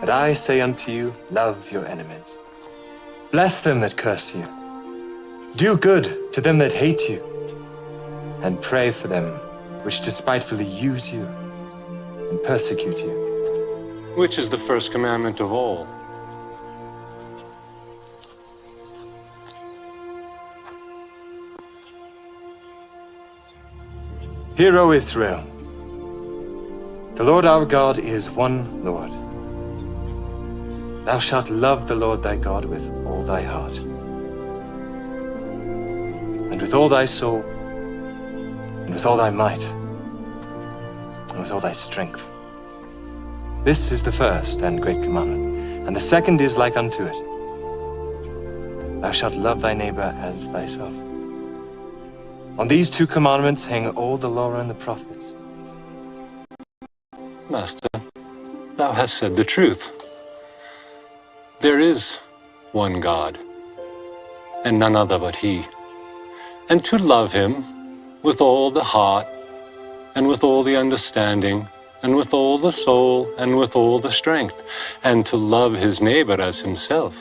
But I say unto you, love your enemies. Bless them that curse you. Do good to them that hate you. And pray for them which despitefully use you and persecute you. Which is the first commandment of all? Hear, O Israel, the Lord our God is one Lord. Thou shalt love the Lord thy God with all thy heart, and with all thy soul, and with all thy might, and with all thy strength. This is the first and great commandment, and the second is like unto it. Thou shalt love thy neighbor as thyself. On these two commandments hang all the law and the prophets. Master, thou hast said the truth. There is one God, and none other but He. And to love Him with all the heart, and with all the understanding, and with all the soul, and with all the strength, and to love his neighbor as himself,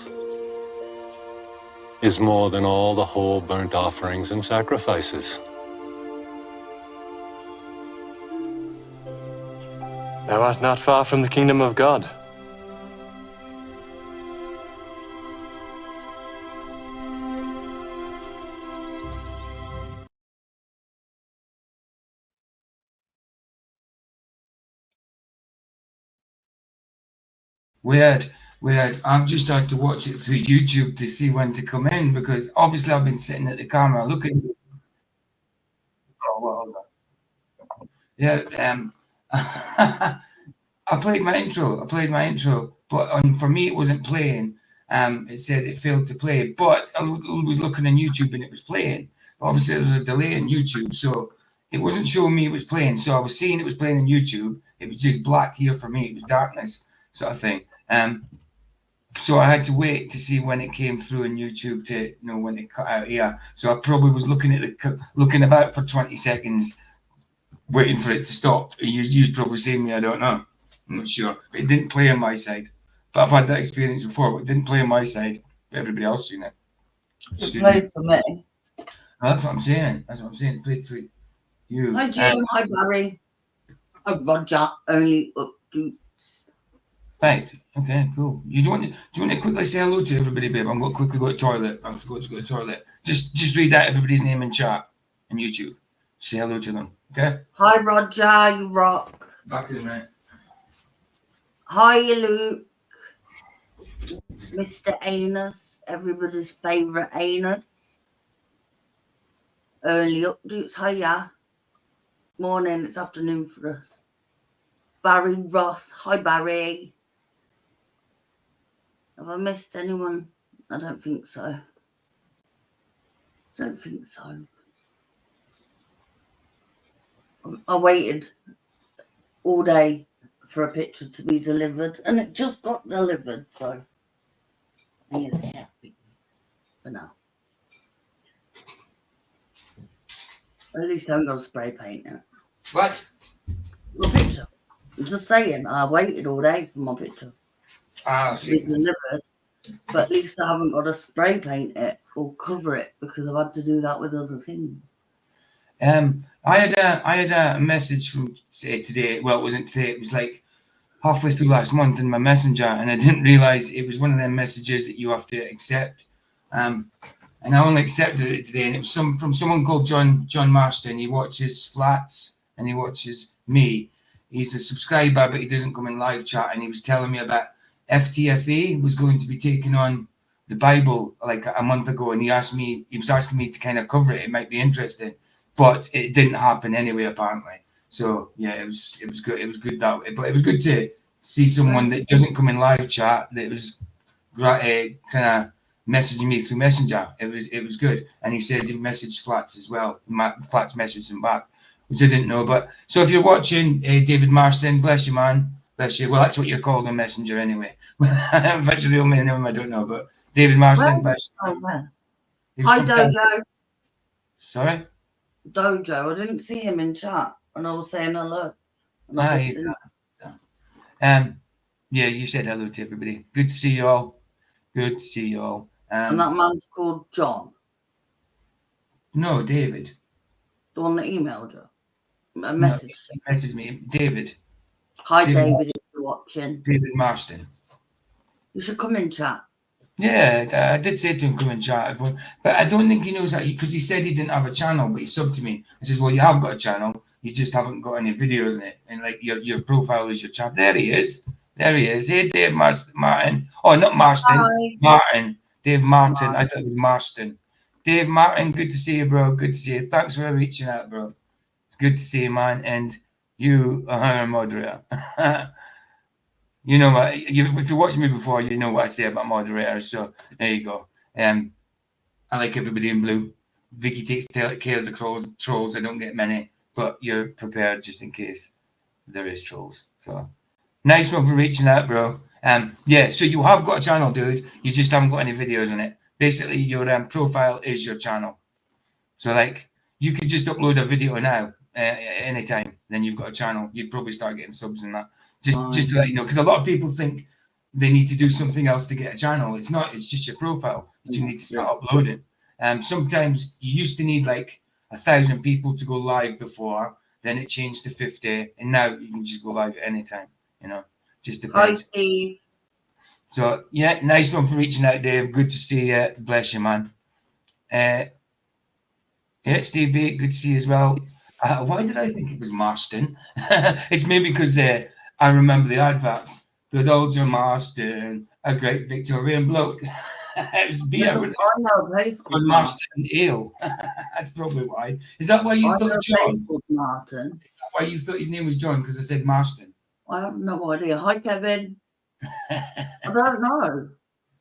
is more than all the whole burnt offerings and sacrifices. Thou art not far from the kingdom of God. Weird. I've just had to watch it through YouTube to see when to come in, because obviously I've been sitting at the camera looking. Oh, well, yeah. I played my intro, but for me it wasn't playing. It said it failed to play, but I was looking on YouTube and it was playing. But obviously there's a delay in YouTube, so it wasn't showing me it was playing. So I was seeing it was playing on YouTube. It was just black here for me. It was darkness sort of thing. So I had to wait to see when it came through on YouTube to know when it cut out here. So I probably was looking about for 20 seconds, waiting for it to stop. You've probably seen me, I don't know. I'm not sure. But it didn't play on my side. But I've had that experience before, but it didn't play on my side. But everybody else seen it. It played for me. That's what I'm saying. It played for you. Hi Jim, hi Barry. Hi Roger, only updates. Right. Okay, cool. Do you want to quickly say hello to everybody, babe? I'm going to quickly go to the toilet. I forgot to go to the toilet. Just read out everybody's name in chat on YouTube. Say hello to them. Okay? Hi Roger, you rock. Back in a minute. Hi Luke. Mr. Anus, everybody's favourite Anus. Early updates, hiya. Morning, it's afternoon for us. Barry Ross, hi Barry. Have I missed anyone? I don't think so. I waited all day for a picture to be delivered, and it just got delivered, so he is happy for now. At least I haven't got to spray paint it. What? The picture. I'm just saying, I waited all day for my picture. Ah, to be delivered, but at least I haven't got to spray paint it or cover it, because I've had to do that with other things. I had a message from today. Well, it wasn't today. It was like halfway through last month in my messenger, and I didn't realize it was one of them messages that you have to accept. And I only accepted it today, and it was from someone called John Marston. He watches Flats and he watches me. He's a subscriber, but he doesn't come in live chat. And he was telling me about FTFA was going to be taking on the Bible like a month ago, and he was asking me to kind of cover it. It might be interesting, but it didn't happen anyway, apparently. So yeah, it was good. It was good that way, but it was good to see someone that doesn't come in live chat that was kind of messaging me through Messenger. It was good, and he says he messaged Flats as well. Flats messaged him back, which I didn't know. But so if you're watching, David Marston, bless you, man. Bless you. Well, that's what you're called on Messenger anyway. If that's your real name, I don't know. But David Marston, bless you. Hi, Dojo. Sorry? Dojo. I didn't see him in chat when I was saying hello. Yeah, you said hello to everybody. Good to see you all. Good to see you all. And that man's called John, No, David. the one that emailed you. A No, message. message me. David. Hi, David David, if you're watching. David Marston. You should come in chat. Yeah, I did say to him, come and chat. But I don't think he knows that, because he said he didn't have a channel, but he subbed to me. I says, well, you have got a channel. You just haven't got any videos in it. And like your profile is your channel. There he is. There he is. Hey, Dave Martin. Oh, not Marston. Hi. Martin. Dave Martin. I thought it was Marston. Dave Martin, good to see you, bro. Good to see you. Thanks for reaching out, bro. It's good to see you, man. And you are a moderator. You know what? If you watched me before, you know what I say about moderators. So there you go. I like everybody in blue. Vicky takes care of the trolls. I don't get many, but you're prepared just in case there is trolls. So nice one for reaching out, bro. Yeah. So you have got a channel, dude. You just haven't got any videos on it. Basically, your profile is your channel. So like, you could just upload a video now, anytime. Then you've got a channel. You'd probably start getting subs and that. Just to let you know, because a lot of people think they need to do something else to get a channel. It's not. It's just your profile that you need to start uploading. Sometimes you used to need like 1,000 people to go live before. Then it changed to 50, and now you can just go live at any time. You know, just depends. Hi, Steve. So yeah, nice one for reaching out, Dave. Good to see you. Bless you, man. Yeah, Steve B, good to see you as well. Why did I think it was Marston? It's maybe because I remember the adverts. Good old John Marston, a great Victorian bloke. It was beer. I know a place called Marston Ale. That's probably why. Is that why you thought John? Martin. Is that why you thought his name was John? Because I said Marston. I have no idea. Hi, Kevin. I don't know.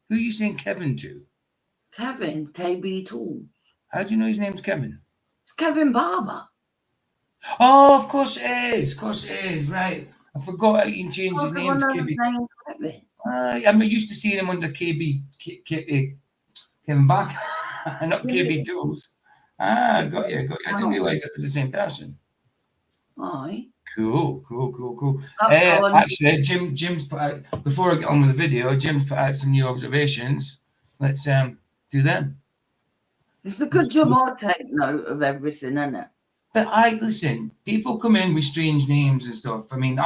Who are you saying Kevin to? Kevin, KB Tools. How do you know his name's Kevin? It's Kevin Barber. Oh, of course it is. Of course it is. Right. I forgot he changed his name to KB. Kevin. I'm used to seeing him under KB Kevin Back, not KB Tools. Got you. I didn't realise it was the same person. Aye. Cool. Actually, Jim's put out, before I get on with the video, Jim's put out some new observations. Let's do them. It's a good job I take note of everything, isn't it? But listen, people come in with strange names and stuff. I mean,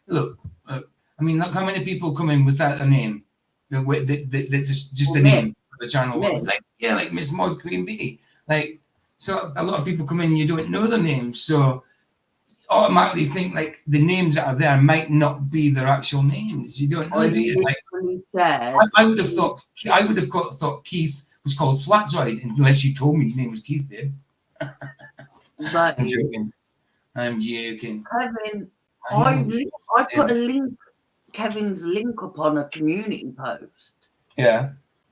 look, how many people come in without a name? That's just a name of the channel. Like Miss Maud Queen Bee. Like, so a lot of people come in and you don't know their names. So automatically think like the names that are there might not be their actual names. You don't know, do you? Like, I would have thought Keith was called Flatzoid unless you told me his name was Keith, babe. But I'm joking. Kevin, I put a link, Kevin's link up on a community post. Yeah.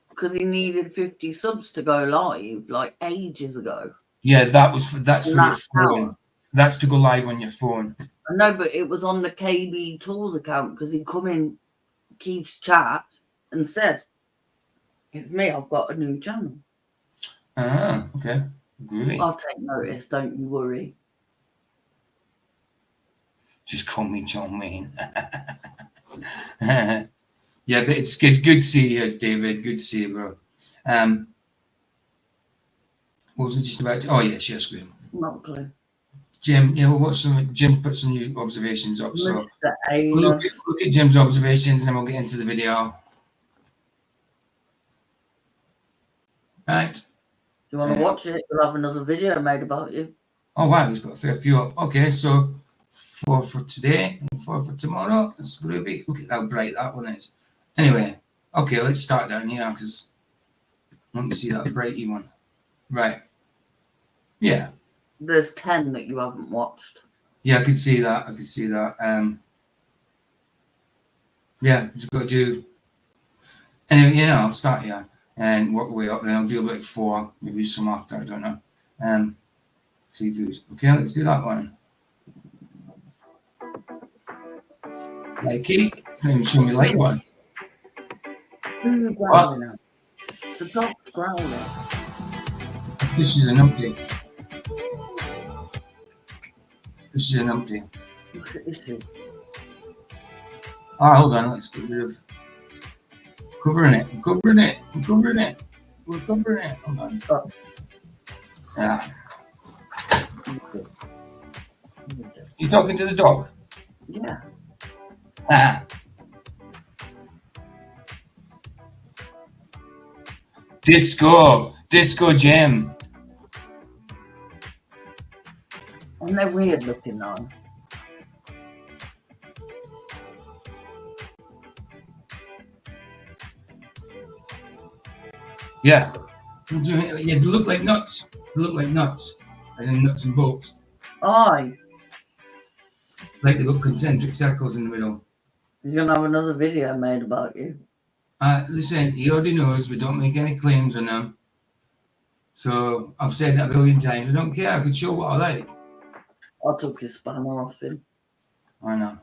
Because he needed 50 subs to go live like ages ago. Yeah, that's for your phone. That's to go live on your phone. I know, but it was on the KB Tools account because he come in Keith's chat and said, "It's me, I've got a new channel." Okay. Groovy. I'll take notice, don't you worry. Just call me John Wayne. Yeah, but it's good to see you, David. Good to see you, bro. What was it just about? Oh, yeah, share screen. Not a clue. Jim, yeah, we'll watch some. Jim put some new observations up. So we'll look at Jim's observations and we'll get into the video. Right. Do you want to watch it? We'll have another video made about you. Oh, wow, he's got a fair few up. Okay, so 4 for today and 4 for tomorrow. That's groovy. Look at how bright that one is. Anyway, okay, let's start down here because I want to see that brighty one. Right. Yeah. There's 10 that you haven't watched. Yeah, I could see that. Yeah, just got to do. Anyway, yeah, I'll start here and work way up. Then I'll do like 4, maybe some after. I don't know. 3 views. Okay, let's do that one. Likey. It's not even showing me like one. Who's growling? The dog's growling. This is an numpty. This is a numpty. Look at this thing. Oh, hold on. Let's get rid of covering it. I'm covering it. I'm covering it. We're covering it. Hold on. Oh. Yeah. You talking to the dog? Yeah. Ah. Disco Jim. And they're weird looking on. Yeah. Yeah, they look like nuts. They look like nuts. As in nuts and bolts. Aye. Like they've got concentric circles in the middle. You're gonna have another video made about you. Listen, he already knows we don't make any claims on them. So I've said that a billion times. I don't care. I could show what I like. I took his spanner off him. I know.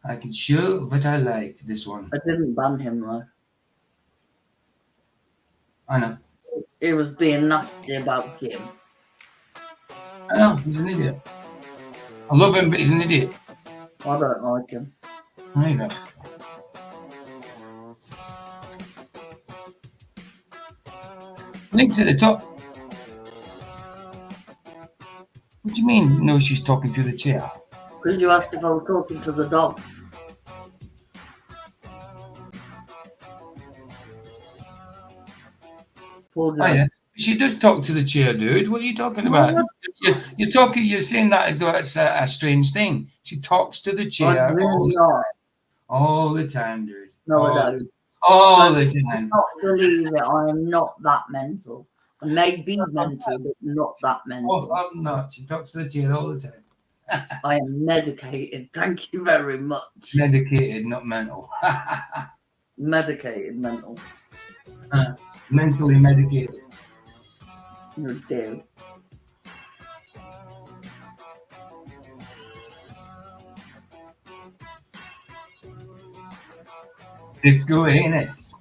I can show what I like. This one. I didn't ban him though. I know. He was being nasty about Jim. I know. He's an idiot. I love him, but he's an idiot. I don't like him. There you go. Links at the top. What do you mean? No, she's talking to the chair. Because you asked if I was talking to the dog. Poor Oh, guy. yeah. She does talk to the chair, dude. What are you talking about? You're saying that as though it's a strange thing. She talks to the chair I'm really not. all the time, dude. No, I don't. All the I time. cannot believe it. I am not that mental. I may be mental, but not that Oh, mental. I'm not. She talks to the chair all the time. I am medicated. Thank you very much. Medicated, not mental. Medicated mental. Mentally medicated. You're dead. Disco anus.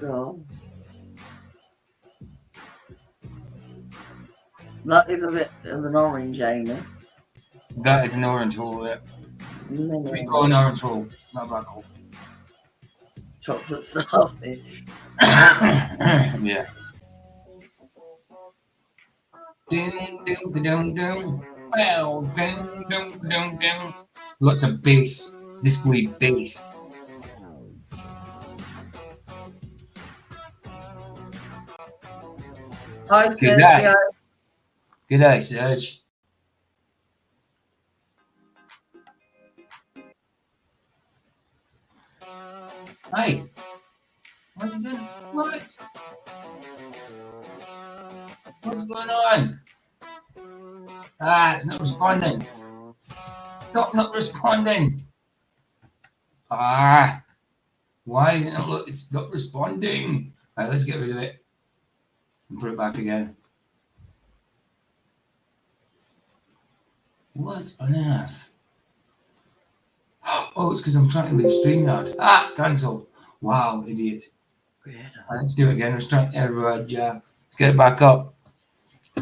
Oh, that is a bit of an orange anus. That is an orange hole there. We call an orange hole, not a black hole. Chocolate starfish. Yeah. Ding, ding, ding, ding. Well, ding, ding, ding, ding. Lots of bass. Disco bass. Hi, Good day. Sergio. Good day, Serge. Hey. What are you doing? What? What's going on? It's not responding. Stop not responding. Why is it not? Look, it's not responding. Right, let's get rid of it and put it back again. What on earth? Oh, it's because I'm trying to leave StreamYard. Cancel. Wow, idiot. Weird. Let's do it again. Let's try Roger. Let's get it back up.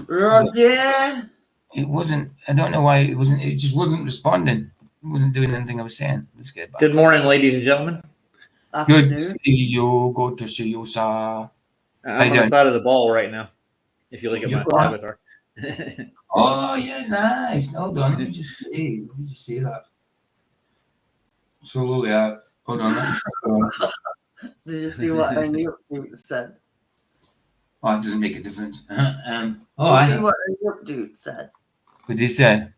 Roger. It wasn't. I don't know why it wasn't. It just wasn't responding. It wasn't doing anything I was saying. Let's get it back. Good morning, ladies and gentlemen. Good Afternoon. to see you. Good to see you, sir. I'm you on doing? the side of the ball right now. If you look at You my are? avatar. Oh yeah, nice. Hold on. Let me just see that. Slowly out. Hold on. Let me check on. Did you see what Only Updude said? Oh, it doesn't make a difference. Did you I see know. what Only Updude said? What did he say?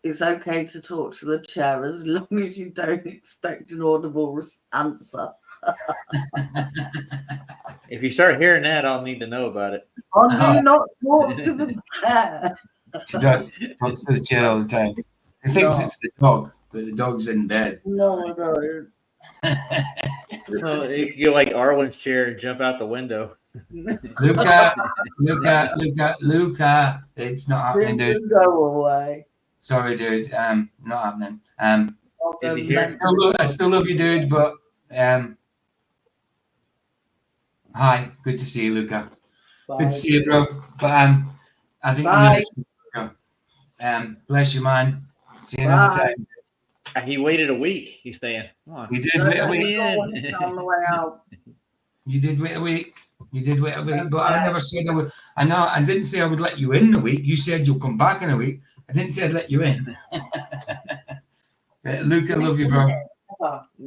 It's okay to talk to the chair as long as you don't expect an audible answer. If you start hearing that, I'll need to know about it. I do not talk to the chair. She does. Talks to the chair all the time. He thinks No. it's the dog, but the dog's in bed. No, I don't. Well, you could go like Arwen's chair and jump out the window. Luca. It's not happening, Please dude. go away. Sorry, dude. Not happening. I'll go Is he here? mental. I still love you, dude, but hi, good to see you, Luca. Bye. Good to see you, bro. But I think we Bye. need to Bless you, man. See you another Bye. time. He waited a week. He's saying, "Come on." You did No, wait a no, week. it's on the way out. You did wait a week. You did wait a week. But I Yeah. never said I would. I know. I didn't say I would let you in the week. You said you'll come back in a week. I didn't say I'd let you in. Luke, I love you, bro.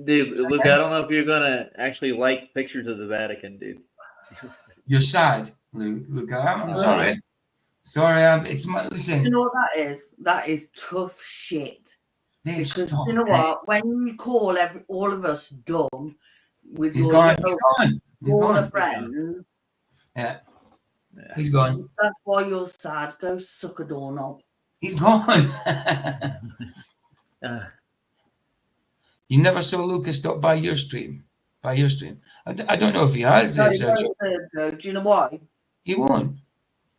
Dude, Luke, I don't know if you're gonna actually like pictures of the Vatican, dude. You're sad, Luke. Luke, I'm sorry. Sorry, it's my listen. You know what that is? That is tough shit. It's Because tough, you know mate. what? When you call all of us dumb with He's your gone. little He's gone. He's all gone. of friends, Yeah, Yeah. he's gone. that's why you're sad. Go suck a doorknob. He's gone. Uh, You never saw Lucas stop by your stream. By your stream. I don't know if he has. No, Sergio. do you know why? He won't.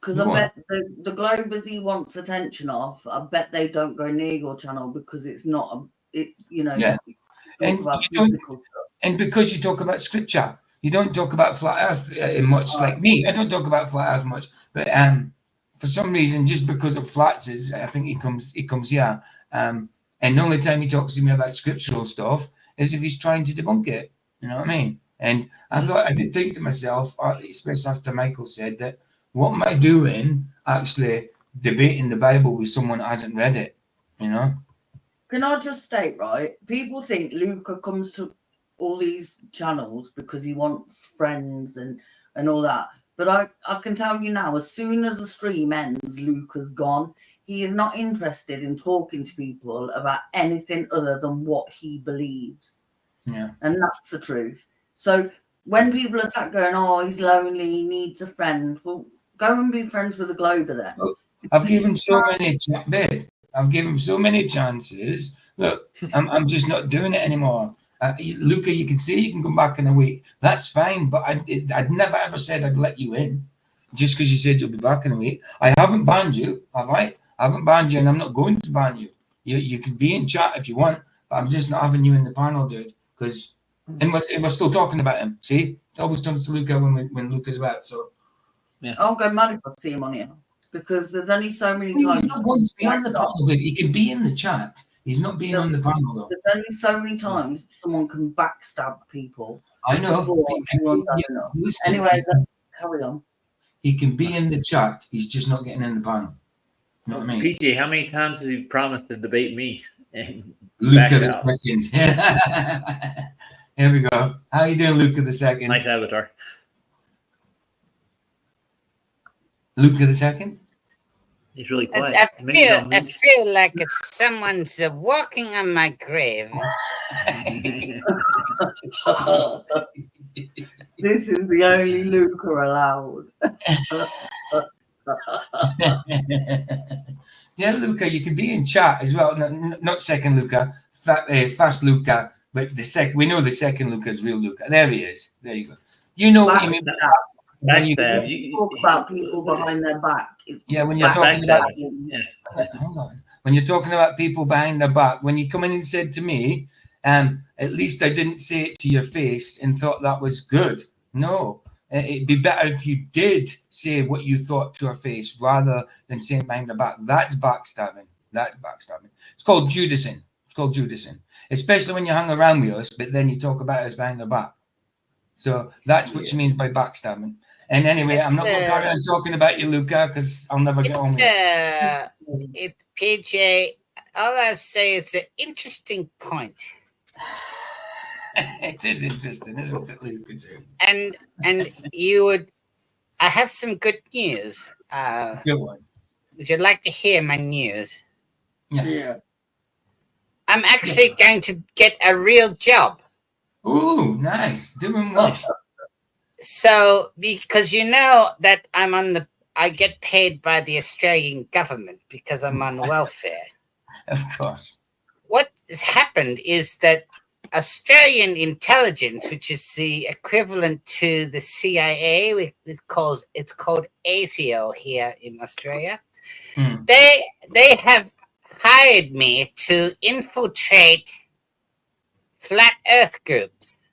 Because You I won't. bet the Globers he wants attention of, I bet they don't go near your channel because it's not Yeah. you And talk about you don't- biblical stuff. And because you talk about scripture, you don't talk about flat Earth much. Like me, I don't talk about flat Earth much. But for some reason, just because of flats, I think he comes here. And the only time he talks to me about scriptural stuff is if he's trying to debunk it. You know what I mean? And I did think to myself, especially after Michael said that, what am I doing actually debating the Bible with someone that hasn't read it? You know? Can I just state, right? People think Luca comes to all these channels because he wants friends and all that. But I can tell you now, as soon as the stream ends, Luca's gone. He is not interested in talking to people about anything other than what he believes. Yeah. And that's the truth. So when people are sat going, oh, he's lonely, he needs a friend, well, go and be friends with a Glober then. I've given so many, babe. I've given so many chances. Look, I'm just not doing it anymore. Luca, you can say you can come back in a week. That's fine, but I'd never ever said I'd let you in just because you said you'll be back in a week. I haven't banned you, have I? I haven't banned you, and I'm not going to ban you. You can be in chat if you want, but I'm just not having you in the panel, dude. Because and we're still talking about him. See, it always turns to Luca when Luca's out. So yeah. I'll go mad if I see him on here because there's only so many he's times. not going to be on the panel, dude. He can be in the chat. He's not being on the panel though. There's only so many times someone can backstab people. I know. Before anyone's done enough. Anyway, carry on. He can be in the chat. He's just not getting in the panel. You know what I mean? PJ, how many times have you promised to debate me? And Luca back the out? second. Here we go. How you doing, Luca the second? Nice avatar. Luca the second? He's really quiet. I feel like it's someone's walking on my grave. This is the only Luca allowed. Yeah, Luca, you can be in chat as well. Not second Luca, fast Luca, but we know the second Luca is real Luca. There he is. There you go. You know what you mean. When you talk about people behind their back. When you're talking about hold on. When you're talking about people behind their back, when you come in and said to me, at least I didn't say it to your face and thought that was good. No, it'd be better if you did say what you thought to her face rather than saying behind the back. That's backstabbing. That's backstabbing. It's called Judasing. Especially when you hang around with us, but then you talk about us behind the back. So that's what she means by backstabbing. And anyway, I'm not going to carry on talking about you, Luca, because I'll never get on with it. PJ, all I say is an interesting point. It is interesting, isn't it, Luca? And I have some good news. Good one. Would you like to hear my news? Yeah. I'm actually going to get a real job. Ooh, nice. Doing what? So, because you know that I get paid by the Australian government because I'm on welfare. Of course. What has happened is that Australian intelligence, which is the equivalent to the CIA, it's called ASIO here in Australia. They have hired me to infiltrate flat Earth groups.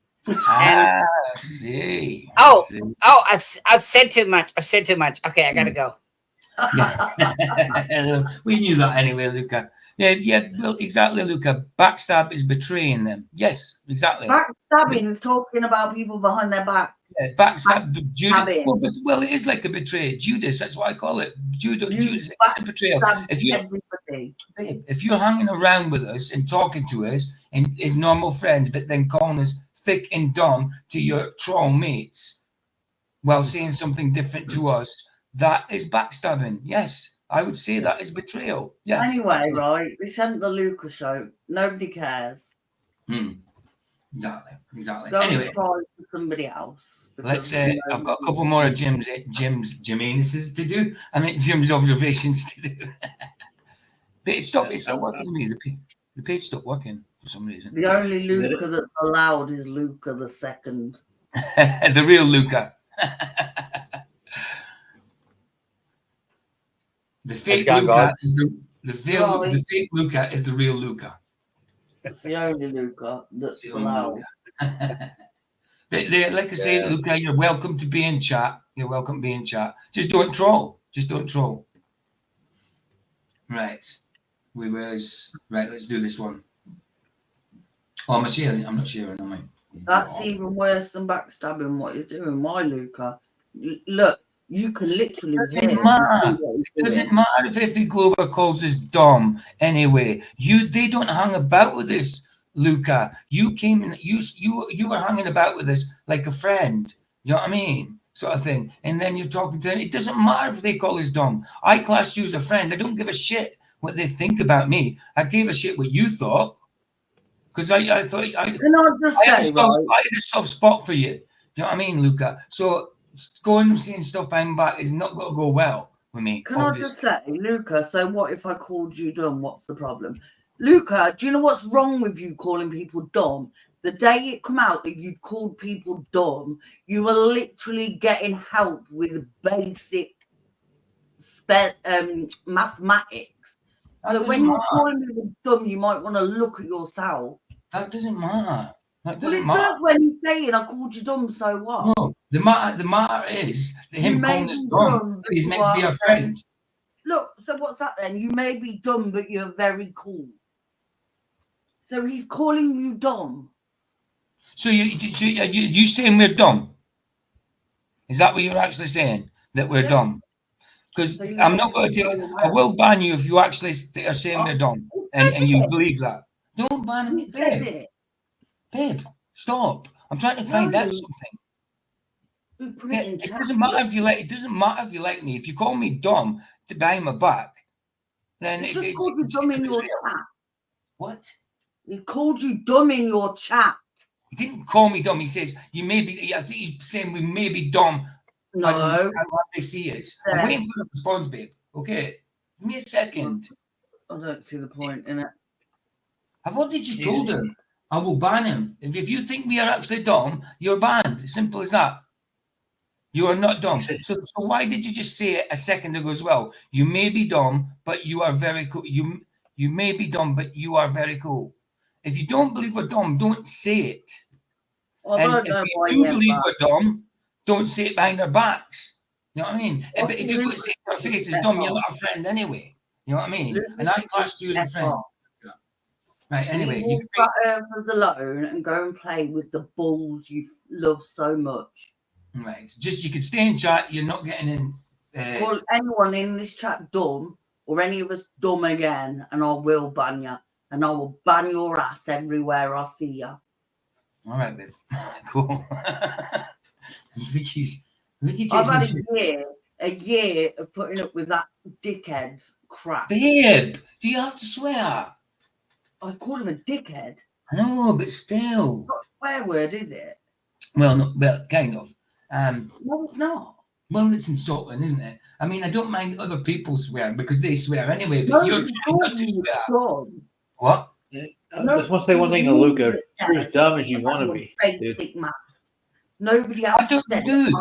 See. I've said too much. Okay, I gotta go. We knew that anyway, Luca. Yeah, well, exactly, Luca. Backstab is betraying them. Yes, exactly. Backstabbing is talking about people behind their back. Yeah, backstab, Judas. Backstabbing. Well, it is like a betrayal. Judas, that's what I call it. Judas is a betrayal. Everybody. If you're hanging around with us and talking to us and as normal friends, but then calling us thick and dumb to your troll mates while saying something different to us, that is backstabbing. Yes, I would say that is betrayal. Yes. Anyway, right, we sent the Luca show. Nobody cares. Exactly. Go Anyway, and try for somebody else. let's say I've got a couple more of Jim's Jimenez's to do. I mean Jim's observations to do. But it stopped working for me. The page stopped working for some reason. The only Luca that's allowed is Luca the second. The real Luca. The fake Luca is the fake Luca is the real Luca. It's the only Luca that's allowed. Like I say, Luca, you're welcome to be in chat. You're welcome to be in chat. Just don't troll. Right. Right, let's do this one. Oh, am I sharing? I'm not sharing, am I? That's even worse than backstabbing what he's doing. Why, Luca? Look, you can literally. It doesn't matter if Glover calls us dumb anyway. They don't hang about with us, Luca. You came in, you were hanging about with us like a friend. You know what I mean? Sort of thing. And then you're talking to them. It doesn't matter if they call us dumb. I classed you as a friend. I don't give a shit what they think about me. I gave a shit what you thought. Because I thought I had a soft spot for you. Do you know what I mean, Luca? So going and saying stuff behind my back is not going to go well with me. Can I just say, Luca, so what if I called you dumb? What's the problem? Luca, do you know what's wrong with you calling people dumb? The day it come out that you called people dumb, you were literally getting help with basic mathematics. So when you're calling people dumb, you might want to look at yourself. That doesn't matter. Does when you're saying I called you dumb, so what? No, the matter is that him calling us dumb, he's meant to be our friend. Look, so what's that then? You may be dumb, but you're very cool. So he's calling you dumb. So you saying we're dumb? Is that what you're actually saying? That we're dumb? Because I'm not going to tell you. I will ban you if you actually are saying we're dumb and you believe that. Don't ban me, babe. Babe, stop. I'm trying to find out something. It doesn't matter if you like. It doesn't matter if you like me. If you call me dumb behind my back, then it's called you dumb in your chat. What? He called you dumb in your chat. He didn't call me dumb. He says you may be. I think he's saying we may be dumb. No. How they see us. I'm waiting for the response, babe. Okay, give me a second. I don't see the point in it. I've already just told him. I will ban him. If you think we are actually dumb, you're banned. Simple as that. You are not dumb. So why did you just say it a second ago as well? You may be dumb, but you are very cool. You may be dumb, but you are very cool. If you don't believe we're dumb, don't say it. And if you do believe we're dumb, don't say it behind our backs. You know what I mean? But if you're going to say our face is dumb, you're not a friend anyway. You know what I mean? And I classed you as a friend. Right, anyway. You walk that earth alone and go and play with the balls you love so much. Right. Just you can stay in chat, you're not getting in. Call anyone in this chat dumb or any of us dumb again, and I will ban you. And I will ban your ass everywhere I see you. All right, babe. Cool. I've had a year of putting up with that dickhead's crap. Babe, do you have to swear? I call him a dickhead. I know, but still. Not a swear word, is it? Well, kind of. No, it's not. Well, it's insulting, isn't it? I mean, I don't mind other people swearing because they swear anyway, but you're trying not to swear. Dumb. What? I just want to say one thing to Luca. You're as dumb as you want to be. Nobody else said Dude,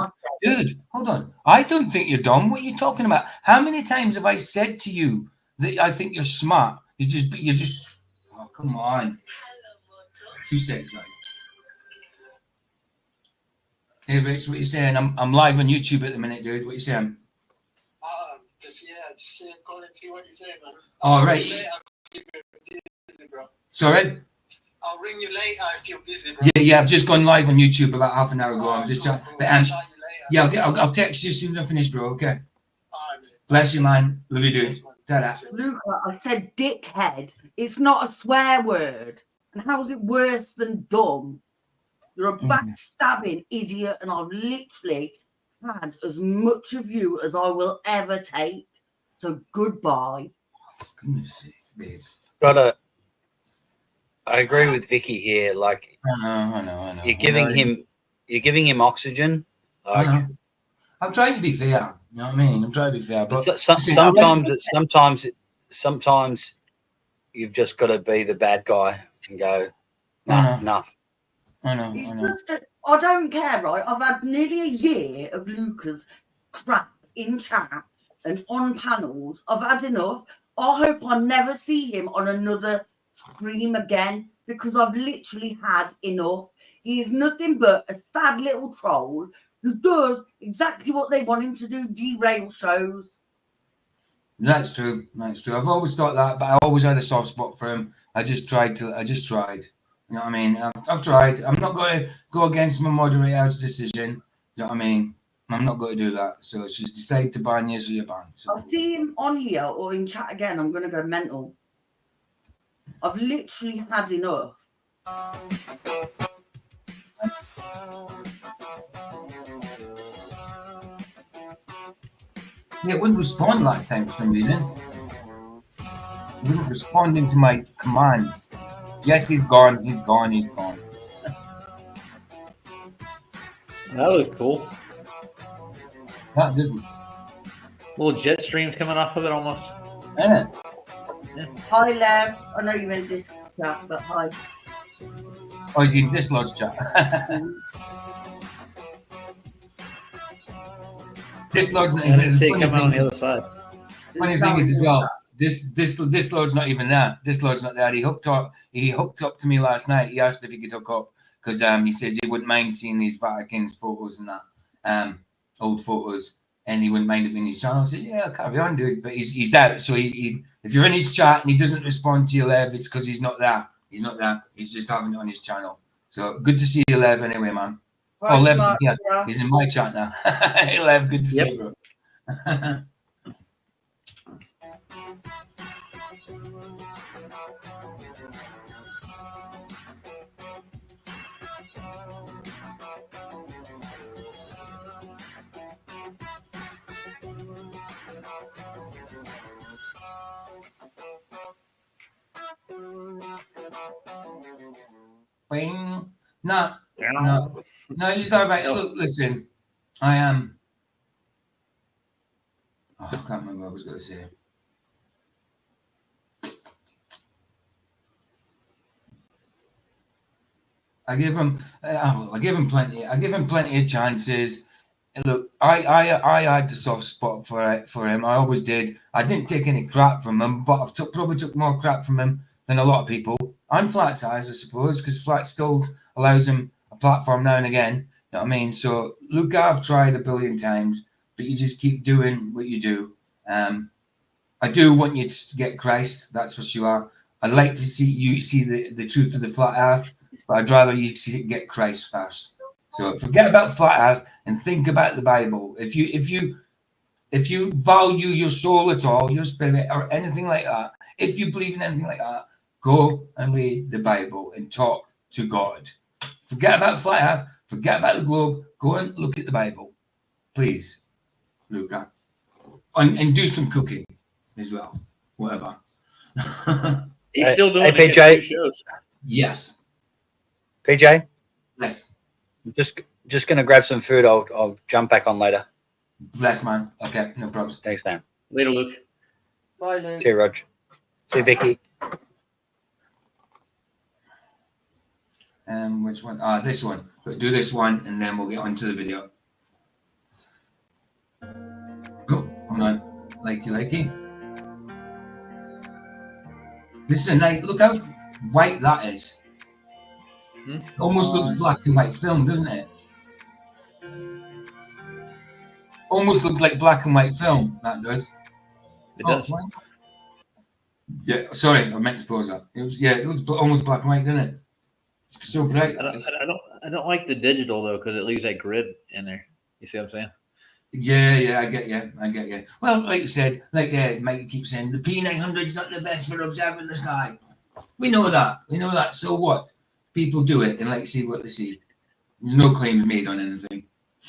hold on. I don't think you're dumb. What are you talking about? How many times have I said to you that I think you're smart? You're just. Oh, come on. 2 seconds, guys. Hey, Rich, what you saying? I'm live on YouTube at the minute, dude. What you saying? Just call and see what you say, man. All right. Busy, bro. Sorry. I'll ring you later if you're busy, bro. Yeah. I've just gone live on YouTube about half an hour ago. I'm just trying. Cool. But I'll shout you later. yeah, I'll text you as soon as I finish, bro. Okay. All right, man. Bless you, man. Love you, dude. Yes, man. Ta-da. Luca, I said dickhead. It's not a swear word. And how is it worse than dumb? You're a backstabbing idiot, and I've literally had as much of you as I will ever take. So goodbye. Goodness sake, babe. I agree with Vicky here. Like, I know. you're giving him oxygen. Like, I'm trying to be fair. You know what I mean? I'm trying to be fair. But sometimes you've just got to be the bad guy and go, nah, enough. I know. I don't care, right? I've had nearly a year of Luca's crap in chat and on panels. I've had enough. I hope I never see him on another stream again because I've literally had enough. He is nothing but a sad little troll who does exactly what they want him to do, derail shows. That's true. I've always thought that, but I always had a soft spot for him. I just tried. You know what I mean? I've tried. I'm not going to go against my moderator's decision. You know what I mean? I'm not going to do that. So she's decided to ban you, so you're banned. So. I'll see him on here or in chat again. I'm going to go mental. I've literally had enough. Yeah, it wouldn't respond last time for some reason. It wouldn't respond into my commands. Yes, he's gone. That was cool. That doesn't. Little jet streams coming off of it almost. Isn't it? Yeah. Hi, Lev. I know you're in this chat, but hi. Oh, he's in this lodge chat. This lodge's not even. And coming on the other side. Funny thing is as well. This lord's not even there. This lord's not there. He hooked up to me last night. He asked if he could hook up because he says he wouldn't mind seeing these Vatican photos and that old photos, and he wouldn't mind it in his channel. I said, yeah, carry on, dude. But he's out. So he if you're in his chat and he doesn't respond to you, Lev, it's because he's not there. He's not there. He's just having it on his channel. So good to see you, Lev. Anyway, man. Right, Lev, Mark, yeah, he's in my chat now. Hey, Lev, good to see you, bro. No, you talk about. Look, listen, I am. I can't remember what I was going to say. I give him plenty. I give him plenty of chances. And look, I had the soft spot for him. I always did. I didn't take any crap from him, but I've probably took more crap from him than a lot of people. And Flat's eyes, I suppose, because Flat still allows him a platform now and again. You know what I mean? So, look, I've tried a billion times, but you just keep doing what you do. I do want you to get Christ, that's for sure. I'd like to see you see the truth of the flat earth, but I'd rather you get Christ first. So forget about flat earth and think about the Bible. If you value your soul at all, your spirit or anything like that, if you believe in anything like that, go and read the Bible and talk to God. Forget about flat earth, forget about the globe, go and look at the Bible. Please, Luca. And do some cooking as well. Whatever. He's still doing PJ. shows. Yes. PJ? Yes. Just gonna grab some food. I'll jump back on later. Bless, man. Okay, no problems. Thanks, man. Later, Luke. Bye, Luke. See you, Rog. See you, Vicky. Which one? This one. We'll do this one and then we'll get on to the video. Oh, hold on. Likey. This is a nice, look how white that is. Almost looks black and white film, doesn't it? Almost looks like black and white film, that does. It does. Why not? Yeah, sorry, I meant to pause that. It was it looks almost black and white, doesn't it? It's so bright. I don't like the digital though because it leaves that grid in there. You see what I'm saying? Yeah, I get you. Well, like you said, like Mike keeps saying, the P900 is not the best for observing the sky. We know that. So what? People do it and like see what they see. There's no claims made on anything.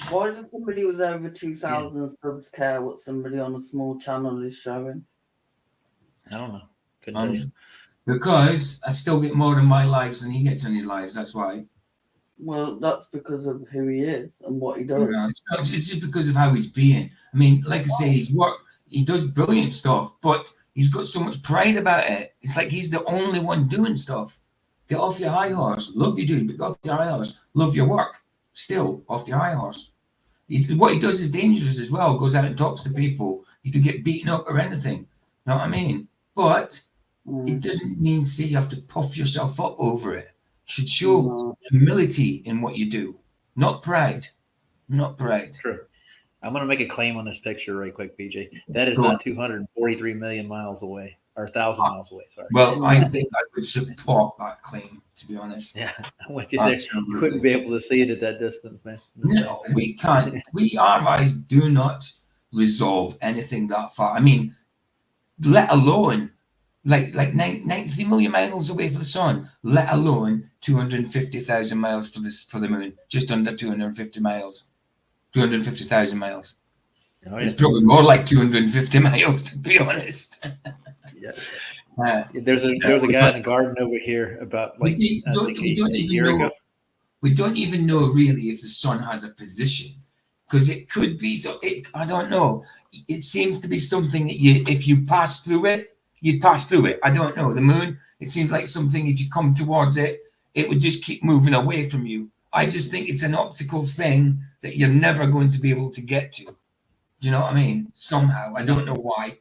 Why does somebody with over 2,000 subs care what somebody on a small channel is showing? I don't know. Couldn't tell you. Because I still get more in my lives than he gets in his lives. That's why. Well, that's because of who he is and what he does. No, it's just because of how he's being. I mean, like I say, he does brilliant stuff, but he's got so much pride about it. It's like he's the only one doing stuff. Get off your high horse. Love you, dude, but get off your high horse. Love your work. Still, off your high horse. What he does is dangerous as well. Goes out and talks to people. You could get beaten up or anything. Know what I mean? But it doesn't mean say you have to puff yourself up over it. You should show humility in what you do, not pride. Not pride. True. I'm going to make a claim on this picture right quick, PJ. That is not 243 million miles away, or 1,000 miles away. Sorry. Well, I think I would support that claim, to be honest. Yeah, what you there, you wouldn't be able to see it at that distance, man. No, we can't. Our eyes do not resolve anything that far. I mean, let alone like 93 million miles away from the sun, let alone 250,000 miles for the moon, just under 250 miles, 250,000 miles. Oh, yeah. It's probably more like 250 miles, to be honest. Yeah. There's a guy in the garden over here about like we don't even know really if the sun has a position, because it could be I don't know. It seems to be something that if you pass through it, you'd pass through it. I don't know. The moon, it seems like something, if you come towards it, it would just keep moving away from you. I just think it's an optical thing that you're never going to be able to get to. Do you know what I mean? Somehow. I don't know why.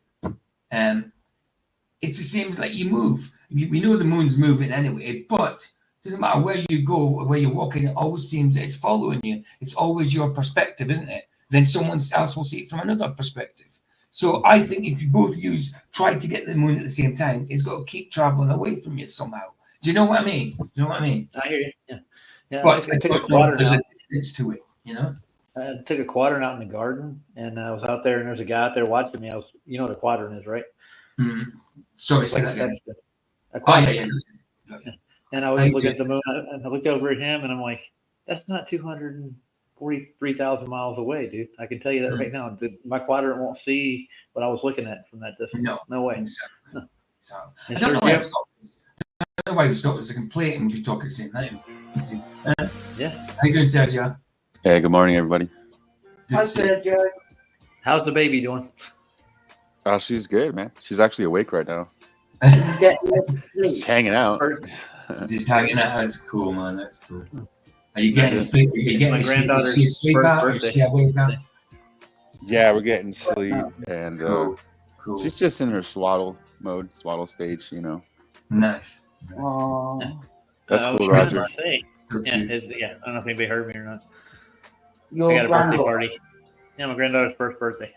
It just seems like you move. We know the moon's moving anyway, but it doesn't matter where you go or where you're walking, it always seems that it's following you. It's always your perspective, isn't it? Then someone else will see it from another perspective. So I think if you both try to get the moon at the same time, it's got to keep traveling away from you somehow. Do you know what I mean? I hear you. Yeah. But I don't know if there's a distance to it, you know? I took a quadrant out in the garden, and I was out there, and there's a guy out there watching me. You know what a quadrant is, right? Mm-hmm. Sorry, say that again. A quadrant. Yeah. And I was looking at the moon, and I looked over at him, and I'm like, that's not 243,000 miles away, dude. I can tell you that right now. My quadrant won't see what I was looking at from that distance. No way. Exactly. So, I don't know why it stopped. I don't know why we stopped. It's a complaint and we talk at the same time. Yeah. How you doing, Sergio? Hey, good morning, everybody. Hi, Sergio. How's the baby doing? Oh, she's good, man. She's actually awake right now. She's hanging out. Just hanging out. That's cool, man. That's cool. Are you getting sleep? Are you getting sleep? Is she asleep out or is she awake out? Yeah, we're getting sleep, and cool. She's just in her swaddle stage, you know. Nice. Oh, that's cool, Roger. I don't know if anybody heard me or not. Your I got a birthday party. Yeah, my granddaughter's first birthday.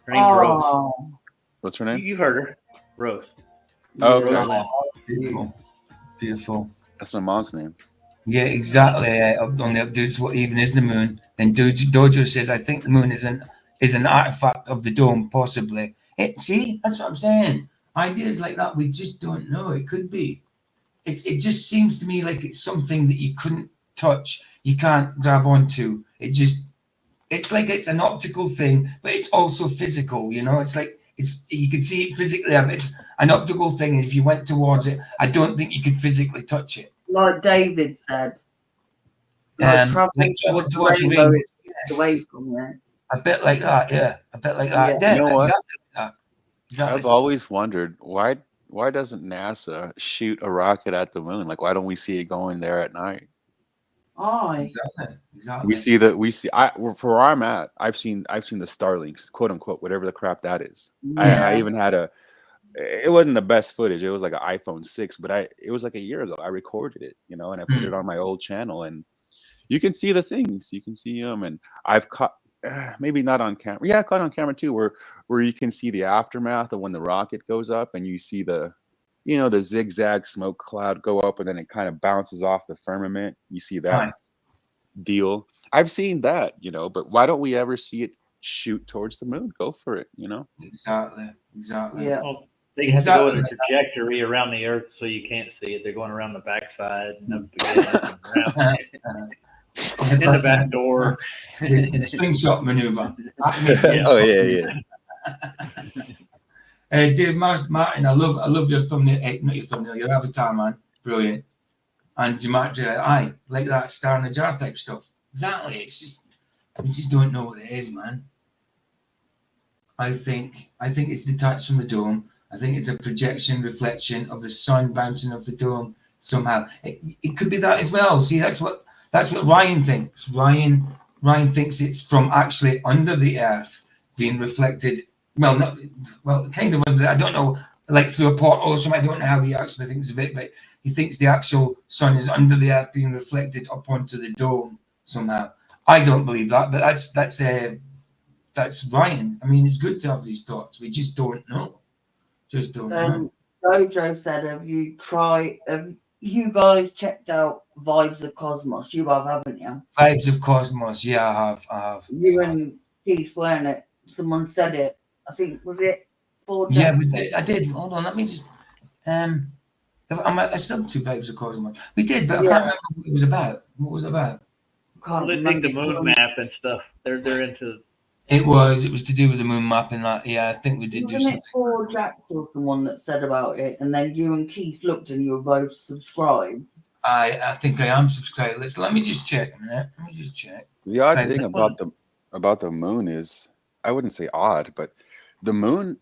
Her name's Rose. What's her name? You heard her, Rose. Oh, okay. Beautiful. That's my mom's name. Yeah, exactly. Only up, dudes. What even is the moon? And Dojo says, I think the moon is an artifact of the dome, possibly. See, that's what I'm saying. Ideas like that, we just don't know. It could be. It just seems to me like it's something that you couldn't touch, you can't grab onto. It's like it's an optical thing, but it's also physical. You know, it's like you can see it physically, but it's an optical thing. And if you went towards it, I don't think you could physically touch it. Like David said, traveling towards the rainbow, away from there. A bit like that, yeah. A bit like that. Yeah, you know what? Exactly like that. Exactly. I've always wondered why doesn't NASA shoot a rocket at the moon? Like, why don't we see it going there at night? Oh, exactly. For where I'm at, I've seen the Starlings, quote unquote, whatever the crap that is. Yeah. I even had it wasn't the best footage. It was like an iPhone 6, but it was like a year ago. I recorded it, you know, and I put it on my old channel, and you can see the things. You can see them, and maybe not on camera. Yeah, caught on camera too, where you can see the aftermath of when the rocket goes up, and you see the zigzag smoke cloud go up, and then it kind of bounces off the firmament. You see that deal. I've seen that, but why don't we ever see it shoot towards the moon? Go for it, Exactly. Yeah. Well, they have to go in a trajectory around the Earth so you can't see it. They're going around the backside and up again, and in the back door. The slingshot maneuver. Oh yeah. Dave Martin, I love your thumbnail. Not your thumbnail, your avatar, man. Brilliant. And I like that star in the jar type stuff. Exactly. It's just we just don't know what it is, man. I think it's detached from the dome. I think it's a projection, reflection of the sun bouncing off the dome somehow. It could be that as well. See, that's what Ryan thinks. Ryan thinks it's from actually under the earth being reflected. Kind of under. I don't know, like through a portal or something. I don't know how he actually thinks of it, but he thinks the actual sun is under the earth being reflected up onto the dome somehow. I don't believe that, but that's Ryan. I mean, it's good to have these thoughts. We just don't know. Jojo said, have you guys checked out Vibes of Cosmos? You have, haven't you? Vibes of Cosmos, yeah, I have. You and Keith, weren't it? Someone said it. I think, was it? Yeah, I did. Hold on, let me just. I subbed to Vibes of Cosmos. We did, but I can't remember what it was about. What was it about? Well, they think the moon map and stuff. They're into. It was to do with the moon map and that. Yeah, I think we did do something. Wasn't it Paul Jackson, the one that said about it, and then you and Keith looked and you were both subscribed? I think I am subscribed. Let me just check a minute. The odd thing about the moon is, I wouldn't say odd, but the moon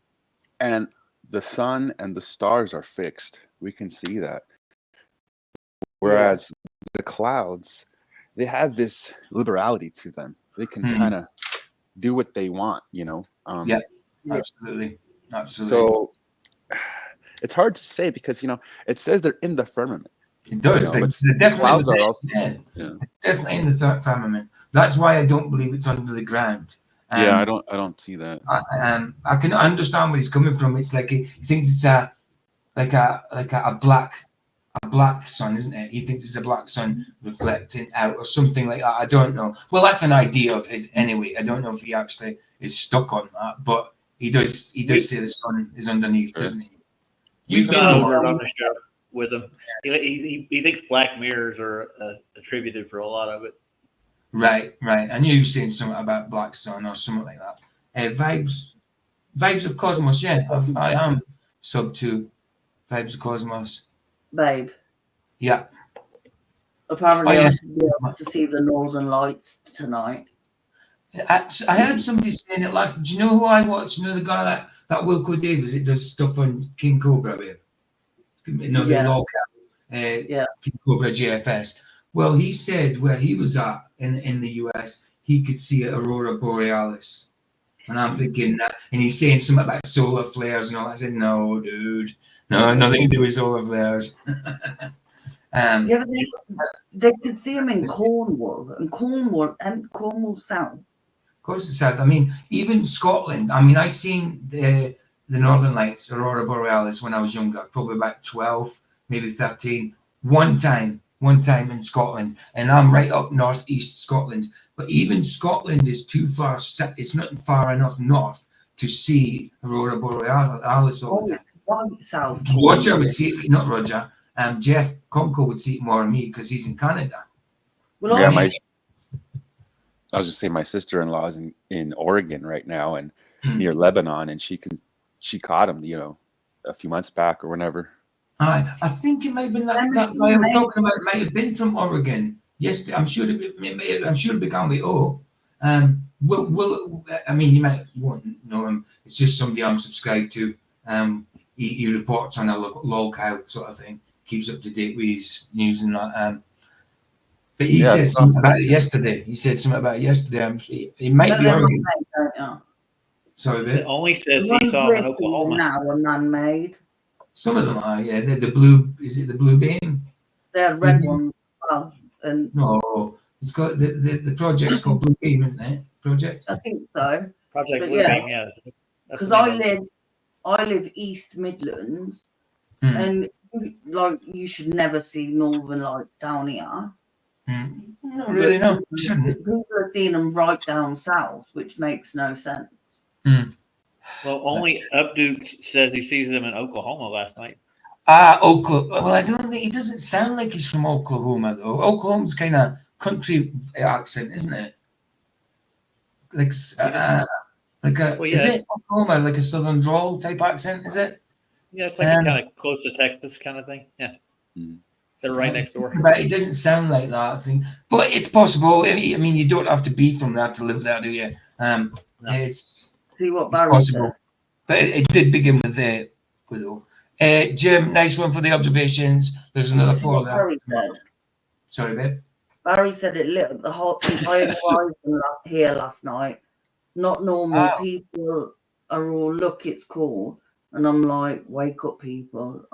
and the sun and the stars are fixed. We can see that. Whereas the clouds, they have this liberality to them. They can kind of do what they want, Absolutely. So it's hard to say because it says they're in the firmament. It does. The clouds are also definitely in the firmament. That's why I don't believe it's under the ground. I don't see that. I can understand where he's coming from. It's like he thinks it's a black sun, isn't it? He thinks it's a black sun reflecting out or something like that. I don't know. Well, that's an idea of his anyway. I don't know if he actually is stuck on that, but he does say the sun is underneath, doesn't he? You've gone over it on the show with him. He thinks Black Mirrors are attributed for a lot of it. Right. I knew you were saying something about Black Sun or something like that. Vibes of Cosmos, yeah. I am sub to Vibes of Cosmos. Babe. Yeah. Apparently, I should be able to see the Northern Lights tonight. I heard somebody saying it last. Do you know who I watch? You know the guy that Wilco Davis? It does stuff on King Cobra with. The local King Cobra GFS. Well, he said where he was at in the US, he could see Aurora Borealis, and I'm thinking that. And he's saying something about solar flares and all. I said, no, dude. No, nothing to do with solar flares. But they could see him in Cornwall and Cornwall South. Of course, the South. I mean, even Scotland. I mean, I seen the Northern Lights, Aurora Borealis, when I was younger, probably about 12, maybe 13. One time in Scotland, and I'm right up northeast Scotland. But even Scotland is too far. It's not far enough north to see Aurora Borealis all the time. South. Roger would see it, not Roger. Jeff Comco would see it more than me because he's in Canada. Well, I was just saying, my sister-in-law is in Oregon right now and near Lebanon, and she caught him, a few months back or whenever. I think it may have been that guy I was talking about. It might have been from Oregon. Yes, I'm sure it began with O. I mean, you might won't know him. It's just somebody I'm subscribed to. He reports on a lolcow sort of thing, keeps up to date with his news and that. But he said something about it yesterday. It might be Oregon. Sorry, it only says he saw him in Oklahoma. Now are man-made. Some of them are, yeah. They're the blue. Is it the blue beam? They're red ones. Well, no, it's got the project's called Blue Beam, isn't it? project? I think so. Project But Bluebeam, yeah. That's Because the name of it. I live East Midlands, Hmm. and like you should never see Northern Lights down here. Not really, no. Shouldn't. People are seeing them right down south, which makes no sense. Well, only Updukes says he sees them in Oklahoma last night. Oklahoma. Well, I don't think he doesn't sound like he's from Oklahoma though. Oklahoma's kind of country accent, isn't it? Like, like a Well, is yeah. it Oklahoma like a southern drawl type accent? Is it? Yeah, it's like kind of close to Texas kind of thing. Yeah. They're right next door. But it doesn't sound like that, I think. But it's possible. I mean, you don't have to be from there to live there, do you? No. It's See what it's Barry possible. said. But it did begin with Jim, nice one for the observations. There's another See 4 what there. Barry said. Sorry, babe. Barry said it lit up the whole entire horizon here last night. Not normal. People are all, look, it's cool. And I'm like, wake up, people.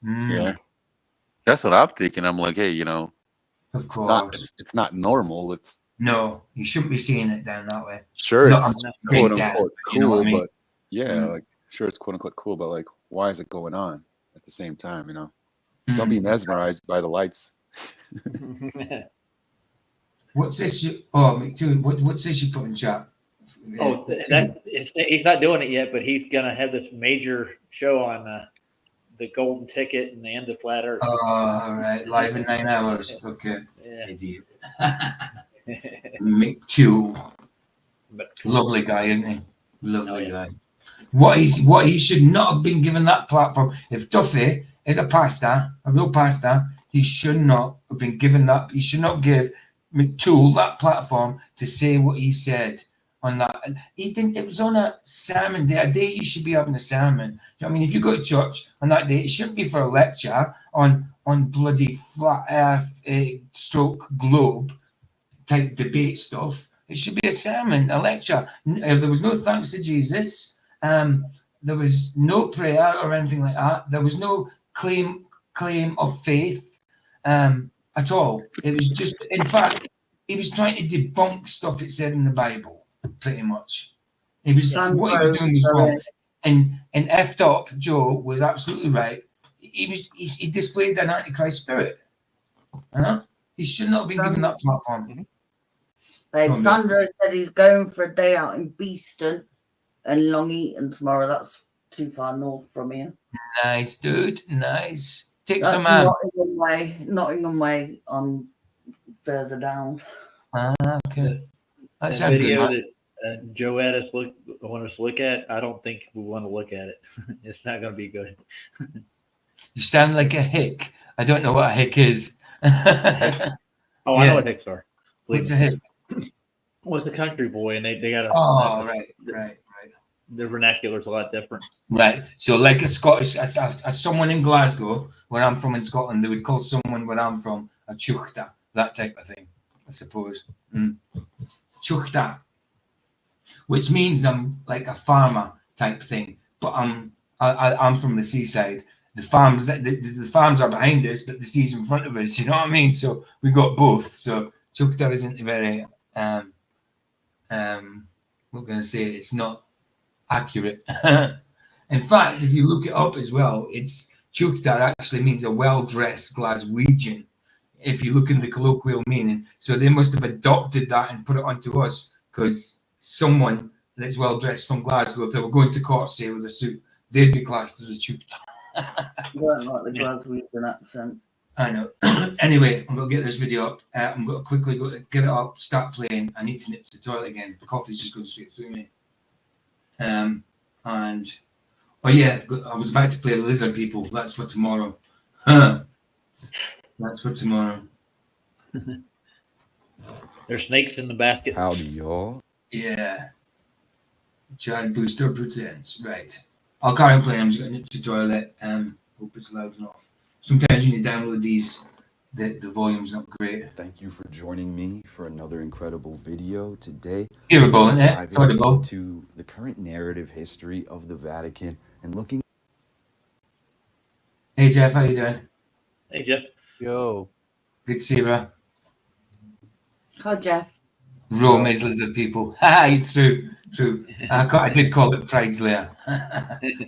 Yeah. That's what I'm thinking. I'm like, hey, you know, Of it's course. it's not normal. It's No, you shouldn't be seeing it down that way. sure No, it's I'm quote saying unquote that, you know cool, what I mean? but yeah, like sure it's quote unquote cool, but like why is it going on at the same time, you know? Don't be mesmerized by the lights. What's this? What's this you put in chat? Oh, he's not doing it yet, but he's gonna have this major show on the golden ticket and the end of flat Earth. Oh, all right, live in 9 hours. Okay, Yeah. idiot. McTool, lovely guy, isn't he? Lovely guy. What he should not have been given that platform. If Duffy is a pastor, a real pastor, he should not have been given that. He should not give McTool that platform to say what he said on that. He didn't. It was on a sermon day. A day you should be having a sermon. I mean, if you go to church on that day, it shouldn't be for a lecture on bloody flat Earth stroke globe type debate stuff. It should be a sermon, a lecture. There was no thanks to Jesus. There was no prayer or anything like that. There was no claim of faith at all. It was just, in fact, he was trying to debunk stuff it said in the Bible, pretty much. What he was doing was wrong. And effed up Joe was absolutely right. He displayed an antichrist spirit. He should not have been given that platform. Babe, Sandro said he's going for a day out in Bastion and Long Eaton tomorrow. That's too far north from here. Nice, dude. Nice. Take That's some Nottingham way on further down. Okay. That That sounds video good. that Joe Addis want us to look at, I don't think we want to look at it. It's not going to be good. You sound like a hick. I don't know what a hick is. I know what hicks are. What's a hick? Well, it's a country boy, and they got a. Oh, right. The vernacular is a lot different. Right. So, like a Scottish, as someone in Glasgow, where I'm from in Scotland, they would call someone where I'm from a chuchta, that type of thing, I suppose. Chuchta, which means I'm like a farmer type thing, but I'm from the seaside. The farms are behind us, but the sea's in front of us. You know what I mean? So we got both. So chuchta isn't very what can I say? It's not accurate. In fact, if you look it up as well, it's chuchta actually means a well-dressed Glaswegian. If you look in the colloquial meaning, so they must have adopted that and put it onto us because someone that's well-dressed from Glasgow, if they were going to court, say with a suit, they'd be classed as a chuchta. You don't like the Glaswegian accent. I know. Anyway, I'm going to get this video up. I'm going to quickly get it up, start playing. I need to nip to the toilet again. The coffee's just going straight through me. And, oh yeah, I was about to play Lizard People. That's for tomorrow. That's for tomorrow. There's snakes in the basket. Howdy, y'all. Yeah. Jarid Booster presents. Right. I'll carry on playing. I'm just going to nip to the toilet. Hope it's loud enough. Sometimes when you download these, the volume's not great. Thank you for joining me for another incredible video today. Hearable, isn't it? It's audible. To the current narrative history of the Vatican and looking. Hey Jeff, how you doing? Hey Jeff. Yo. Good to see you, bro. Hi Jeff. Rome is lizard people. It's true. I did call it Pride's Lair.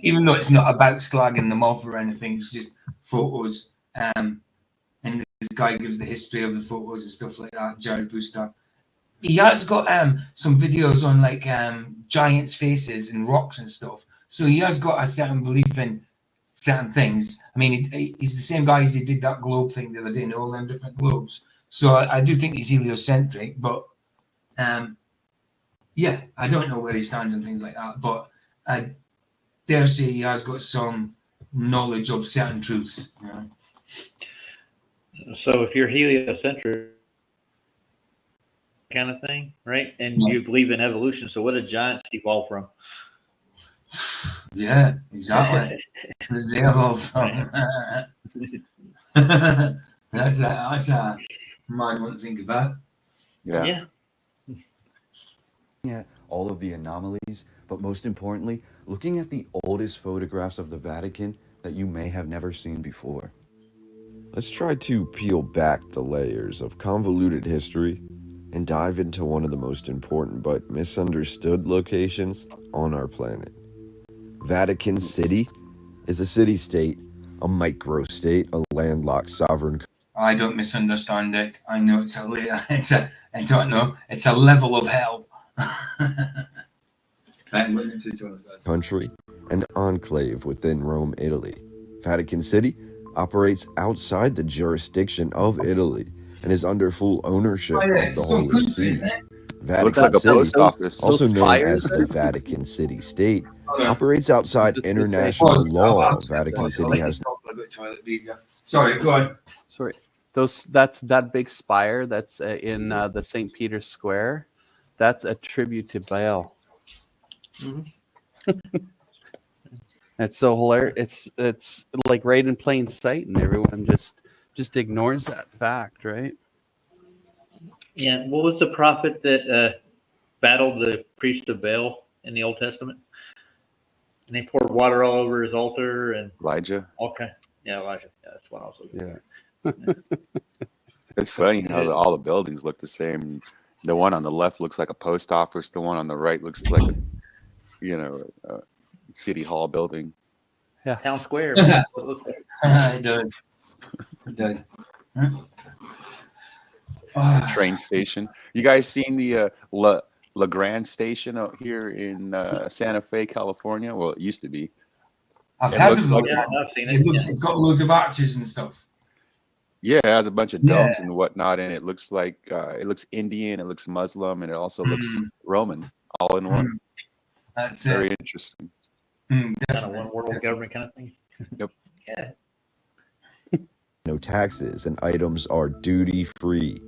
Even though it's not about slagging them off or anything, it's just photos. And this guy gives the history of the photos and stuff like that, Jarid Booster. He has got some videos on like giants' faces and rocks and stuff. So he has got a certain belief in certain things. I mean, he's the same guy as he did that globe thing the other day, and all them different globes. So I do think he's heliocentric, but yeah, I don't know where he stands and things like that. But I dare say he has got some knowledge of certain truths. You know? So if you're heliocentric kind of thing, right? And you believe in evolution, so what did giants evolve from? Yeah, exactly. They evolved from. That's a mad one to think about. Yeah. At all of the anomalies, but most importantly, looking at the oldest photographs of the Vatican that you may have never seen before. Let's try to peel back the layers of convoluted history and dive into one of the most important but misunderstood locations on our planet. Vatican City is a city-state, a microstate, a landlocked sovereign. I don't misunderstand it. I know it's a layer. I don't know. It's a level of hell. Country, an enclave within Rome, Italy. Vatican City operates outside the jurisdiction of Italy and is under full ownership of the Holy See. Vatican Looks like a City, post office. also known as the Vatican City State, operates outside international law. Vatican City has. Sorry, go on. Sorry, that big spire that's in the St. Peter's Square. That's a tribute to Baal. It's so hilarious. It's like right in plain sight, and everyone just ignores that fact, right? Yeah. What was the prophet that battled the priest of Baal in the Old Testament? And they poured water all over his altar and Elijah. Okay. Yeah, Elijah. Yeah, that's what I was looking at. It's funny how all the buildings look the same. The one on the left looks like a post office. The one on the right looks like a city hall building. Yeah, Town Square. It does. It does. Train station. You guys seen the La Grande station out here in Santa Fe, California? Well, it used to be. I've heard of like, I've seen it. It's got loads of arches and stuff. Yeah, it has a bunch of domes and whatnot, and it looks like it looks Indian, it looks Muslim, and it also looks Roman, all in one. That's very interesting. Kind of one world government kind of thing. Yep. Yeah. No taxes and items are duty free.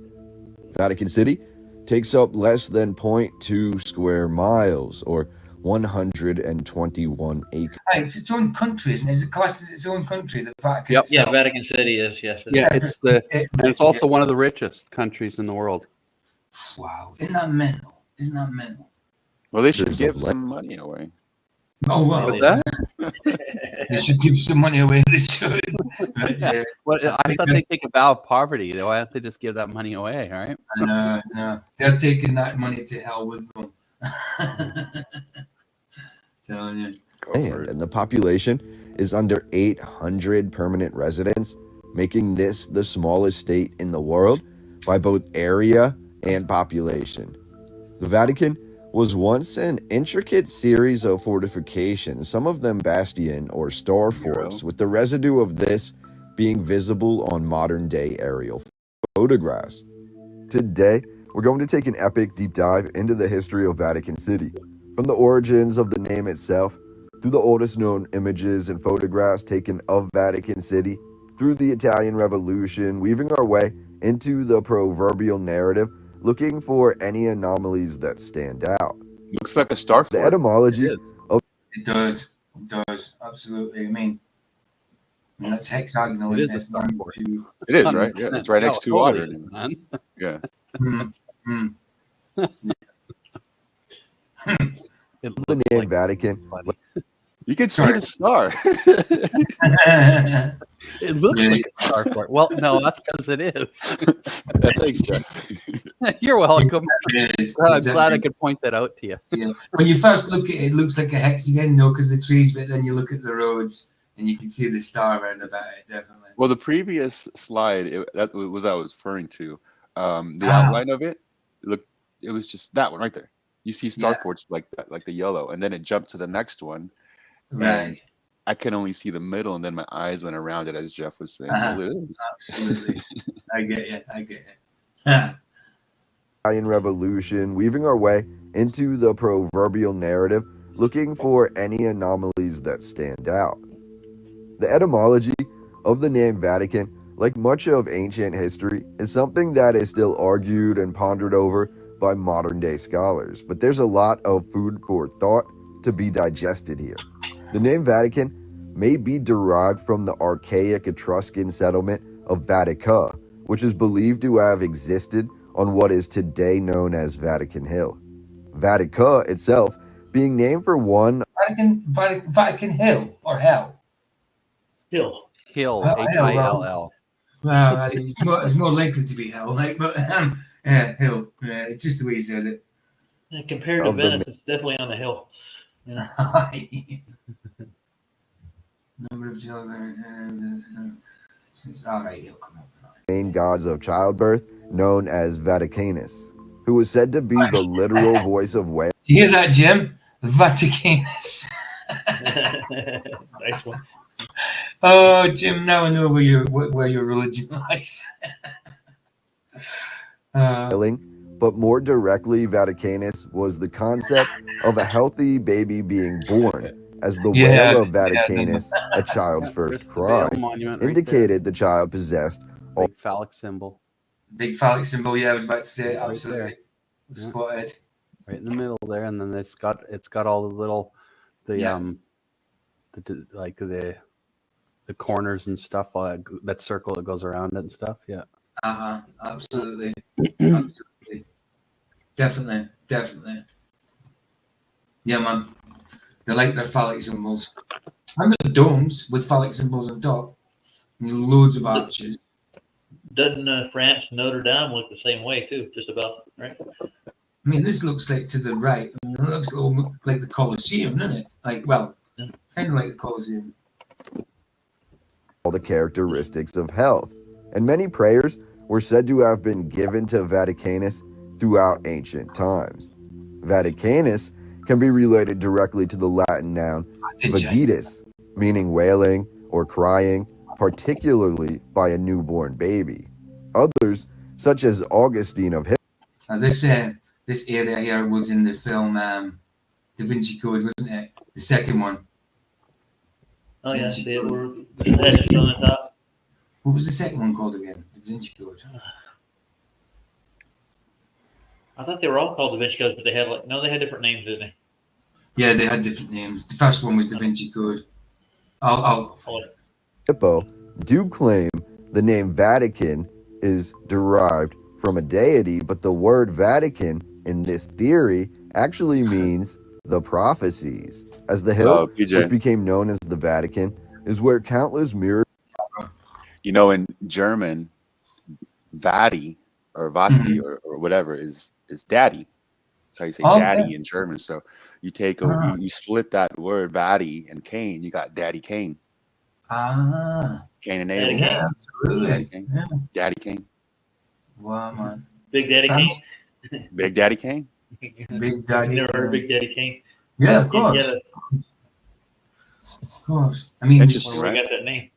Vatican City takes up less than 0.2 square miles or 121 acres. It's its own country, isn't it? Is it classed as its own country? The Vatican. Yep. Yeah, Vatican City is, yes. Yeah, it's also one of the richest countries in the world. Wow, isn't that mental? Isn't that mental? Well, they should give some money away. Oh wow, What's that? They should give some money away. They should. Yeah. Well, I thought they take a vow of poverty. Why don't they just give that money away? Right? No, they're taking that money to hell with them. Telling you. And the population is under 800 permanent residents, making this the smallest state in the world by both area and population. The Vatican was once an intricate series of fortifications, some of them Bastion or star forts, with the residue of this being visible on modern-day aerial photographs. Today, we're going to take an epic deep dive into the history of Vatican City, from the origins of the name itself, through the oldest known images and photographs taken of Vatican City, through the Italian Revolution, weaving our way into the proverbial narrative, looking for any anomalies that stand out. Looks like a star fort. The etymology of It does, absolutely. I mean that's hexagonal. It is a star fort. It is, right? Yeah, it's right next to water. Yeah. the name Vatican. You can see the star. It looks like a star fort. Well, no, that's because it is. Thanks, Jeff. You're welcome. It is. I'm glad I could point that out to you. Yeah. When you first look at it, it looks like a hexagon, no, because the trees, but then you look at the roads and you can see the star around about it, definitely. Well, the previous slide, that was I was referring to. The outline of it, it was just that one right there. You see Starforge like that, like the yellow, and then it jumped to the next one. Right. And I can only see the middle, and then my eyes went around it, as Jeff was saying. Well, it is. Absolutely. I get you. Yeah. Italian Revolution, weaving our way into the proverbial narrative, looking for any anomalies that stand out. The etymology of the name Vatican, like much of ancient history, is something that is still argued and pondered over by modern-day scholars, but there's a lot of food for thought to be digested here. The name Vatican may be derived from the archaic Etruscan settlement of Vatica, which is believed to have existed on what is today known as Vatican Hill. Vatica itself being named for one Vatican Hill or Hell? Hill. Hill, Oh, Hill. Well, it's more likely to be Hell, like, but yeah, Hill. Yeah, it's just the way he said it. And compared to Venice, it's definitely on the hill. Yeah. Number of children. All right, he'll come up. main gods of childbirth, known as Vaticanus, who was said to be the literal voice of Wales. Do you hear that, Jim? Vaticanus. Nice one. Oh, Jim, now I know where your religion lies. But more directly, Vaticanus was the concept of a healthy baby being born, as the wail of Vaticanus, a child's first cry, indicated the child possessed a big phallic symbol. Big phallic symbol, yeah, I was about to say, Right absolutely. there. Spotted. Right in the middle there, and then it's got all the little the corners and stuff, all that circle that goes around it and stuff. Yeah. Absolutely. Absolutely. Definitely. Yeah, man. They like their phallic symbols. And the domes with phallic symbols on top. And loads of arches. Doesn't France Notre Dame look the same way too? Just about, right? I mean, this looks like to the right. I mean, it looks a little like the Colosseum, doesn't it? Like, well, kind of like the Colosseum. all the characteristics of health, and many prayers were said to have been given to Vaticanus throughout ancient times. Vaticanus can be related directly to the Latin noun vagitus, meaning wailing or crying, particularly by a newborn baby. Others, such as Augustine of Now this area here was in the film Da Vinci Code, wasn't it? The second one. Oh yeah, they were on the top. What was the second one called again? Da Vinci Code. I thought they were all called Da Vinci Codes, but they had they had different names, didn't they? Yeah, they had different names. The first one was Da Vinci Code. Hippo do claim the name Vatican is derived from a deity, but the word Vatican in this theory actually means the prophecies, as the hill, which became known as the Vatican, is where countless miracles. You know, in German, Vati or Vati or whatever is daddy. That's how you say daddy in German. So you take you split that word Vati and Cain, you got Daddy Cain. Cain and Abel. Yeah, absolutely. Daddy Cain. Yeah. Daddy Cain. Wow, man. Big Daddy Cain. Big Daddy Cain. Big Daddy. Never heard of Big Daddy Cain. Yeah, of course. Of course. I mean, where we got that name.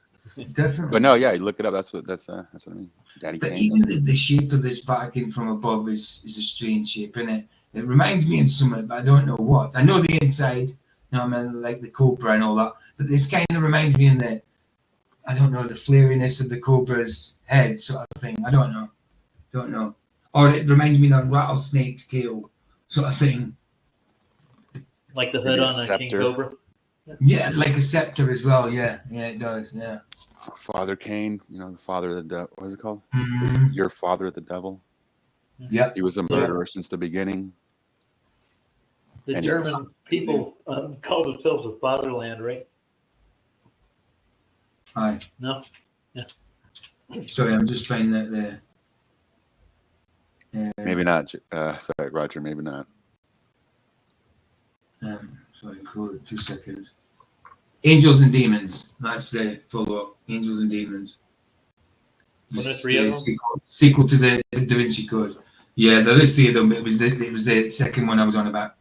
Definitely. But no, yeah, you look it up. That's what I mean. Daddy but Cain. Even the shape of this Vatican from above is a strange shape, isn't it? It reminds me of something, but I don't know what. I know the inside, I mean, like the cobra and all that. But this kind of reminds me in the, I don't know, the flariness of the cobra's head sort of thing. I don't know. Or it reminds me of a rattlesnake's tail sort of thing. Like the hood on a king cobra? Yeah, like a scepter as well. Yeah, it does. Yeah. Father Cain, the father of the devil. What is it called? Mm-hmm. Your father the devil. Yeah. He was a murderer since the beginning. The German people called themselves the fatherland, right? Aye. No? Yeah. Sorry, I'm just finding that there. Maybe not. Sorry, Roger. Maybe not. Sorry, cool. 2 seconds. Angels and Demons. That's the follow-up. Angels and Demons. Wasn't there 3 of them? Sequel to the Da Vinci Code. Yeah, there is 3 of them. It was the second one I was on about.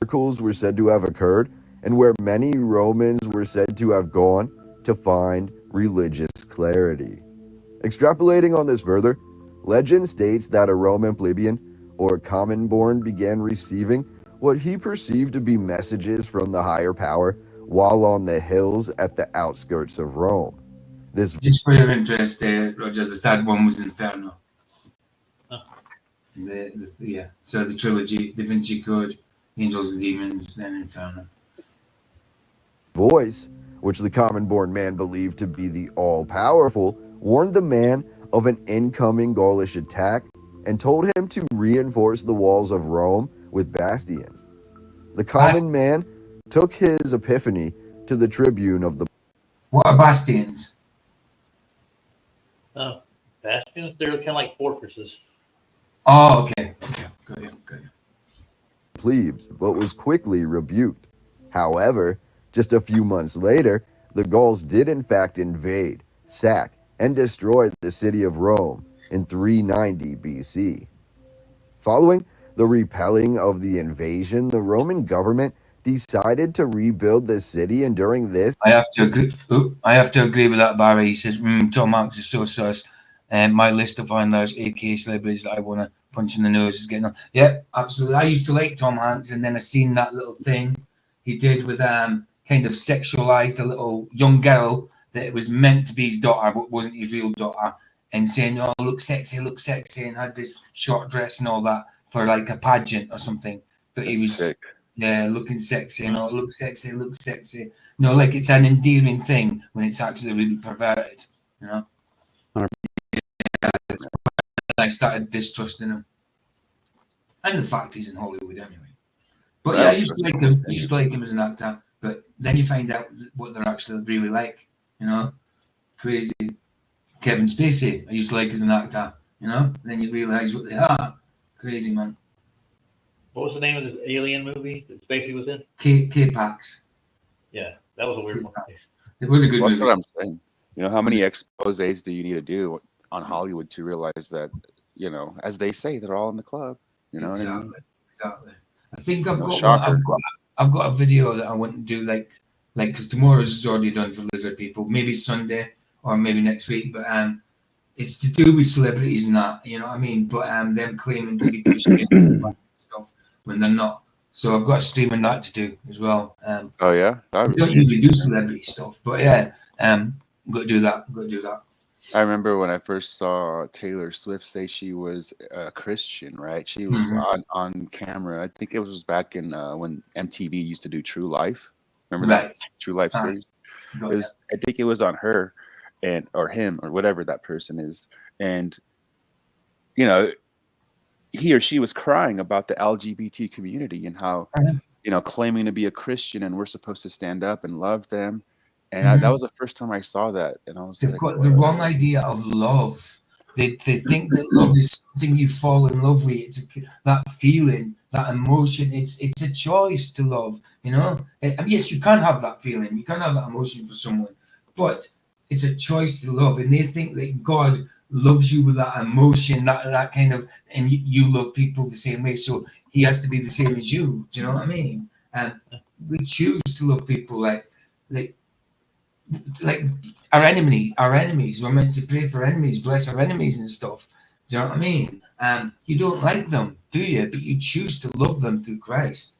Miracles were said to have occurred, and where many Romans were said to have gone to find religious clarity. Extrapolating on this further, legend states that a Roman plebeian or common-born began receiving what he perceived to be messages from the higher power while on the hills at the outskirts of Rome. This, just for your interest, Roger, the third one was Inferno. Oh. Yeah, so the trilogy, Da Vinci Code, Angels and Demons, then Inferno. voice, which the common-born man believed to be the all-powerful, warned the man of an incoming Gaulish attack and told him to reinforce the walls of Rome with bastions. The common man took his epiphany to the tribune of the... What are bastions? Oh, bastions? They're kind of like fortresses. Oh, okay. Got you. plebes, but was quickly rebuked. However, just a few months later, the Gauls did in fact invade, sack, and destroy the city of Rome in 390 BC. Following the repelling of the invasion, the Roman government decided to rebuild the city, and during this... I have to agree with that, Barry. He says, Tom Hanks is so sus. My list of finalists, aka celebrities that I want to punch in the nose, is getting on. Yeah, absolutely. I used to like Tom Hanks, and then I seen that little thing he did with kind of sexualized a little young girl that was meant to be his daughter, but wasn't his real daughter, and saying, "Oh, look sexy," and had this short dress and all that for like a pageant or something. But he was sick. Yeah, looking sexy, look sexy. No, like it's an endearing thing when it's actually really perverted, you know. I started distrusting him, and the fact he's in Hollywood anyway. But yeah, I used to like him. I used to like him as an actor, but then you find out what they're actually really like, you know. Crazy. Kevin Spacey, I used to like as an actor, you know. And then you realize what they are. Crazy, man. What was the name of this alien movie that Spacey was in? K-Pax. Yeah, that was a weird one. It was a good movie. That's what I'm saying. You know, how many exposés do you need to do on Hollywood to realize that, you know, as they say, they're all in the club. You know what I mean? Exactly. I think I've got a video that I want to do, like because tomorrow's is already done for Lizard People. Maybe Sunday or maybe next week, but it's to do with celebrities and that, you know what I mean? But them claiming to be Christian and stuff when they're not. So I've got a stream on that to do as well. Oh yeah, I don't usually do celebrity stuff, but yeah, got to do that. I remember when I first saw Taylor Swift say she was a Christian, right? She was on camera. I think it was back in when MTV used to do True Life. Remember that True Life series? I think it was on her or him or whatever that person is. And, you know, he or she was crying about the LGBT community and how, you know, claiming to be a Christian and we're supposed to stand up and love them. And that was the first time I saw that, and I was They've got the wrong idea of love. They think that love is something you fall in love with. It's that feeling, that emotion. It's a choice to love. You know, and yes, you can have that feeling, you can have that emotion for someone, but it's a choice to love. And they think that God loves you with that emotion, that kind of, and you love people the same way. So He has to be the same as you. Do you know what I mean? And we choose to love people like our enemies. We're meant to pray for enemies, bless our enemies and stuff. Do you know what I mean? You don't like them, do you? But you choose to love them through Christ,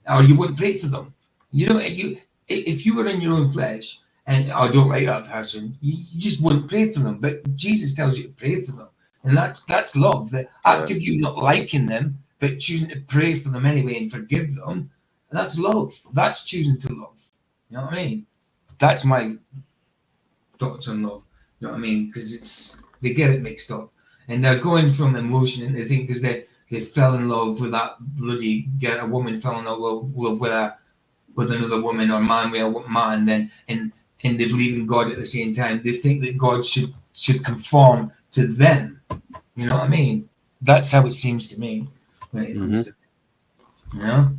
or you wouldn't pray for them. You don't. If you were in your own flesh and I don't like that person, you just wouldn't pray for them. But Jesus tells you to pray for them, and that's love. The act of you not liking them, but choosing to pray for them anyway and forgive them, that's love. That's choosing to love. You know what I mean? That's my thoughts on love. You know what I mean? Because they get it mixed up, and they're going from emotion, and they think because they fell in love with that bloody a woman fell in love with another woman, or man with a man, then and they believe in God at the same time. They think that God should conform to them. You know what I mean? That's how it seems to me. When it comes to, you know?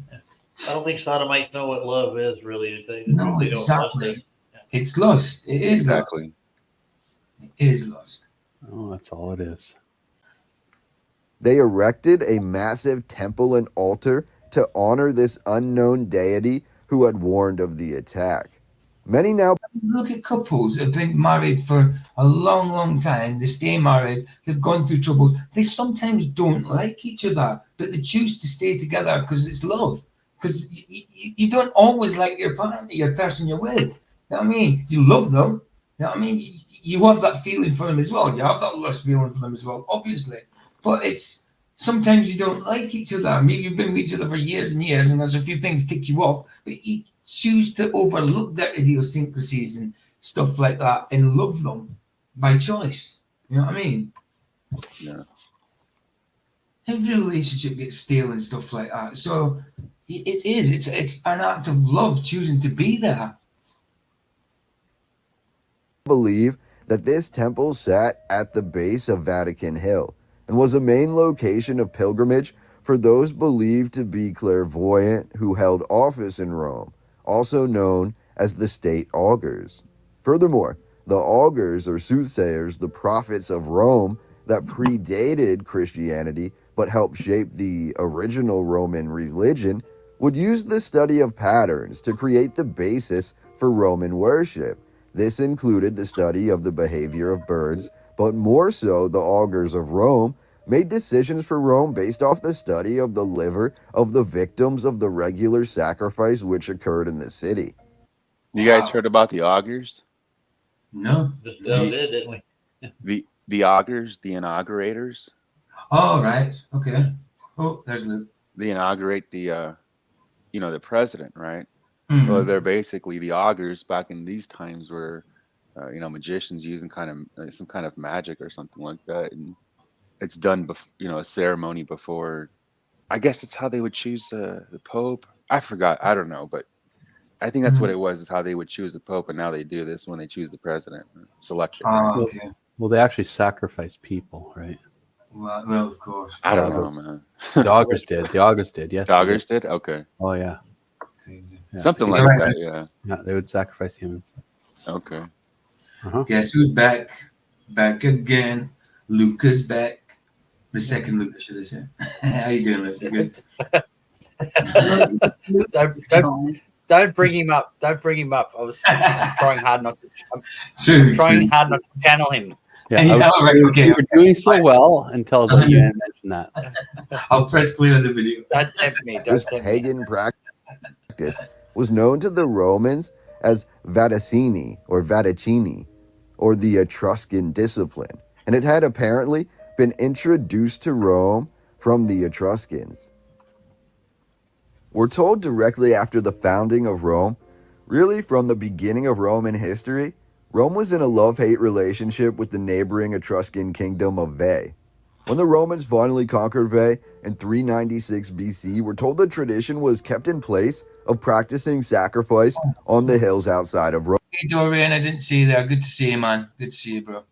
I don't think sodomites know what love is really. No, they don't lust exactly. it. It's lust. It is Exactly. lust. It is lust. Oh, that's all it is. They erected a massive temple and altar to honor this unknown deity who had warned of the attack. Many now Look at couples that have been married for a long, long time. They stay married. They've gone through troubles. They sometimes don't like each other, but they choose to stay together because it's love. Because you don't always like your partner, your person you're with. You know what I mean? You love them. You know what I mean? You have that feeling for them as well. You have that lust feeling for them as well, obviously. But it's sometimes you don't like each other. Maybe you've been with each other for years and years, and there's a few things tick you off, but you choose to overlook their idiosyncrasies and stuff like that and love them by choice. You know what I mean? Yeah. Every relationship gets stale and stuff like that. So it is. It's an act of love choosing to be there. believe that this temple sat at the base of Vatican Hill and was a main location of pilgrimage for those believed to be clairvoyant who held office in Rome, also known as the state augurs. Furthermore, the augurs or soothsayers, the prophets of Rome that predated Christianity but helped shape the original Roman religion, would use the study of patterns to create the basis for Roman worship. This included the study of the behavior of birds, but more so the augurs of Rome made decisions for Rome based off the study of the liver of the victims of the regular sacrifice which occurred in the city. You guys heard about the augurs? No. Just did, didn't we? The augurs, the inaugurators. Oh, right. Okay. Oh, there's Luke. They inaugurate the the president, right? Mhm. Well, they're basically the augurs back in these times were, magicians using some kind of magic or something like that, and it's done, a ceremony before. I guess it's how they would choose the pope. I forgot. I don't know, but I think that's what it was. Is how they would choose the pope, and now they do this when they choose the president, select it. Right? Oh, okay. Well, they actually sacrifice people, right? Well, of course. I don't know, man. The augurs did. The augurs did. Yes. The augurs did. Okay. Oh yeah. Yeah. Something like Right. that. Yeah. Yeah, they would sacrifice humans. Okay. Guess who's back? Back again. Luca's back. The second Luca, should I say? How you doing, Luca? Good. Don't bring him up. Don't bring him up. I'm trying hard not to. True, trying hard not to channel him. Yeah, Yeah, all right, okay. you were doing so well until the you mentioned that. I'll press play on the video. Don't tempt me. Don't This tempt me. pagan practice was known to the Romans as Vaticini or Vaticini, or the Etruscan discipline, and it had apparently been introduced to Rome from the Etruscans. We're told directly after the founding of Rome, really from the beginning of Roman history, Rome was in a love-hate relationship with the neighboring Etruscan kingdom of Veii. When the Romans finally conquered Veii in 396 BC, we're told the tradition was kept in place of practicing sacrifice on the hills outside of Rome. Hey, Dorian, I didn't see you there. Good to see you, man. Good to see you, bro.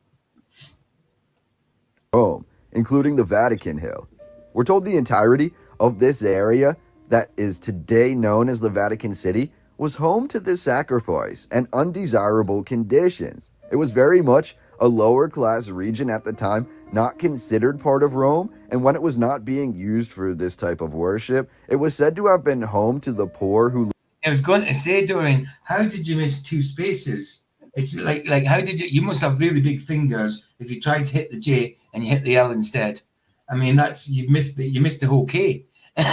Rome, including the Vatican Hill. We're told the entirety of this area that is today known as the Vatican City was home to this sacrifice and undesirable conditions. It was very much a lower class region at the time, not considered part of Rome, and when it was not being used for this type of worship, it was said to have been home to the poor who I was going to say, Dorian, how did you miss two spaces? It's like how did you must have really big fingers if you tried to hit the J and you hit the L instead. I mean, you missed the whole K. You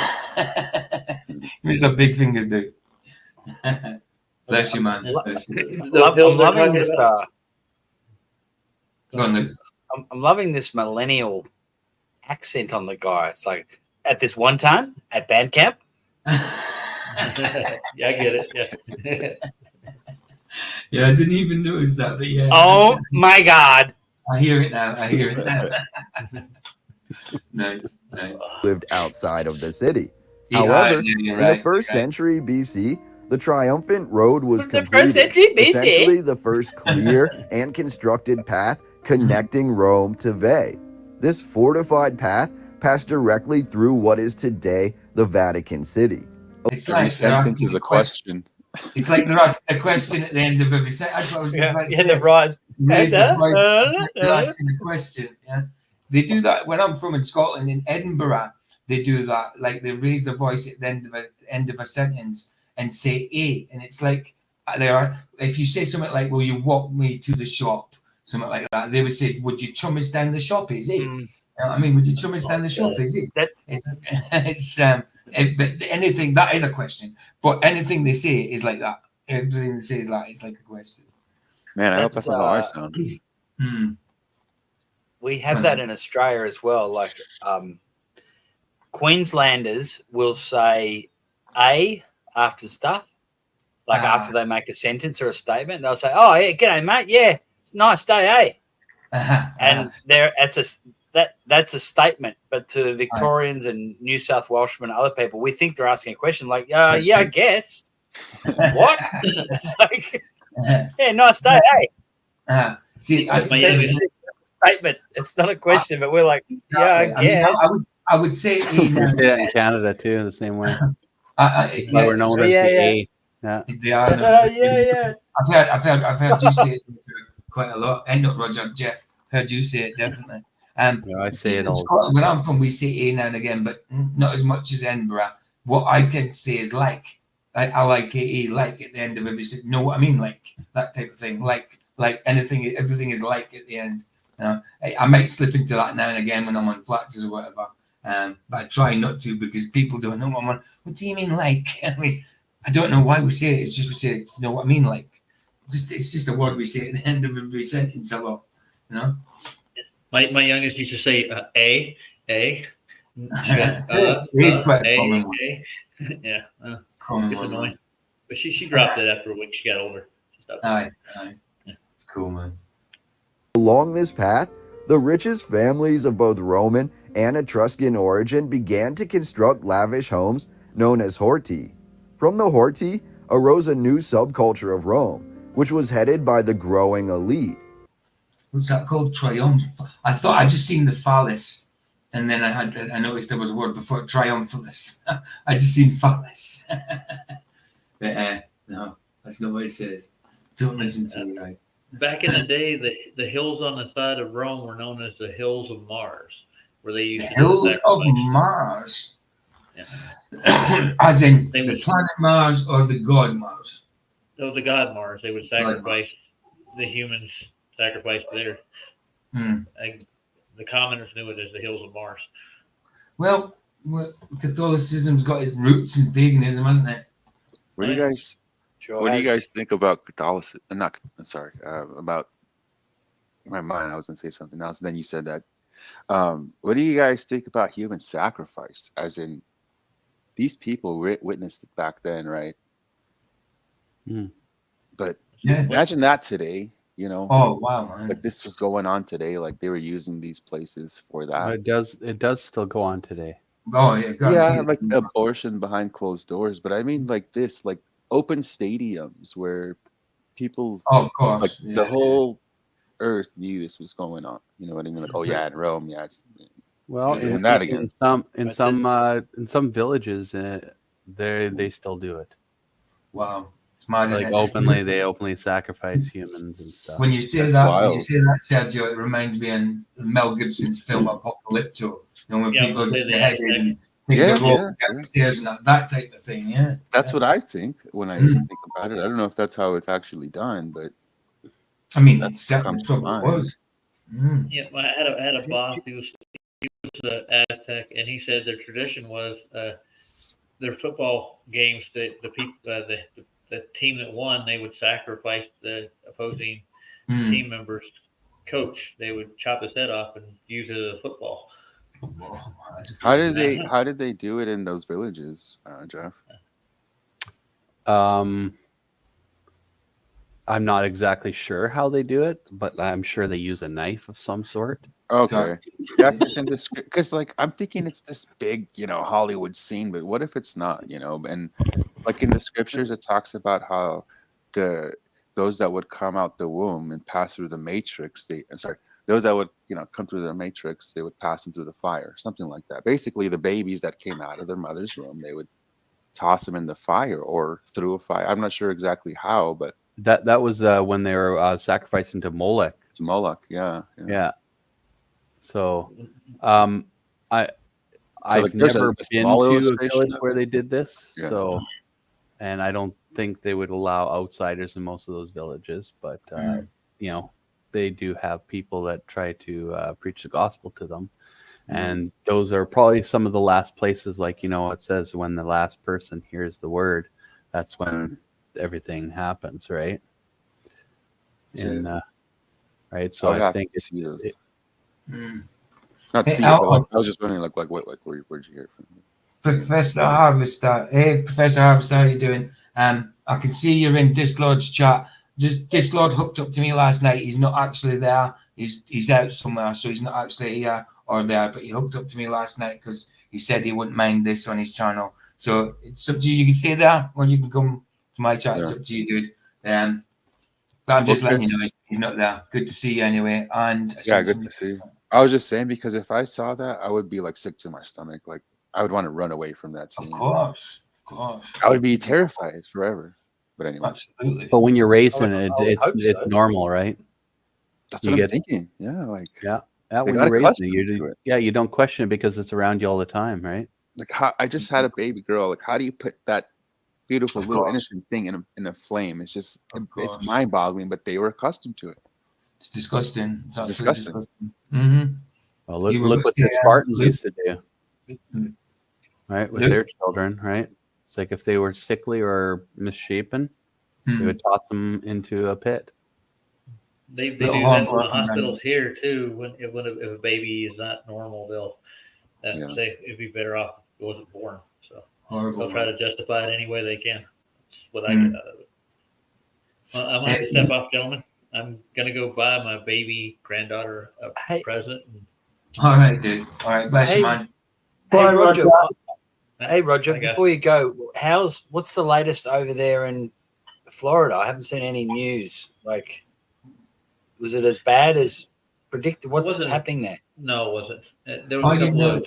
must have big fingers, dude. Bless you, man. Bless you. I'm loving this. Go on, Luke. I'm loving this millennial accent on the guy. It's like at this one time at band camp. Yeah, I get it. Yeah. Yeah, I didn't even notice that, but yeah. Oh my God! I hear it now. Nice. lived outside of the city. He However, has, you're in right, the first you're right. century BC, the triumphant road was The completed. first century BC? Essentially, the first clear and constructed path connecting Rome to Veii. This fortified path passed directly through what is today the Vatican City. It's Every like they're sentence asking is a a question. It's like they're asking a question at the end of every sentence. That's what I was just about to say. the right. Raise the voice. It's like they're asking a question. Yeah, they do that when I'm from in Scotland, in Edinburgh. They do that. Like they raise their voice at the end of a sentence and say "a," and it's like they are. If you say something like, "Will you walk me to the shop?" Something like that, they would say, "Would you chum us down the shop? Is it?" You know what I mean, would you chum us down the shop? Is it? But anything that is a question. But anything they say is like that. Everything they say is like it's like a question. Man, I hope that's not how I sound. We have that in Australia as well. Like Queenslanders will say "a" after stuff, like after they make a sentence or a statement. They'll say, "Oh yeah, g'day mate, yeah, it's nice day, eh?" And that's a statement. But to Victorians and New South Welshmen and other people, we think they're asking a question. Like, yeah, I guess. What? It's like, yeah, nice day, eh? See, it's a statement. It's not a question, but we're like, yeah, I guess. I would say yeah, in Canada too, the same way. We're known as the A. Yeah. They are. Yeah. I've heard you say it quite a lot. And not Roger, Jeff. Heard you say it definitely. Yeah, I say it all. Scotland, where I'm from, we say A now and again, but not as much as Edinburgh. What I tend to say is like. I like A, like at the end of every sentence. Know what I mean? Like that type of thing. Like anything, everything is like at the end. You know, I might slip into that now and again when I'm on flats or whatever. But I try not to because people don't know what I'm on. What do you mean like? I mean, I don't know why we say it. It's just we say, you know what I mean? Like, it's just a word we say at the end of every sentence a lot. You know. My youngest used to say a. It's quite a common one. Yeah. It's annoying. But she dropped it after when she got older. Aye. It's cool, man. Along this path, the richest families of both Roman and Etruscan origin began to construct lavish homes known as horti. From the horti arose a new subculture of Rome, which was headed by the growing elite. What's that called? Triumph. I thought I just seen the phallus. And then I noticed there was a word before triumphalus. I just seen phallus. But no, that's not what it says. Don't listen to me, guys. Back in the day, the hills on the side of Rome were known as the Hills of Mars, where they used the hills of Mars. Yeah. As in the planet Mars or the god Mars? Oh, the god Mars. They would sacrifice the humans, sacrifice there. The commoners knew it as the Hills of Mars. Well, Catholicism's got its roots in paganism, hasn't it? What do you guys think about Catholicism? About in my mind, I was gonna say something else. And then you said that. What do you guys think about human sacrifice? As in, these people witnessed it back then, right? But imagine that today. You know, oh wow, man. Like this was going on today, like they were using these places for that. It does still go on today. Oh yeah, yeah, like abortion behind closed doors. But I mean, like this, like open stadiums where people, of course, like the whole earth knew this was going on. You know what I mean? Like, oh yeah, in Rome, yeah, it's in that again. In some villages, they still do it. Wow. Like they openly sacrifice humans and stuff. When you say that, Sergio, it reminds me of Mel Gibson's film Apocalypto. You know, when people get beheaded and things are rolling down the stairs and that type of thing. Yeah, that's what I think when I think about it. I don't know if that's how it's actually done, but I mean, that's certainly what it was. Yeah, I had a boss who was an Aztec, and he said their tradition was their football games. The team that won, they would sacrifice the opposing team member's coach. They would chop his head off and use it as a football. How did they do it in those villages, Jeff? I'm not exactly sure how they do it, but I'm sure they use a knife of some sort. Okay. Yeah, because like I'm thinking it's this big, Hollywood scene, but what if it's not, and like in the scriptures it talks about how those that would come out the womb and pass through the matrix, those that would, come through the matrix, they would pass them through the fire, something like that. Basically, the babies that came out of their mother's womb, they would toss them in the fire or through a fire. I'm not sure exactly how, but that was when they were sacrificing to Molech. It's Moloch, yeah. So, So, I've there's never a been small to a illustration village of where they did this. Yeah. So, and I don't think they would allow outsiders in most of those villages, but they do have people that try to preach the gospel to them. And those are probably some of the last places, like, it says when the last person hears the word, that's when everything happens, right? Right. So I think it's not Hey, see it, Al- but I was just wondering, where'd you hear it from? Professor Harvester. Hey, Professor Harvester, how are you doing? I can see you're in Dislodge chat. Just Dislodge hooked up to me last night. He's not actually there. He's out somewhere, so he's not actually here or there. But he hooked up to me last night because he said he wouldn't mind this on his channel. So it's up to you. You can stay there, or you can come to my chat. It's up to you, dude. But I'm just letting you know he's not there. Good to see you anyway. And Yeah, good to see you. I was just saying, because if I saw that, I would be like sick to my stomach. Like, I would want to run away from that scene. Of course. I would be terrified forever. But anyway. Absolutely. But when you're racing, it's normal, right? That's what I'm thinking. Yeah, when you're racing, you don't question it because it's around you all the time, right? Like, I just had a baby girl. Like, how do you put that beautiful little innocent thing in a flame? It's just, it's mind-boggling. But they were accustomed to it. It's disgusting. It's disgusting. Mm-hmm. Well, look what the Spartans used to do, right, with their children, right? It's like if they were sickly or misshapen, they would toss them into a pit. They do that in the hospitals here too. If a baby is not normal, they'll say it'd be better off if it wasn't born. So they'll try to justify it any way they can. That's what I get out of it. Well, I'm gonna have to step off, gentlemen. I'm gonna go buy my baby granddaughter a present. All right, dude. All right, bless you, man. Hey, Roger. Hey, Roger. Before you go, what's the latest over there in Florida? I haven't seen any news. Like, was it as bad as predicted? What's happening there? No, it wasn't. There was a couple of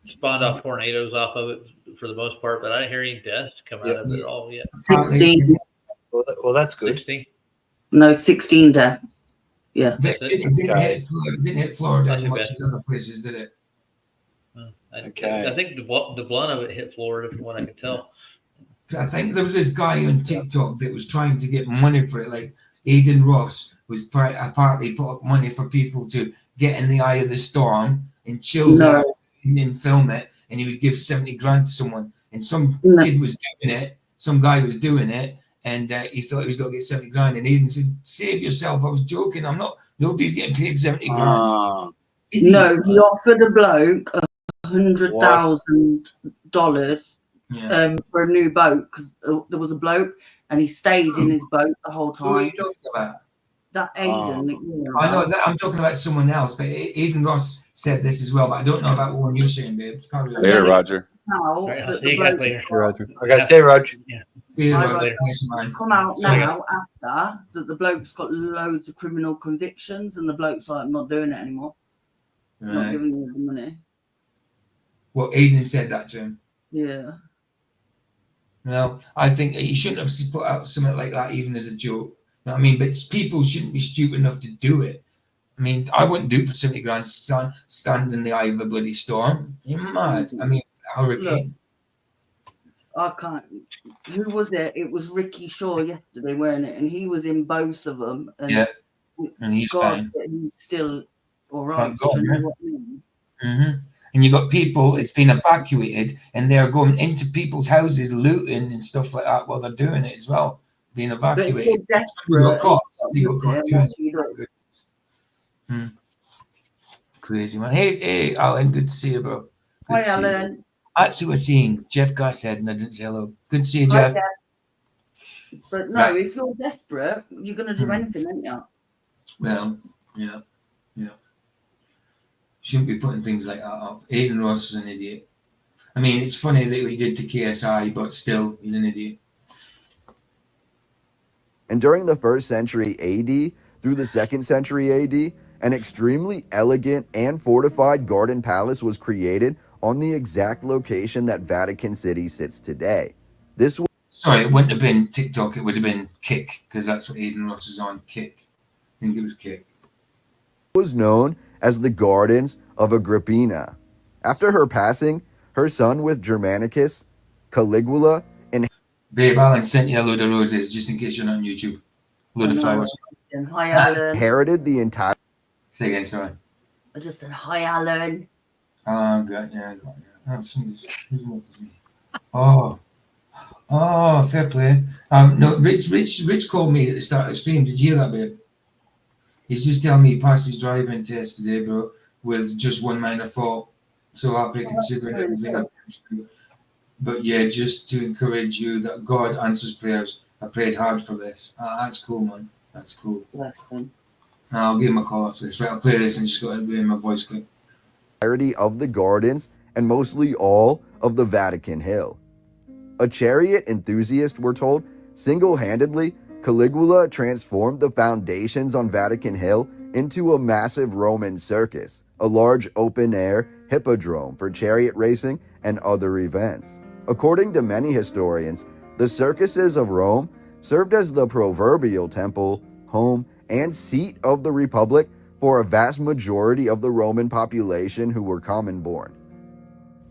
spawned off tornadoes off of it for the most part, but I didn't hear any deaths come out of it at all yet. 16. Well, that's good. 16? No, 16 deaths. Yeah. It didn't hit Florida as much as other places, did it? I think the blunt of it hit Florida, from what I could tell. I think there was this guy on TikTok that was trying to get money for it. Like Aiden Ross was apparently put up money for people to get in the eye of the storm and chill there and film it, and he would give 70 grand to someone. And some kid was doing it. Some guy was doing it. And he thought he was going to get 70 grand. And Aiden says, save yourself. I was joking. Nobody's getting paid 70 grand. No, he offered a bloke $100,000 for a new boat because there was a bloke and he stayed in his boat the whole time. Who are you talking about? That Aiden. I know that I'm talking about someone else, but Aiden Ross said this as well. But I don't know about the one you're saying, babe. Later, Roger. Now, I'll see you guys later. Roger. Okay, stay, Roger. Yeah. Come out now after that the bloke's got loads of criminal convictions and the bloke's like, I'm not doing it anymore. I'm not giving you the money. Well, Aiden said that to him. Yeah. No, I think he shouldn't have put out something like that even as a joke. You know what I mean? But people shouldn't be stupid enough to do it. I mean, I wouldn't do it for 70 grand stand in the eye of a bloody storm. You're mad. I mean, hurricane. I can't. Who was it? It was Ricky Shaw yesterday, weren't it? And he was in both of them. And and he's fine. He's still all right. And you got people, it's been evacuated, and they're going into people's houses, looting and stuff like that while they're doing it as well. Being evacuated. Crazy, man. Hey, Alan, good to see you, bro. Hi, Alan. Actually, we're seeing Jeff Gasshead, and I didn't say hello. Good to see you, Jeff. But no, if you're desperate, you're going to do anything, aren't you? Well, yeah. Shouldn't be putting things like that up. Aiden Ross is an idiot. I mean, it's funny that he did to KSI, but still, he's an idiot. And during the 1st century AD through the 2nd century AD An extremely elegant and fortified garden palace was created on the exact location that Vatican City sits today. This was Sorry, it wouldn't have been TikTok, it would have been Kick, because that's what Aiden Ross is on, Kick. I think it was Kick. known as the Gardens of Agrippina. After her passing, her son with Germanicus, Caligula, Babe, Alan sent you a load of roses, just in case you're not on YouTube. Load of flowers. Hi, Alan. inherited the entire Say again, sorry. I just said hi, Alan. Oh, God, yeah, I got you. Oh, somebody's, who's messaged me? Oh, fair play. No, Rich called me at the start of the stream. Did you hear that, babe? He's just telling me he passed his driving test today, bro, with just one minor fault. So happy considering everything I've been through. But yeah, just to encourage you that God answers prayers. I prayed hard for this. That's cool, man. That's cool. Bless him. I'll give him a call after this. Right, I'll play this and just go ahead with my voice clip. entirety of the gardens and mostly all of the Vatican Hill. A chariot enthusiast, we're told, single-handedly, Caligula transformed the foundations on Vatican Hill into a massive Roman circus, a large open-air hippodrome for chariot racing and other events. According to many historians, the circuses of Rome served as the proverbial temple, home, and seat of the Republic for a vast majority of the Roman population who were common-born.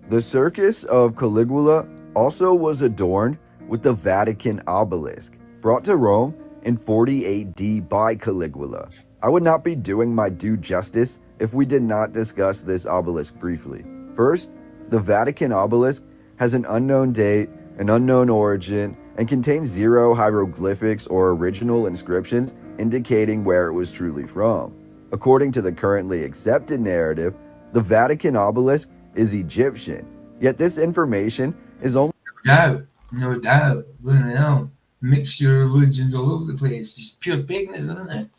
The circus of Caligula also was adorned with the Vatican obelisk, brought to Rome in 40 AD by Caligula. I would not be doing my due justice if we did not discuss this obelisk briefly. First, the Vatican obelisk has an unknown date, an unknown origin, and contains 0 hieroglyphics or original inscriptions indicating where it was truly from. According to the currently accepted narrative, the Vatican obelisk is Egyptian, yet this information is only No doubt. We don't know. Mixture of religions all over the place. Just pure paganism, isn't it?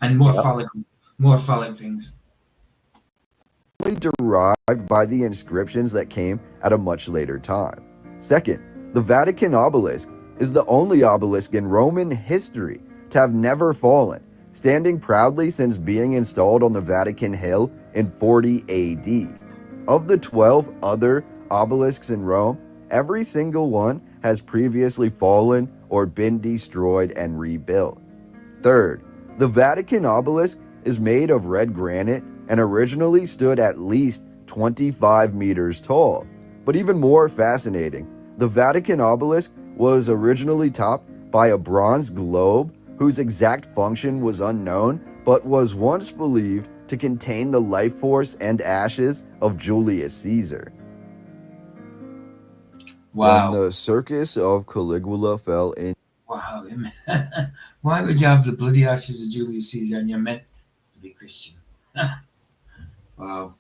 And more phallic things. derived by the inscriptions that came at a much later time. Second, the Vatican obelisk is the only obelisk in Roman history to have never fallen, standing proudly since being installed on the Vatican Hill in 40 AD. Of the 12 other obelisks in Rome, every single one has previously fallen or been destroyed and rebuilt. Third, the Vatican obelisk is made of red granite and originally stood at least 25 meters tall. But even more fascinating, the Vatican obelisk was originally topped by a bronze globe whose exact function was unknown, but was once believed to contain the life force and ashes of Julius Caesar. Wow. When the circus of Caligula fell in Wow. Why would you have the bloody ashes of Julius Caesar and you're meant to be Christian? Wow.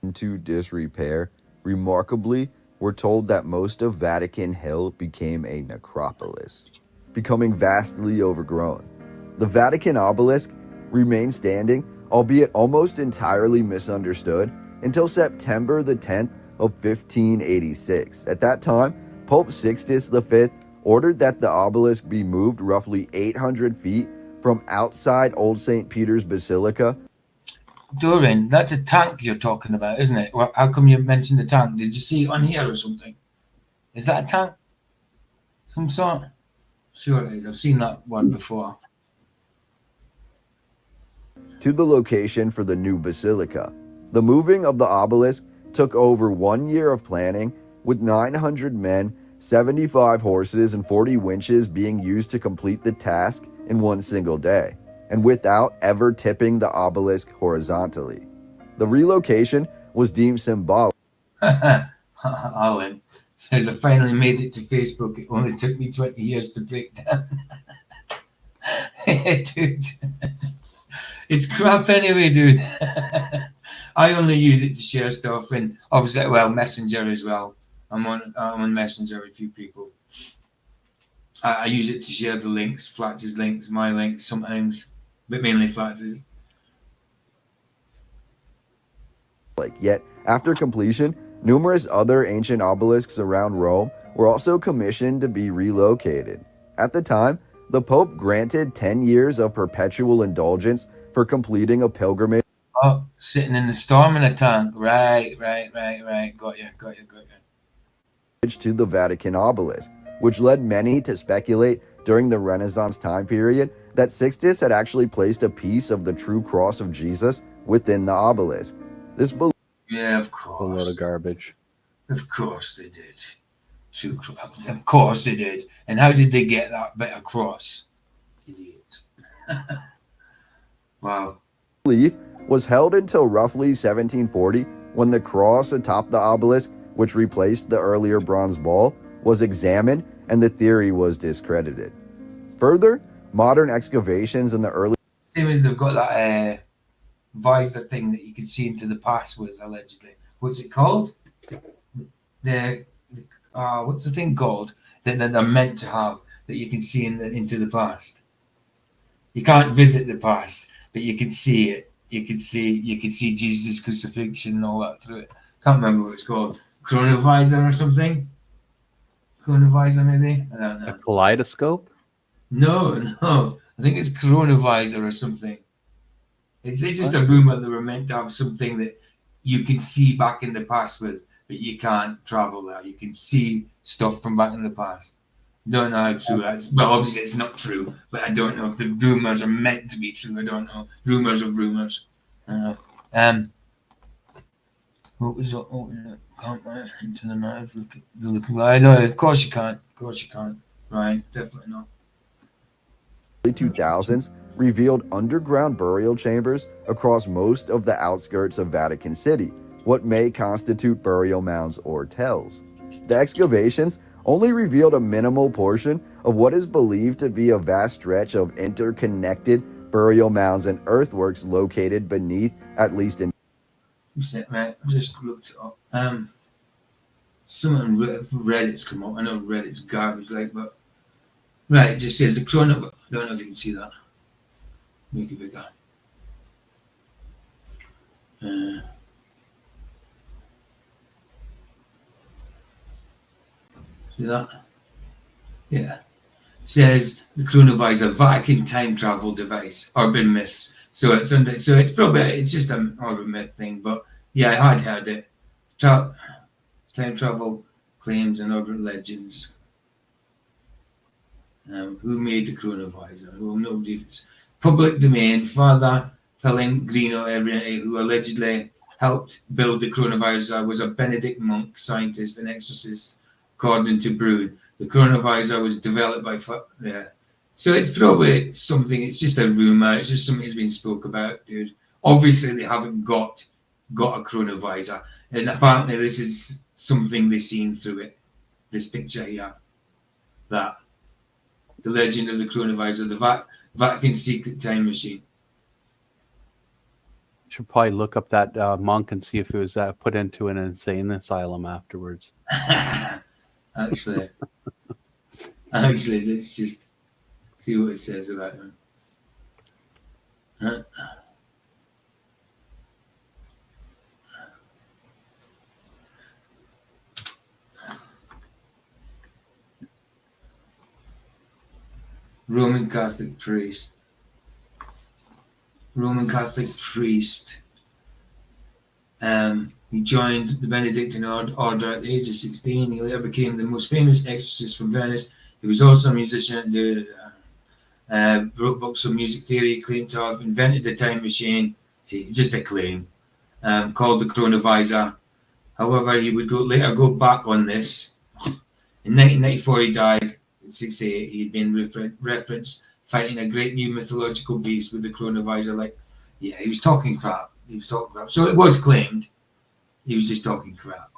into disrepair, remarkably, we're told that most of Vatican Hill became a necropolis, becoming vastly overgrown. The Vatican obelisk remained standing, albeit almost entirely misunderstood, until September the 10th of 1586. At that time, Pope Sixtus V ordered that the obelisk be moved roughly 800 feet from outside Old St. Peter's Basilica. Dorian, that's a tank you're talking about, isn't it? Well, how come you mentioned the tank? Did you see it on here or something? Is that a tank? Some sort? Sure it is. I've seen that one before. To the location for the new basilica. The moving of the obelisk took over 1 year of planning, with 900 men, 75 horses, and 40 winches being used to complete the task in one single day, and without ever tipping the obelisk horizontally. The relocation was deemed symbolic. Alan says, I finally made it to Facebook. It only took me 20 years to break down. Dude. It's crap anyway, dude. I only use it to share stuff, and obviously, well, Messenger as well. I'm on Messenger with a few people. I use it to share the links, Flax's links, my links sometimes, but mainly Flax's. Yet, after completion, numerous other ancient obelisks around Rome were also commissioned to be relocated. At the time, the Pope granted 10 years of perpetual indulgence for completing a pilgrimage Oh, sitting in the storm in a tank. Right. Got you. to the Vatican obelisk, which led many to speculate during the Renaissance time period that Sixtus had actually placed a piece of the true cross of Jesus within the obelisk. This belief Yeah, of A load course. of garbage. Of course they did. Of course they did. And how did they get that bit across? Idiot. Wow. was held until roughly 1740, when the cross atop the obelisk, which replaced the earlier bronze ball, was examined and the theory was discredited. Further, modern excavations in the early Same as they've got that visor thing that you can see into the past with, allegedly. What's it called? What's the thing called that they're meant to have that you can see into the past? You can't visit the past, but you can see it. You can see Jesus' crucifixion and all that through it. Can't remember what it's called. Chronovisor or something? Chronovisor maybe? I don't A know. kaleidoscope? No. I think it's Chronovisor or something. It's just a rumor that we're meant to have something that you can see back in the past with, but you can't travel there. You can see stuff from back in the past. Don't know how true that's. Well, obviously it's not true, but I don't know if the rumors are meant to be true. I don't know. Rumors of rumors. What was it? Can't write into the knife. I know. Of course you can't. Right? Definitely not. 2000s revealed underground burial chambers across most of the outskirts of Vatican City, what may constitute burial mounds or tells. The excavations only revealed a minimal portion of what is believed to be a vast stretch of interconnected burial mounds and earthworks located beneath, at least in Right, I just looked it up. Something Reddit's come up. I know Reddit's garbage, but right, it just says the chrono. I don't know if you can see that. Make it bigger. See that? Yeah. Says the chronovisor Vatican time travel device, urban myths. So it's just an urban myth thing, but yeah, I had heard it. Time travel claims and urban legends. Who made the chronovisor? Well, nobody. Public domain. Father Pellegrino, who allegedly helped build the chronovisor, was a Benedict monk, scientist, and exorcist, according to Brood. The chronovisor was developed by So it's probably something. It's just a rumor. It's just something that's been spoke about, dude. Obviously, they haven't got a chronovisor, and apparently, this is something they've seen through it. This picture here, that the legend of the chronovisor, the Vatican secret time machine. Should probably look up that monk and see if it was put into an insane asylum afterwards. Actually, let's just see what it says about him. Roman Catholic priest. He joined the Benedictine order at the age of 16. He later became the most famous exorcist from Venice. He was also a musician, wrote books on music theory, claimed to have invented the time machine. See, just a claim. Called the chronovisor. However, he would later go back on this. In 1994, he died at 68. He'd been referenced fighting a great new mythological beast with the chronovisor. He was talking crap. So it was claimed. He was just talking crap.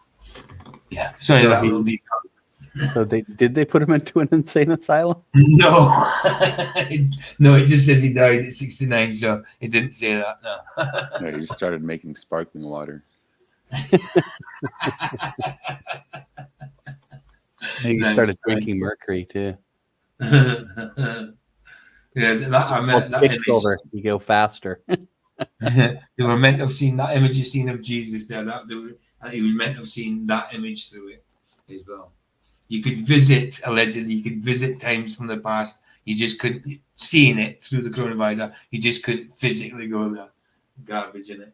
Yeah. Sorry, that little detail. So did they put him into an insane asylum? No. No, it just says he died at 69, so it didn't say that, no. Yeah, he started making sparkling water. He started drinking mercury too. Yeah, that image. Quicksilver, you go faster. They were meant to have seen that image you've seen of Jesus there. He was meant to have seen that image through it as well. You could visit, allegedly, times from the past. You just couldn't, seeing it through the coronavirus, you just couldn't physically go there. Garbage in it.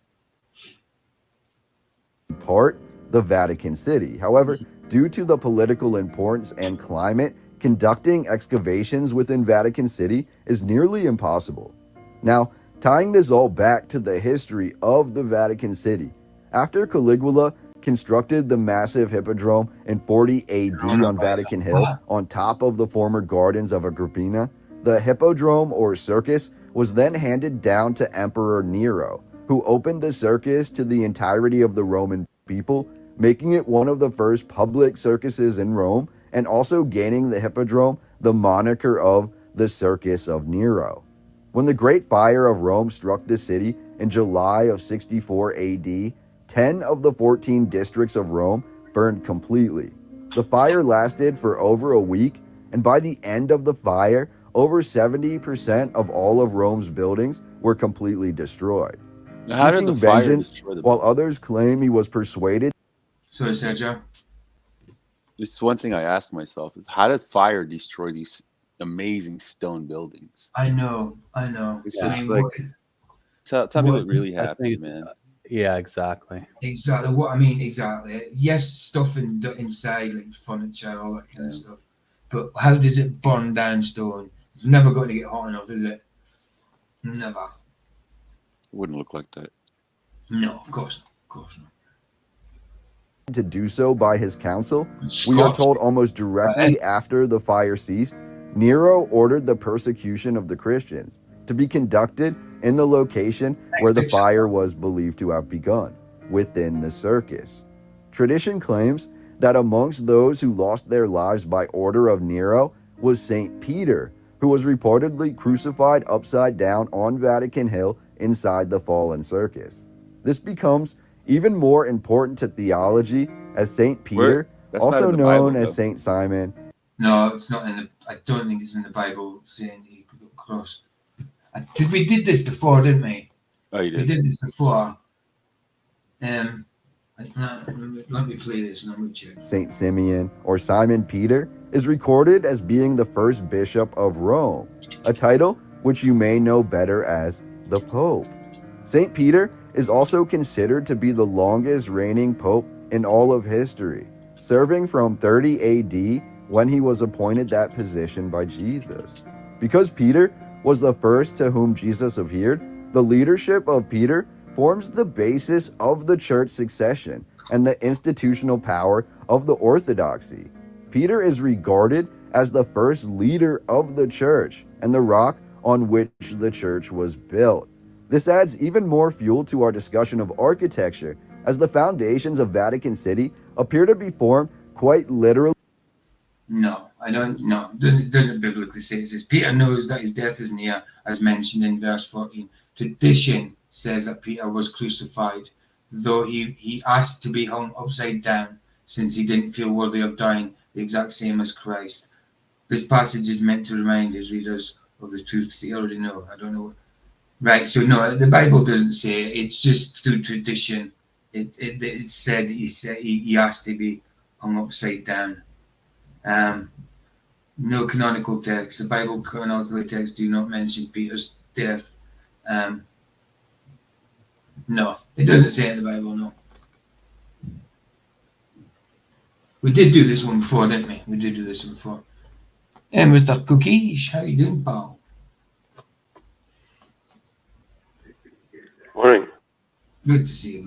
Part the Vatican City. However, due to the political importance and climate, conducting excavations within Vatican City is nearly impossible. Now, tying this all back to the history of the Vatican City, after Caligula constructed the massive hippodrome in 40 AD on Vatican Hill on top of the former gardens of Agrippina, the hippodrome or circus was then handed down to Emperor Nero, who opened the circus to the entirety of the Roman people, making it one of the first public circuses in Rome, and also gaining the hippodrome the moniker of the Circus of Nero. When the Great Fire of Rome struck the city in July of 64 AD, 10 of the 14 districts of Rome burned completely. The fire lasted for over a week, and by the end of the fire, over 70% of all of Rome's buildings were completely destroyed. How did Seeking the fire vengeance, destroy them? while others claim he was persuaded. Sorry, Sergio. This is one thing I asked myself: is how does fire destroy these amazing stone buildings? I know. It's I just mean, like, tell me what- what really I happened, think, man. yeah, exactly. exactly what I mean. Exactly. Yes, stuff inside, like furniture, all that kind of stuff. But how does it burn down stone? It's never going to get hot enough, is it? Never. It wouldn't look like that. No, of course not. Of course not. To do so by his council, we are told almost directly after the fire ceased, Nero ordered the persecution of the Christians to be conducted in the location where the fire was believed to have begun, within the circus. Tradition claims that amongst those who lost their lives by order of Nero was Saint Peter, who was reportedly crucified upside down on Vatican Hill inside the fallen circus. This becomes even more important to theology, as Saint Peter, That's not also in the known Bible, as though. Saint Simon. No, it's not in the. I don't think it's in the Bible saying he could go across. We did this before, didn't we? Oh, you We did. did this before. Let me play this and I'm going to check. Saint Simeon, or Simon Peter, is recorded as being the first bishop of Rome, a title which you may know better as the Pope. Saint Peter is also considered to be the longest reigning pope in all of history, serving from 30 AD when he was appointed that position by Jesus. Because Peter was the first to whom Jesus appeared, the leadership of Peter forms the basis of the church succession and the institutional power of the orthodoxy. Peter is regarded as the first leader of the church and the rock on which the church was built. This adds even more fuel to our discussion of architecture, as the foundations of Vatican City appear to be formed quite literally. No, I don't. No, it doesn't biblically say. It says Peter knows that his death is near, as mentioned in verse 14. Tradition says that Peter was crucified, though he asked to be hung upside down, since he didn't feel worthy of dying, the exact same as Christ. This passage is meant to remind his readers of the truths they already know. I don't know. Right, so no, the Bible doesn't say it. It's just through tradition. It said he asked to be hung upside down. No canonical text. The Bible canonical texts do not mention Peter's death. No, it doesn't say it in the Bible. No. We did do this one before, didn't we? We did do this one before. Hey, Mr. Cookies, how you doing, pal? Morning. Good to see you,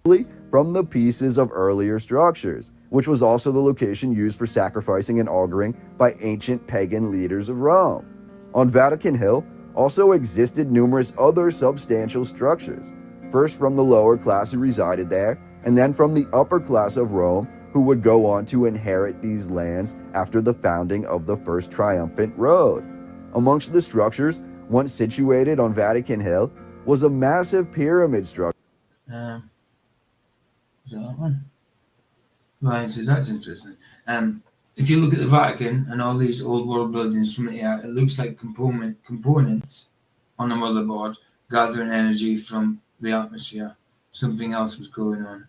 brother. From the pieces of earlier structures, which was also the location used for sacrificing and auguring by ancient pagan leaders of Rome. On Vatican Hill also existed numerous other substantial structures, first from the lower class who resided there, and then from the upper class of Rome who would go on to inherit these lands after the founding of the first triumphant road. Amongst the structures once situated on Vatican Hill was a massive pyramid structure. Is that one? Right, so that's interesting. If you look at the Vatican and all these old world buildings from the air, it looks like components on the motherboard gathering energy from the atmosphere. Something else was going on.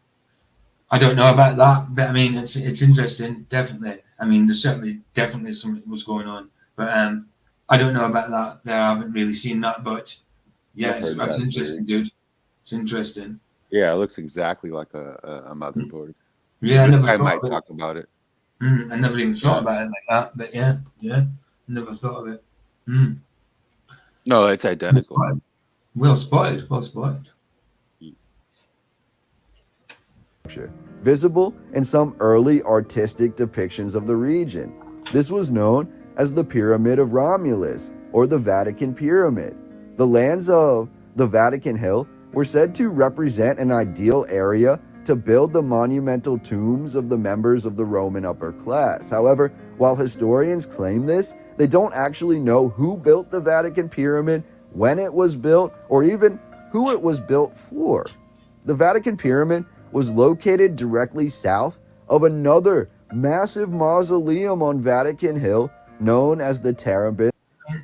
I don't know about that, but I mean, it's interesting, definitely. I mean, there's certainly definitely something was going on, but I don't know about that. There, I haven't really seen that, but yeah, I've heard that's that interesting, theory. dude. It's interesting. Yeah, it looks exactly like a motherboard. Yeah, I This never guy thought might of it. talk about it. I never even thought Yeah. about it like that, but yeah, never thought of it. Mm. No, it's identical. Well spotted, well spotted. Visible in some early artistic depictions of the region. This was known as the Pyramid of Romulus, or the Vatican Pyramid. The lands of the Vatican Hill were said to represent an ideal area to build the monumental tombs of the members of the Roman upper class. However, while historians claim this, they don't actually know who built the Vatican Pyramid, when it was built, or even who it was built for. The Vatican Pyramid was located directly south of another massive mausoleum on Vatican Hill known as the Terebinth.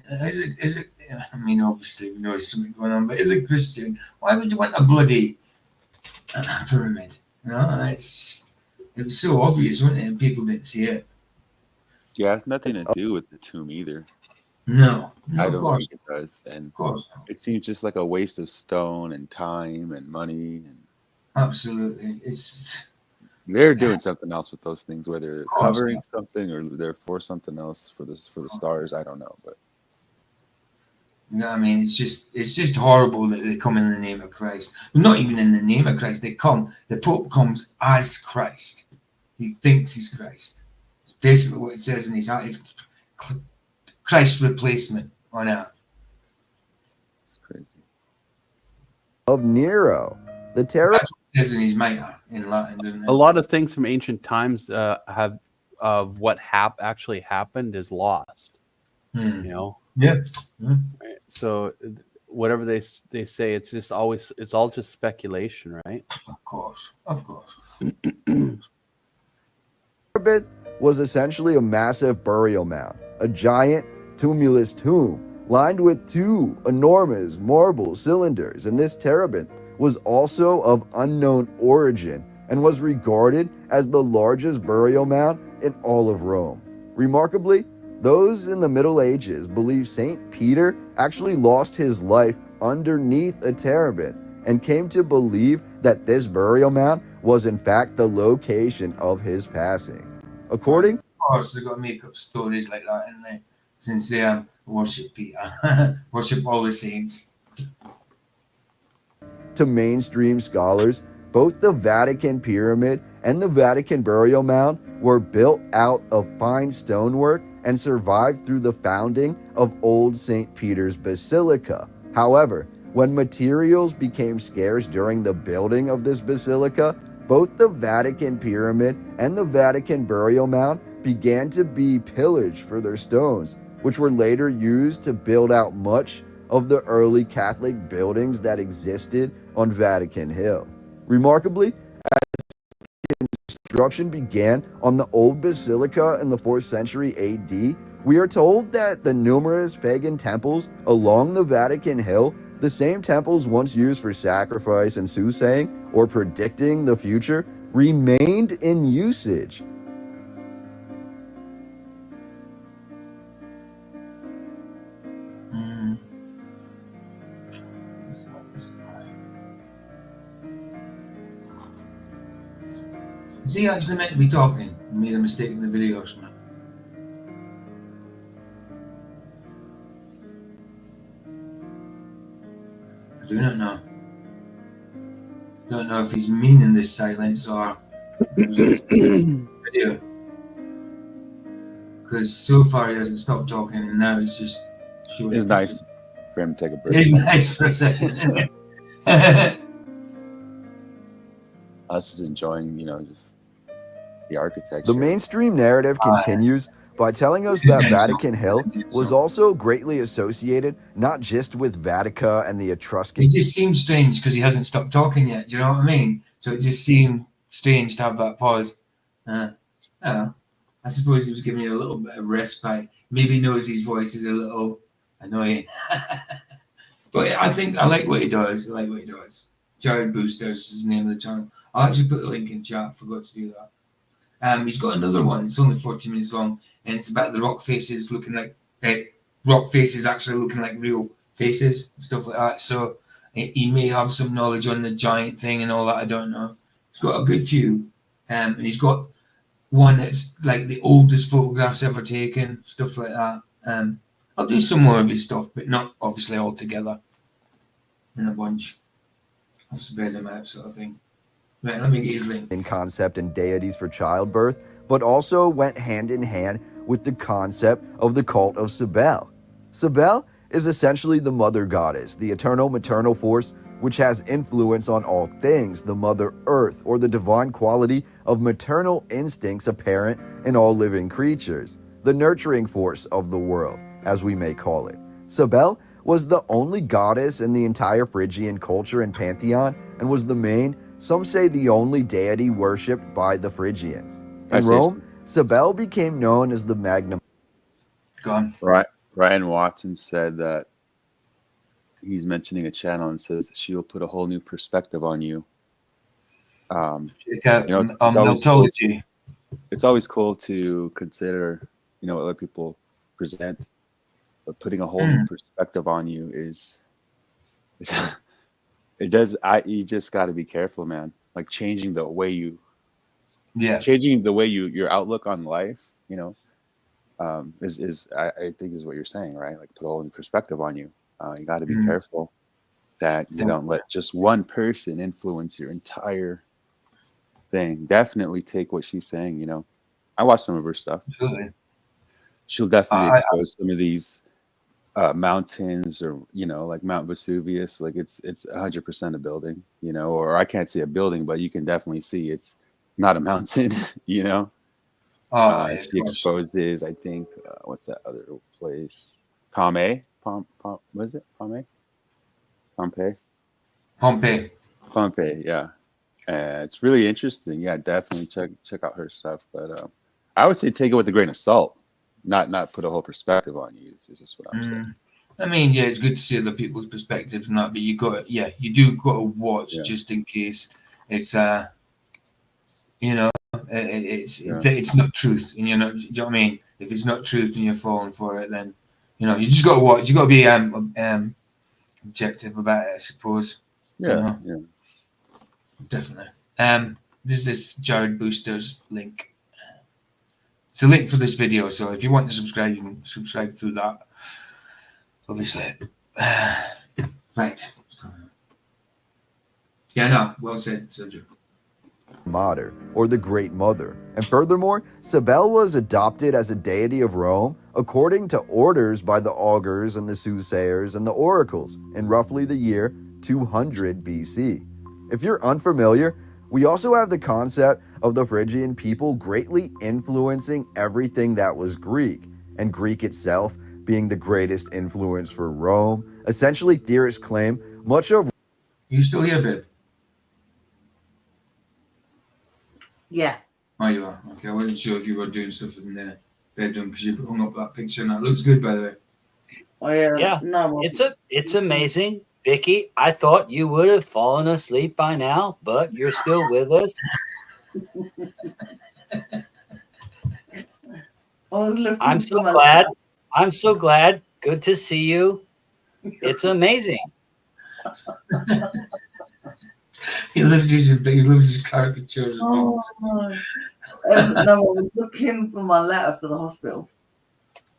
Is it? I mean, obviously we know there's something going on, but as a Christian, why would you want a bloody pyramid? You know, it was so obvious, wasn't it? And people didn't see it. Yeah, it's nothing to do with the tomb either. No, I of don't course, think it does. And of course not. it seems just like a waste of stone and time and money. And Absolutely, it's they're doing something else with those things, whether they're course covering not. something or they're for something else for the stars. I don't know, but You know what I mean? It's just horrible that they come in the name of Christ. Well, not even in the name of Christ. They come. The Pope comes as Christ. He thinks he's Christ. It's basically what it says in his heart. It's Christ's replacement on earth. it's crazy. Of Nero. The That's what Terebinth it says in his mitre in Latin, doesn't it? A lot of things from ancient times have of what actually happened is lost. You know, Yeah. right? So whatever they say, it's all just speculation, right? Of course. Of course. Terebinth was essentially a massive burial mound, a giant tumulus tomb lined with two enormous marble cylinders, and this terebinth was also of unknown origin and was regarded as the largest burial mound in all of Rome. Remarkably, those in the Middle Ages believe St. Peter actually lost his life underneath a terebinth and came to believe that this burial mound was in fact the location of his passing. According Of course, they've got to make up stories like that, and they, since they worship Peter, worship all the saints. to mainstream scholars, both the Vatican Pyramid and the Vatican Burial Mound were built out of fine stonework and survived through the founding of Old St. Peter's Basilica. However, when materials became scarce during the building of this basilica, both the Vatican Pyramid and the Vatican Burial Mound began to be pillaged for their stones, which were later used to build out much of the early Catholic buildings that existed on Vatican Hill. Remarkably, as construction began on the old basilica in the 4th century AD, we are told that the numerous pagan temples along the Vatican Hill, the same temples once used for sacrifice and soothsaying or predicting the future, remained in usage. Is he actually meant to be talking? He made a mistake in the video or something. I do not know. Don't know if he's meaning this silence or video. Because so far he hasn't stopped talking, and now it's just showing. It's nice for him to take a break. It's nice for a second. Us is enjoying, just the architecture. The mainstream narrative continues by telling us that Vatican Hill was also greatly associated not just with Vatica and the Etruscans. It just seems strange because he hasn't stopped talking yet. Do you know what I mean? So it just seemed strange to have that pause. I suppose he was giving you a little bit of respite. Maybe he knows his voice is a little annoying. But I think I like what he does. Jarid Boosters is the name of the channel. I'll actually put the link in chat. Forgot to do that. He's got another one. It's only 40 minutes long, and it's about the rock faces looking like rock faces actually looking like real faces and stuff like that. So he may have some knowledge on the giant thing and all that. I don't know. He's got a good few, and he's got one that's like the oldest photographs ever taken, stuff like that. I'll do some more of his stuff, but not obviously all together in a bunch. I'll spread them out, sort of thing. Right, let me get his link. In concept and deities for childbirth, but also went hand in hand with the concept of the cult of Cybele. Cybele is essentially the mother goddess, the eternal maternal force which has influence on all things, the mother earth, or the divine quality of maternal instincts apparent in all living creatures, the nurturing force of the world, as we may call it. Cybele was the only goddess in the entire Phrygian culture and pantheon, and was the main, some say the only deity worshipped by the Phrygians. In Rome, Cybele became known as the Magna. Gone. Right. Ryan Watson said that he's mentioning a channel and says she will put a whole new perspective on you. It's always cool to consider, what other people present, but putting a whole new perspective on you you just got to be careful, man. Like changing the way your outlook on life, I think is what you're saying, right? Like put a whole new perspective on you. You got to be careful that you don't let just one person influence your entire thing. Definitely take what she's saying. I watched some of her stuff. Absolutely. She'll definitely expose some of these mountains, or like Mount Vesuvius. Like it's 100% a building, or I can't see a building, but you can definitely see it's not a mountain. She exposes, I think, what's that other place? Pompeii. Was it Pompeii? Pompeii. Yeah, it's really interesting. Yeah, definitely check out her stuff. But I would say take it with a grain of salt, not put a whole perspective on you. Is just what I'm saying. I mean, yeah, it's good to see other people's perspectives and that, but you do got to watch just in case it's it's not truth, and do you know what I mean? If it's not truth and you're falling for it, then you just got to watch. You got to be objective about it, I suppose. Yeah, definitely. There's this Jarid Boosters link. It's a link for this video, so if you want to subscribe, you can subscribe through that. Obviously, right. Yeah, no, well said, Sergio. Mater, or the Great Mother. And furthermore, Cybele was adopted as a deity of Rome according to orders by the augurs and the soothsayers and the oracles in roughly the year 200 BC. If you're unfamiliar, we also have the concept of the Phrygian people greatly influencing everything that was Greek, and Greek itself being the greatest influence for Rome. Essentially, theorists claim much of... You still here, babe? Yeah. Oh, you are? Okay, I wasn't sure if you were doing stuff in the bedroom because you hung up that picture, and that looks good, by the way. Oh, yeah. Yeah, no, it's amazing. Vicky, I thought you would have fallen asleep by now, but you're still with us. I'm so glad. I'm so glad. Good to see you. It's amazing. He loves his caricatures. No, I was looking for my letter for the hospital.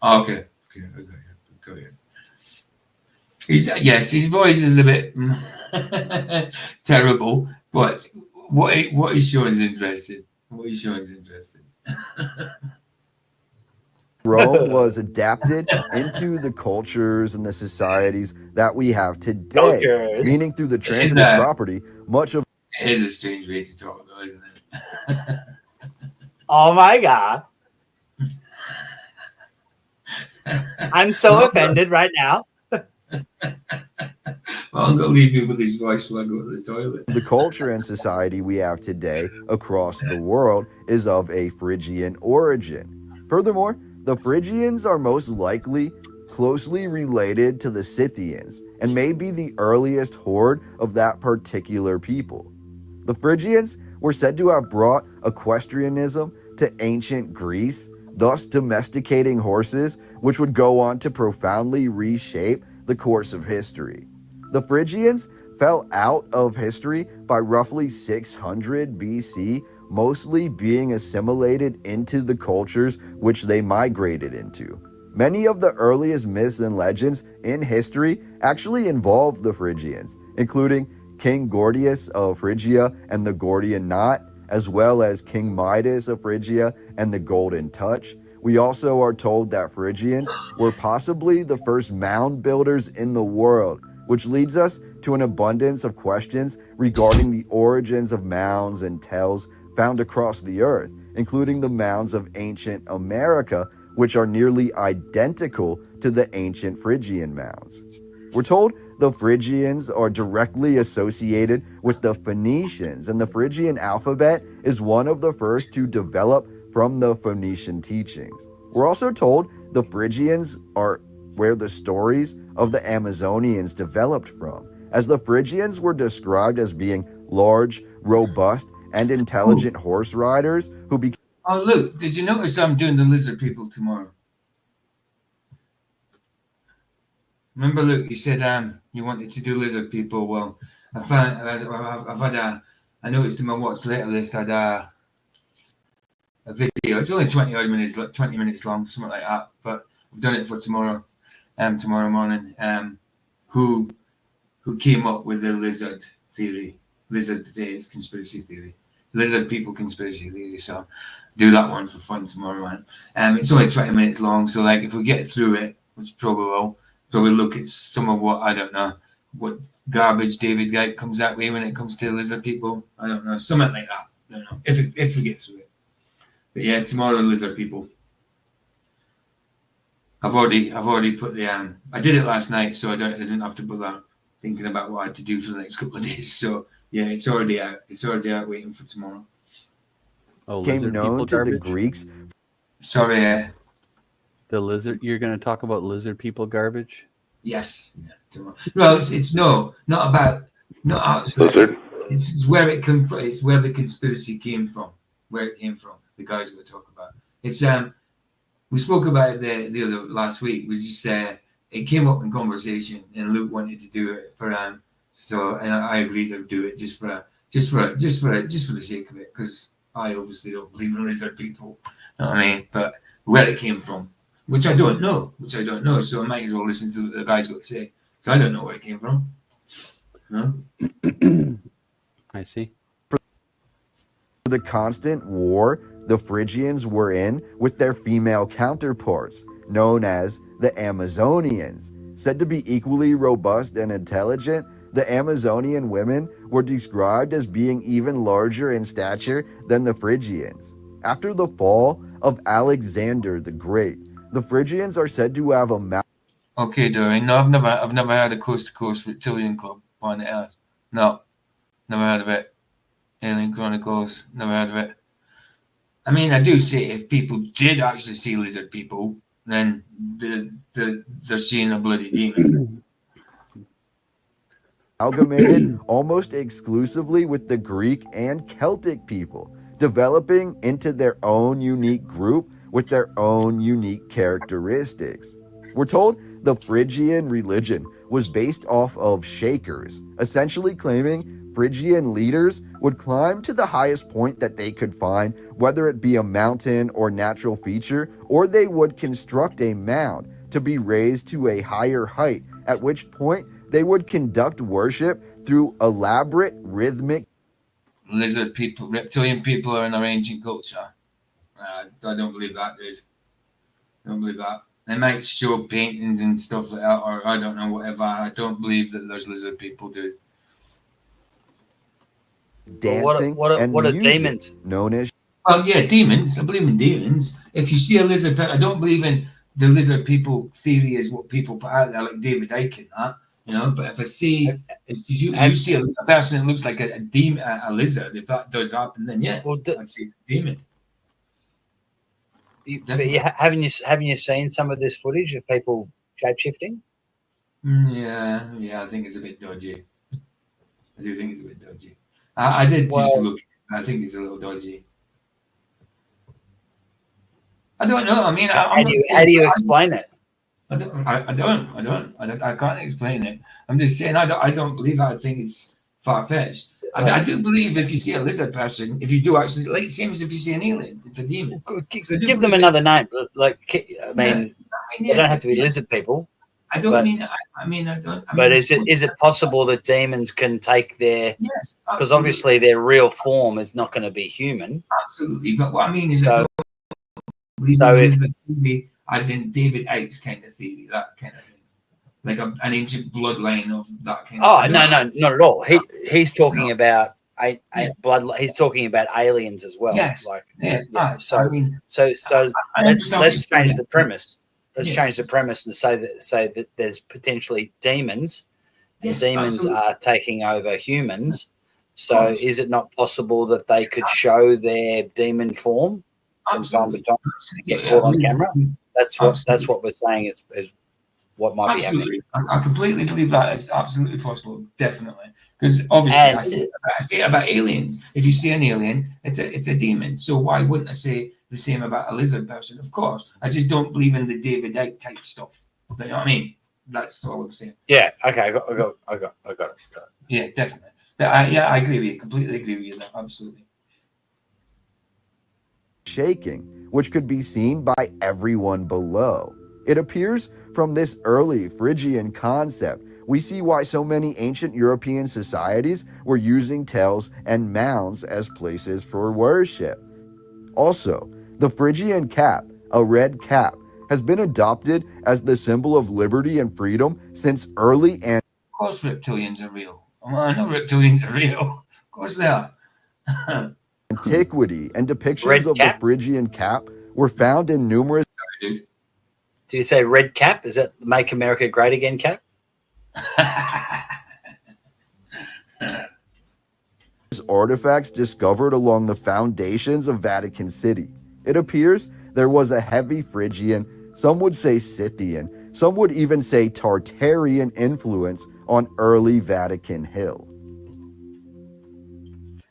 Oh, okay. Okay, I got you. His voice is a bit terrible, but what he's showing is interesting. Rome was adapted into the cultures and the societies that we have today, meaning through the transitive property, much of... It is a strange way to talk, though, isn't it? Oh my God. I'm so offended right now. Well, I'm going to leave you with his voice while I go to the toilet. The culture and society we have today across the world is of a Phrygian origin. Furthermore, the Phrygians are most likely closely related to the Scythians and may be the earliest horde of that particular people. The Phrygians were said to have brought equestrianism to ancient Greece, thus domesticating horses, which would go on to profoundly reshape the course of history. The Phrygians fell out of history by roughly 600 BC, mostly being assimilated into the cultures which they migrated into. Many of the earliest myths and legends in history actually involve the Phrygians, including King Gordius of Phrygia and the Gordian Knot, as well as King Midas of Phrygia and the Golden Touch. We also are told that Phrygians were possibly the first mound builders in the world, which leads us to an abundance of questions regarding the origins of mounds and tells found across the earth, including the mounds of ancient America, which are nearly identical to the ancient Phrygian mounds. We're told the Phrygians are directly associated with the Phoenicians, and the Phrygian alphabet is one of the first to develop from the Phoenician teachings. We're also told the Phrygians are where the stories of the Amazonians developed from, as the Phrygians were described as being large, robust, and intelligent horse riders who became... Oh, look, did you notice I'm doing the lizard people tomorrow? Remember, Luke, you said you wanted to do lizard people. Well, I've had I noticed in my watch later list I had a video. It's only 20 minutes, like 20 minutes long, something like that. But I've done it for tomorrow morning. Who came up with the lizard theory? Lizard is conspiracy theory. Lizard people conspiracy theory. So do that one for fun tomorrow, man. It's only 20 minutes long, so like if we get through it, which probably will, probably look at some of what I don't know, what garbage David Guy comes out with when it comes to lizard people. I don't know, something like that. I don't know if we get through it. But yeah, tomorrow lizard people. I've already put the I did it last night, so I didn't have to bother thinking about what I had to do for the next couple of days. So yeah, it's already out. It's already out waiting for tomorrow. Oh, Became lizard known people to the garbage? Greeks. Sorry. The lizard. You're going to talk about lizard people garbage? Yes. Well, it's not about lizard. It's where it came from. It's where the conspiracy came from. Where it came from. The guys we're talking about. It's we spoke about it the other last week. We just it came up in conversation, and Luke wanted to do it for so and I agreed to do it just for the sake of it, because I obviously don't believe in lizard people. You know what I mean? But where it came from, which I don't know, so I might as well listen to what the guy's got to say, because I don't know where it came from. No? I see. For the constant war the Phrygians were in with their female counterparts, known as the Amazonians. Said to be equally robust and intelligent, the Amazonian women were described as being even larger in stature than the Phrygians. After the fall of Alexander the Great, the Phrygians are said to have a Okay, Dorian. No, I've never had a coast to coast reptilian club on the earth. No, never heard of it. Alien Chronicles, never heard of it. I mean, I do say if people did actually see lizard people, then they're seeing a bloody demon. amalgamated almost exclusively with the Greek and Celtic people, developing into their own unique group with their own unique characteristics. We're told the Phrygian religion was based off of Shakers, essentially claiming Phrygian leaders would climb to the highest point that they could find, whether it be a mountain or natural feature, or they would construct a mound to be raised to a higher height, at which point they would conduct worship through elaborate rhythmic... Lizard people, reptilian people are in our ancient culture. I don't believe that, dude. I don't believe that. They might show paintings and stuff like that, or I don't know, whatever. I don't believe that there's lizard people, dude. dancing What and are music, demons? known as... Well, yeah, demons. I believe in demons. If you see a lizard, I don't believe in the lizard people theory is what people put out there, like David Icke and that, you know. But if you see a person that looks like a demon, a lizard, if that does happen, then yeah, I'd say it's a demon. Haven't you seen some of this footage of people shapeshifting? Yeah, I think it's a bit dodgy. I do think it's a bit dodgy. I did just Well- look. I think it's a little dodgy. I don't know. I mean, How do you explain it? I can't explain it. I'm just saying I don't believe it. I think it's far fetched. I do believe if you see a lizard person, if you do actually, like same as if you see an alien, it's a demon. Give them another name. Like, I mean, they don't have to be lizard people. I don't but- mean. I mean, I don't. I mean, But is it possible that demons can take their? Yes, Because obviously their real form is not going to be human. absolutely. But what I mean is, So- I don't believe so in if- lizard theory, as in David Icke's kind of theory, that kind of thing, like an ancient bloodline of that kind. Oh of no, not at all. He's talking about blood. He's talking about aliens as well. Yes. Like, Yeah. So I mean, so I let's understand what you're change saying. the premise. Let's Yeah. change the premise and say that there's potentially demons. And Yes, demons absolutely. are taking over humans. So course. is it not possible that they could show their demon form from time to Absolutely. time? Get caught on camera? That's what we're saying is what might be happening. Absolutely. I completely believe that is absolutely possible. Definitely. Because obviously And- I say it about aliens. If you see an alien, it's a demon. So why wouldn't I say the same about a lizard person? Of course. I just don't believe in the David Icke type stuff. You know what I mean? That's all I'm saying. Yeah. Okay. I got it. Yeah, definitely. But I agree with you. Completely agree with you there. Absolutely. shaking, which could be seen by everyone below. It appears from this early Phrygian concept, we see why so many ancient European societies were using tells and mounds as places for worship. Also, the Phrygian cap, a red cap, has been adopted as the symbol of liberty and freedom since early Of course reptilians are real. I know reptilians are real. Of course they are. antiquity, and depictions Red of cap? the Phrygian cap were found in numerous Sorry, dude. Do you say red cap? Is that Make America Great Again cap? artifacts discovered along the foundations of Vatican City. It appears there was a heavy Phrygian, some would say Scythian, some would even say Tartarian influence on early Vatican Hill.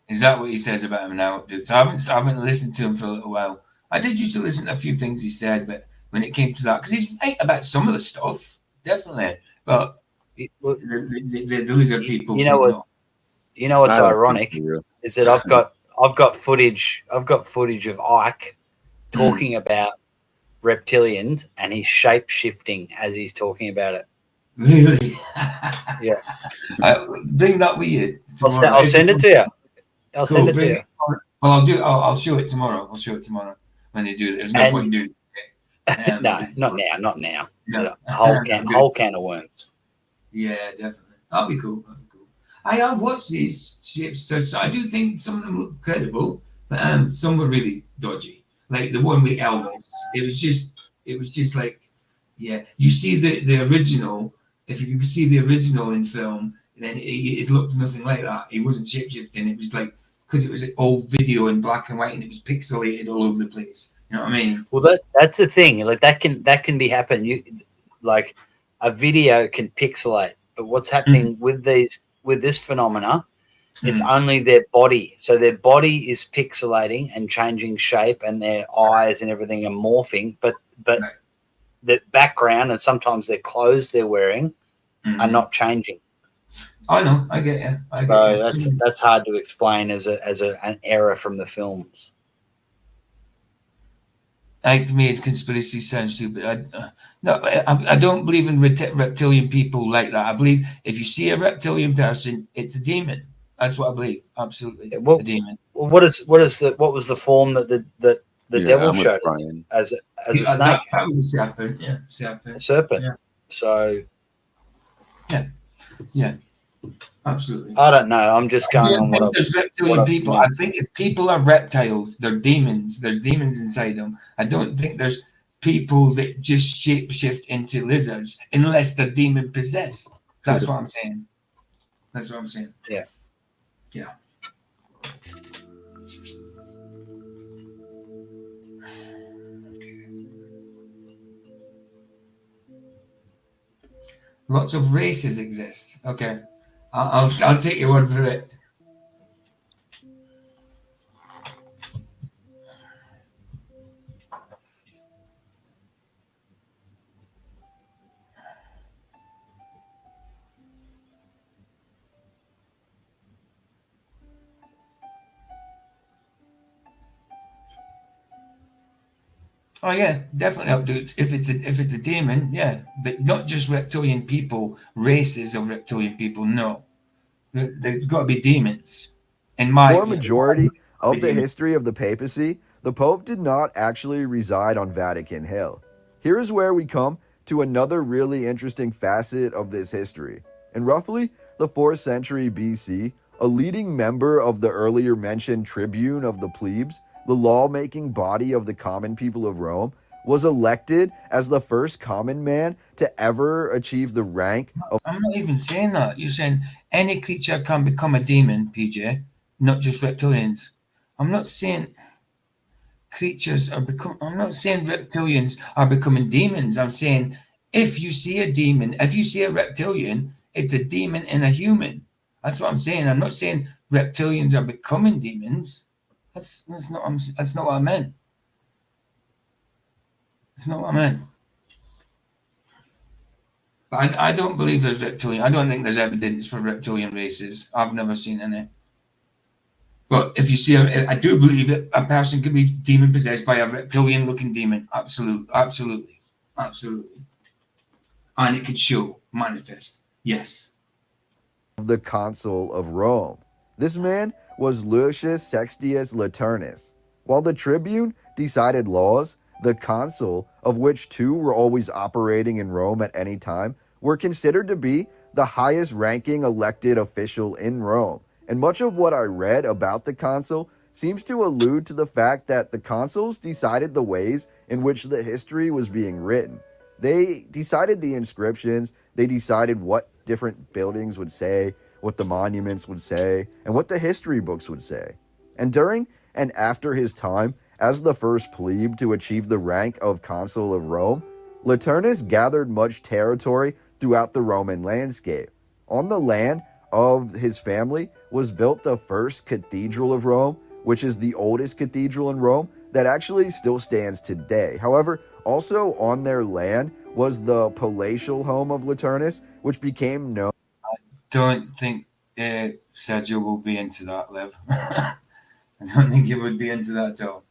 Is that what he says about him now, dude? So I haven't listened to him for a little while. I did used to listen to a few things he said, but when it came to that, because he's right about some of the stuff, definitely. But Well, the lizard people, you know what? no. You know what's I don't think ironic it's real. is that I've got footage of Ike talking about reptilians, and he's shape shifting as he's talking about it. Really? Yeah. Bring that with you. I'll send it to you. I'll send it to you. Well, I'll show it tomorrow. I'll show it tomorrow when they do it. There's no And- point doing it. No, not now. Not now. No. A whole can of worms. Yeah, definitely. That'll be cool. I have watched these shapeshifters, so I do think some of them look credible, but some were really dodgy. Like the one with Elvis, it was just like, yeah. You see the original. If you could see the original in film, then it looked nothing like that. It wasn't shapeshifting. It was like because it was an old video in black and white and it was pixelated all over the place. You know what I mean? Well, that's the thing. Like that can be happen. You like a video can pixelate, but what's happening with this phenomena? It's only their body. So their body is pixelating and changing shape, and their eyes and everything are morphing. But the background and sometimes their clothes they're wearing are not changing. I know. I get you. So that's hard to explain as an error from the films. I made conspiracy sound stupid. I don't believe in reptilian people like that. I believe if you see a reptilian person, it's a demon. That's what I believe. Absolutely, a demon. Well, what was the form that the devil I'm with showed us Brian. as a snake? That was a serpent. Yeah, serpent. A serpent. Yeah. So yeah, absolutely. I don't know. I'm just going on what there's reptilian people. I think if people are reptiles, they're demons. There's demons inside them. I don't think there's people that just shapeshift into lizards unless they're demon possessed. That's what I'm saying. That's what I'm saying. Yeah. Yeah. Lots of races exist. Okay, I'll take your word for it. Oh yeah, definitely up, dudes. If it's a demon, yeah, but not just reptilian people, races of reptilian people. No, there's got to be demons. In my For a majority be of the demons. history of the papacy, the Pope did not actually reside on Vatican Hill. Here is where we come to another really interesting facet of this history. In roughly the 4th century BC, a leading member of the earlier mentioned tribune of the plebes, the law-making body of the common people of Rome, was elected as the first common man to ever achieve the rank of I'm not even saying that. You're saying any creature can become a demon, PJ, not just reptilians. I'm not saying creatures are become. I'm not saying reptilians are becoming demons. I'm saying if you see a demon, if you see a reptilian, it's a demon in a human. That's what I'm saying. I'm not saying reptilians are becoming demons. That's not what I meant. That's not what I meant. But I don't believe there's reptilian. I don't think there's evidence for reptilian races. I've never seen any. But if you see, I do believe that a person can be demon possessed by a reptilian-looking demon. Absolutely, and it could show, manifest. Yes. the Consul of Rome. This man was Lucius Sextius Laternus. While the tribune decided laws, the consul, of which two were always operating in Rome at any time, were considered to be the highest ranking elected official in Rome. And much of what I read about the consul seems to allude to the fact that the consuls decided the ways in which the history was being written. They decided the inscriptions, they decided what different buildings would say, what the monuments would say, and what the history books would say. And during and after his time as the first plebe to achieve the rank of consul of Rome, Laternus gathered much territory throughout the Roman landscape. On the land of his family was built the first cathedral of Rome, which is the oldest cathedral in Rome that actually still stands today. However, also on their land was the palatial home of Laternus, which became known. Don't think Sergio will be into that, Liv. I don't think he would be into that at all.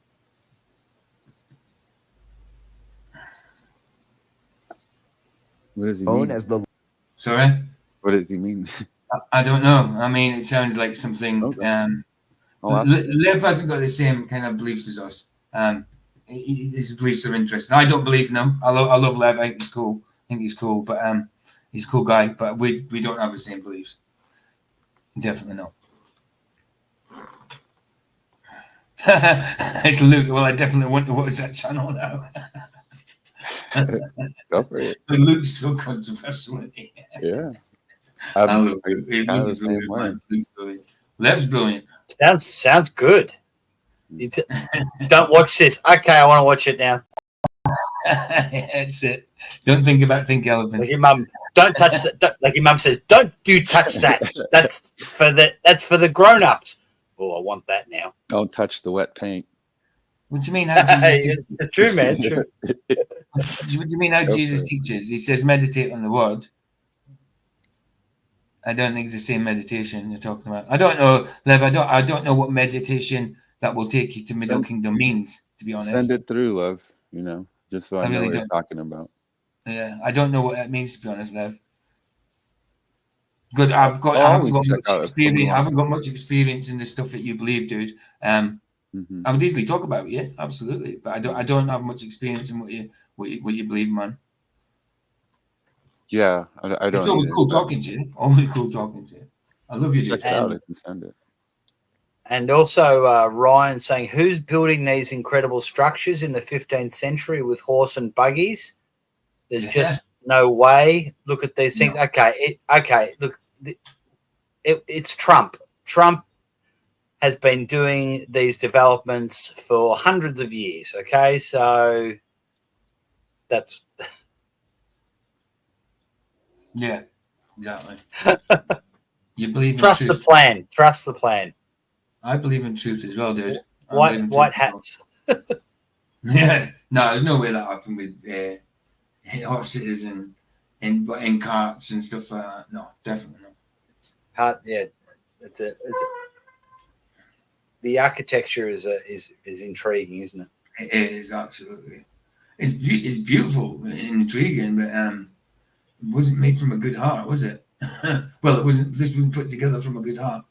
What does he known mean? as the Sorry? What does he mean? I don't know. I mean, it sounds like something. Okay. I'll ask him. Liv hasn't got the same kind of beliefs as us. His beliefs are interesting. I don't believe in him. I love Lev. I think he's cool. But he's a cool guy. But we don't have the same beliefs. Definitely not. It's Luke. Well, I definitely want to watch that channel now. Go for it. But Luke's so controversial, isn't he? Yeah. Luke kind of is the same brilliant, way. man. Luke's brilliant. Lev's brilliant. Sounds good. Don't watch this. Okay, I want to watch it now. That's it. Don't think elephant. Like your mum, don't touch that. Like your mum says, don't you touch that. That's for the grown-ups. Oh, I want that now. Don't touch the wet paint. What do you mean? How Jesus teaches? It's true, man. True. What do you mean? How Go Jesus for it. teaches? He says, meditate on the word. I don't think it's the same meditation you're talking about. I don't know, Lev. I don't know what meditation that will take you to Middle Kingdom means. To be honest, Send it through, love. Just so I know really what you're don't. talking about. Yeah, I don't know what that means. To be honest, Lev. Good. I haven't always got check much out if someone experience. I wants- haven't got much experience in the stuff that you believe, dude. Mhm. I would easily talk about it, yeah, absolutely. But I don't have much experience in what you believe, man. Yeah, I don't. It's always either, cool but talking to you. Always cool talking to you. I love you, Check dude. it out if you send it. And also Ryan saying, who's building these incredible structures in the 15th century with horse and buggies? There's just no way. Look at these things. No. Okay. Look, it's Trump. Trump has been doing these developments for hundreds of years. Okay, so that's yeah, exactly. You believe in trust truth. the plan. Trust the plan. I believe in truth as well, dude. White hats. Yeah, no, there's no way that happened with horses and in carts and stuff like that. No, definitely not. Yeah, it's a the architecture is intriguing, isn't it? It is absolutely. It's beautiful and intriguing, but it wasn't made from a good heart, was it? Well, it wasn't. This wasn't put together from a good heart.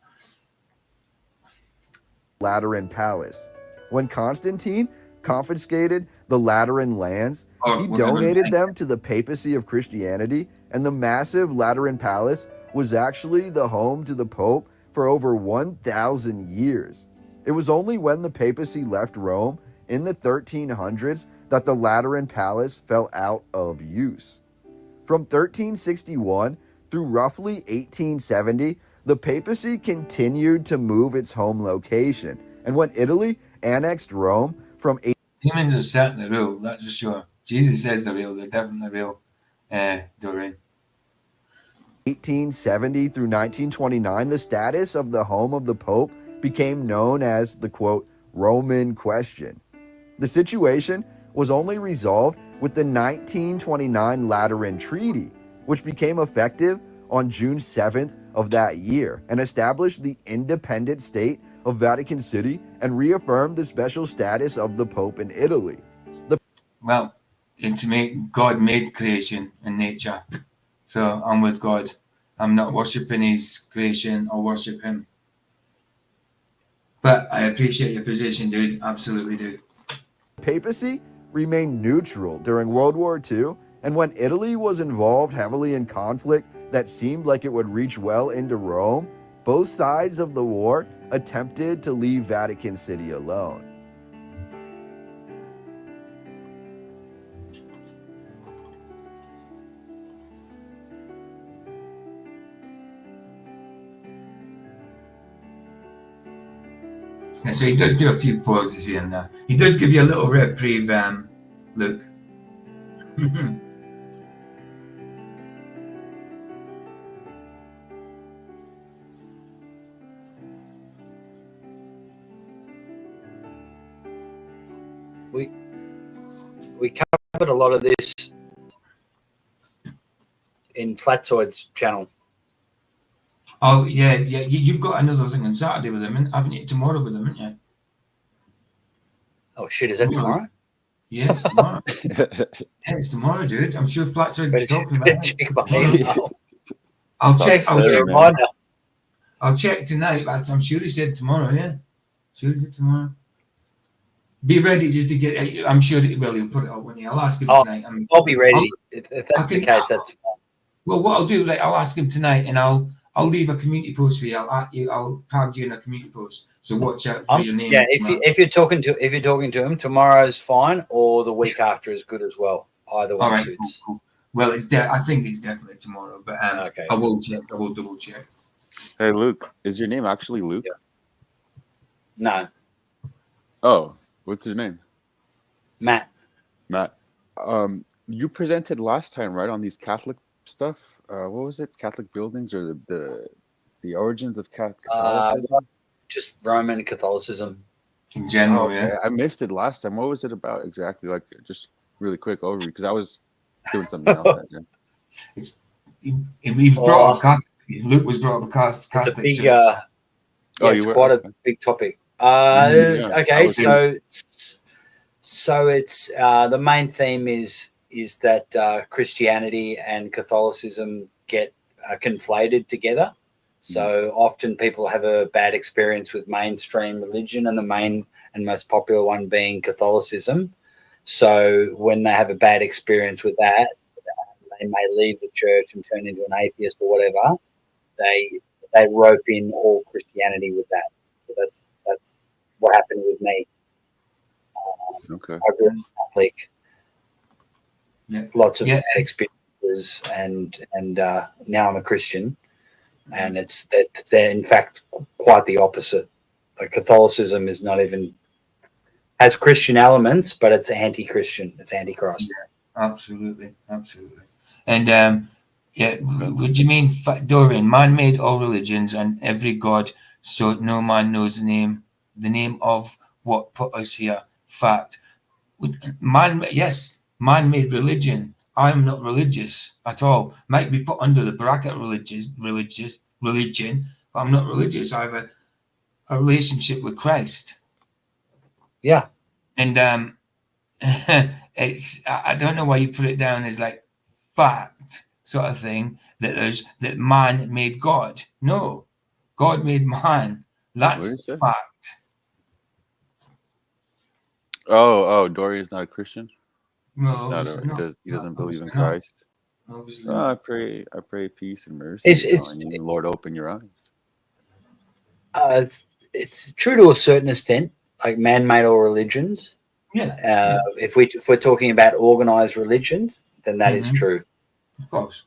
Lateran Palace. When Constantine confiscated the Lateran lands, he donated them to the papacy of Christianity, and the massive Lateran Palace was actually the home to the Pope for over 1,000 years. It was only when the papacy left Rome in the 1300s that the Lateran Palace fell out of use. From 1361 through roughly 1870, the papacy continued to move its home location, and when Italy annexed Rome from Humans are certainly real, that's for sure. Jesus says they're real, they're definitely real, Doreen. 1870 through 1929, the status of the home of the Pope became known as the, quote, Roman question. The situation was only resolved with the 1929 Lateran Treaty, which became effective on June 7th of that year and established the independent state of Vatican City and reaffirmed the special status of the Pope in Italy. Well, God made creation and nature, so I'm with God. I'm not worshipping his creation, I'll worship him. But I appreciate your position, dude. Absolutely do. Papacy remained neutral during World War II, and when Italy was involved heavily in conflict that seemed like it would reach well into Rome, both sides of the war attempted to leave Vatican City alone. And so he does do a few pauses here and there. He does give you a little reprieve, Luke. We covered a lot of this in Flatsoid's channel. Oh, yeah. You've got another thing on Saturday with him, haven't you? Tomorrow with him, haven't you? Oh, shit, is that tomorrow? Yeah, it's tomorrow. Yeah, it's tomorrow, dude. I'm sure Flatsoid was talking about it. Check my email. I'll check tonight, but I'm sure he said tomorrow, yeah. Sure he said tomorrow. Be ready just to get. I'm sure he'll put it up when I'll ask him tonight. I'll be ready. If that's the case, that's fine. Well, what I'll do, I'll ask him tonight, and I'll leave a community post for you. I'll tag you in a community post. So watch out for your name. Yeah, if you're talking to him, tomorrow's fine, or the week after is good as well. Either one suits. Cool. Well, I think it's definitely tomorrow, but okay. I will check. I will double check. Hey, Luke, is your name actually Luke? Yeah. No. Oh. What's your name? Matt. You presented last time, right, on these Catholic stuff? What was it? Catholic buildings or the origins of Catholicism? Just Roman Catholicism in general. Yeah, I missed it last time. What was it about exactly? Like, just really quick overview, because I was doing something else that day. He was brought up Catholic. Luke was brought up Catholic. It's a big. It's quite a big topic. Okay, so it's the main theme is that Christianity and Catholicism get conflated together. So often people have a bad experience with mainstream religion, and the main and most popular one being Catholicism. So when they have a bad experience with that, they may leave the church and turn into an atheist or whatever. They rope in all Christianity with that. So that's what happened with me. Okay. I grew up Catholic. Yeah. Lots of bad experiences, and now I'm a Christian, and they're in fact quite the opposite. Like Catholicism is not even has Christian elements, but it's anti-Christian. It's anti-Christ. Yeah, absolutely. And what do you mean, Dorian? Man made all religions and every god, so no man knows the name of what put us here. Fact. Man made religion. I'm not religious at all. Might be put under the bracket religion, but I'm not religious. I have a relationship with Christ. Yeah. And it's I don't know why you put it down as like fact sort of thing that man made God. No, God made man. What did it That's say? fact. Dorian's not a Christian. No, He's not obviously not. he doesn't believe in Obviously not. Christ. Obviously Oh, not. I pray peace and mercy It's upon you. Lord, open your eyes. it's true to a certain extent, like man-made or religions. Yeah. If we're talking about organized religions, then that is true. Of course.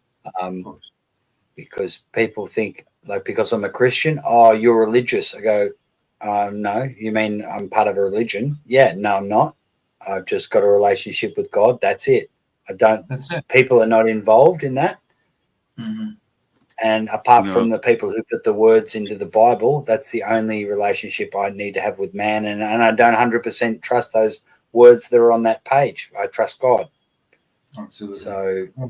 Because people think, like, because I'm a Christian, oh, you're religious. I go, no, you mean I'm part of a religion? Yeah, no, I'm not. I've just got a relationship with God. That's it. I don't. That's it. People are not involved in that. And apart You from know, the people who put the words into the Bible, that's the only relationship I need to have with man. And I don't 100% trust those words that are on that page. I trust God. Absolutely. So, I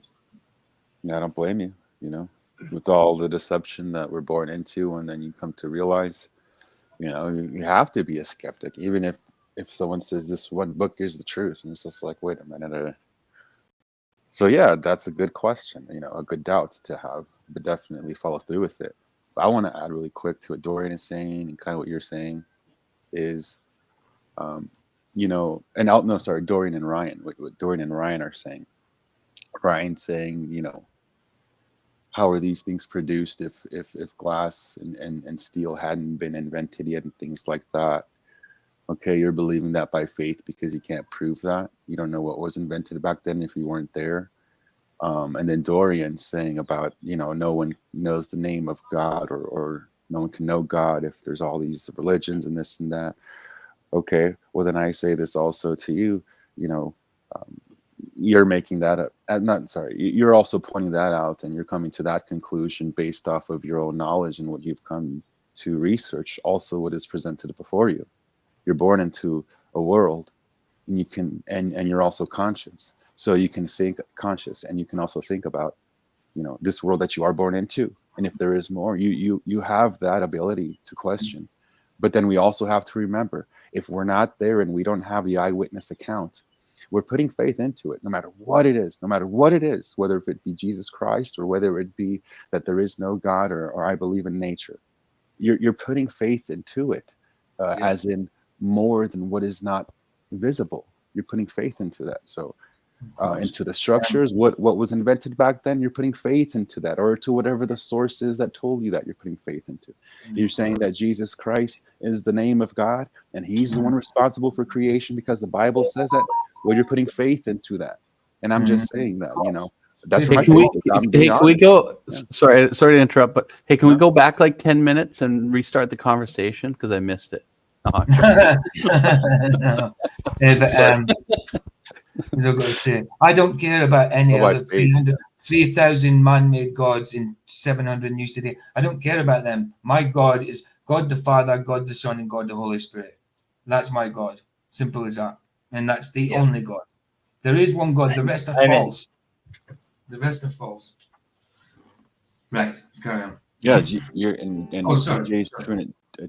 don't blame you. You know, with all the deception that we're born into, and then you come to realize, you know, you have to be a skeptic, even if someone says this one book is the truth, and it's just like, wait a minute. So yeah, that's a good question. You know, a good doubt to have, but definitely follow through with it. But I want to add really quick to what Dorian is saying and kind of what you're saying is, you know, and Dorian and Ryan, what Dorian and Ryan are saying. Ryan saying, you know, how are these things produced if glass and steel hadn't been invented yet and things like that? Okay, you're believing that by faith because you can't prove that. You don't know what was invented back then if you weren't there. And then Dorian saying about, you know, no one knows the name of God or no one can know God if there's all these religions and this and that. Okay, well then I say this also to you, you know, you're making that up. You're also pointing that out and you're coming to that conclusion based off of your own knowledge and what you've come to research, also what is presented before you. You're born into a world and you can and you're also conscious. So you can think conscious and you can also think about, you know, this world that you are born into. And if there is more, you have that ability to question. But then we also have to remember, if we're not there and we don't have the eyewitness account, we're putting faith into it, no matter what it is, whether if it be Jesus Christ or whether it be that there is no God or I believe in nature. You're putting faith into it, as in more than what is not visible. You're putting faith into that. So into the structures, what was invented back then, you're putting faith into that, or to whatever the source is that told you that you're putting faith into. You're saying that Jesus Christ is the name of God and he's the one responsible for creation because the Bible says that. Well, you're putting faith into that. And I'm just saying that, you know, that's Hey, my can we go? Yeah. Sorry to interrupt, but hey, can we go back like 10 minutes and restart the conversation because I missed it? No. As I've got to say, I don't care about any other 3,000 man-made gods in 700 news today. I don't care about them. My God is God the Father, God the Son, and God the Holy Spirit. That's my God. Simple as that. And that's the only God. There is one God. The rest are false. The rest are false. Right. Let's carry on. Yeah, Jay's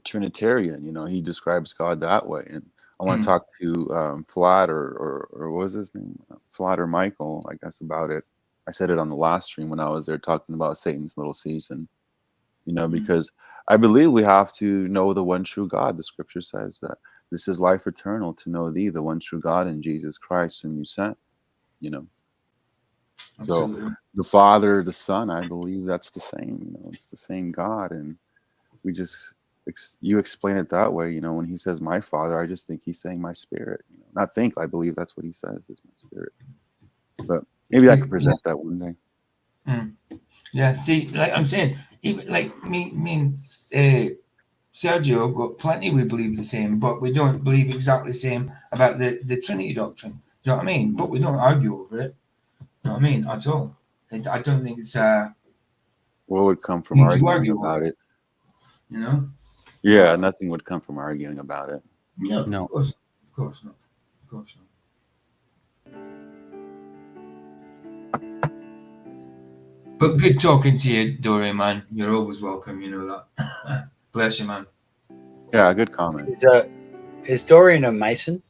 Trinitarian. You know, he describes God that way. And I want to talk to Flat or what was his name? Flat or Michael, I guess, about it. I said it on the last stream when I was there talking about Satan's little season. You know, because I believe we have to know the one true God. The scripture says that this is life eternal, to know thee, the one true God, and Jesus Christ whom you sent. You know. Absolutely. So the Father, the Son, I believe that's the same. You know, it's the same God, and we just you explain it that way. You know, when he says my Father, I just think he's saying my spirit. You know, not think. I believe that's what he says is my spirit. But maybe I could present that one day. Yeah. See, like I'm saying, even like me and Sergio have got plenty. We believe the same, but we don't believe exactly the same about the Trinity doctrine. Do you know what I mean? But we don't argue over it. You know what I mean? At all. I don't think it's what would come from arguing about it? You know? Yeah, nothing would come from arguing about it. No. Of course not. Of course not. But good talking to you, Dorian, man. You're always welcome, you know that. Bless you, man. Yeah, good comment. Is Dorian a Mason?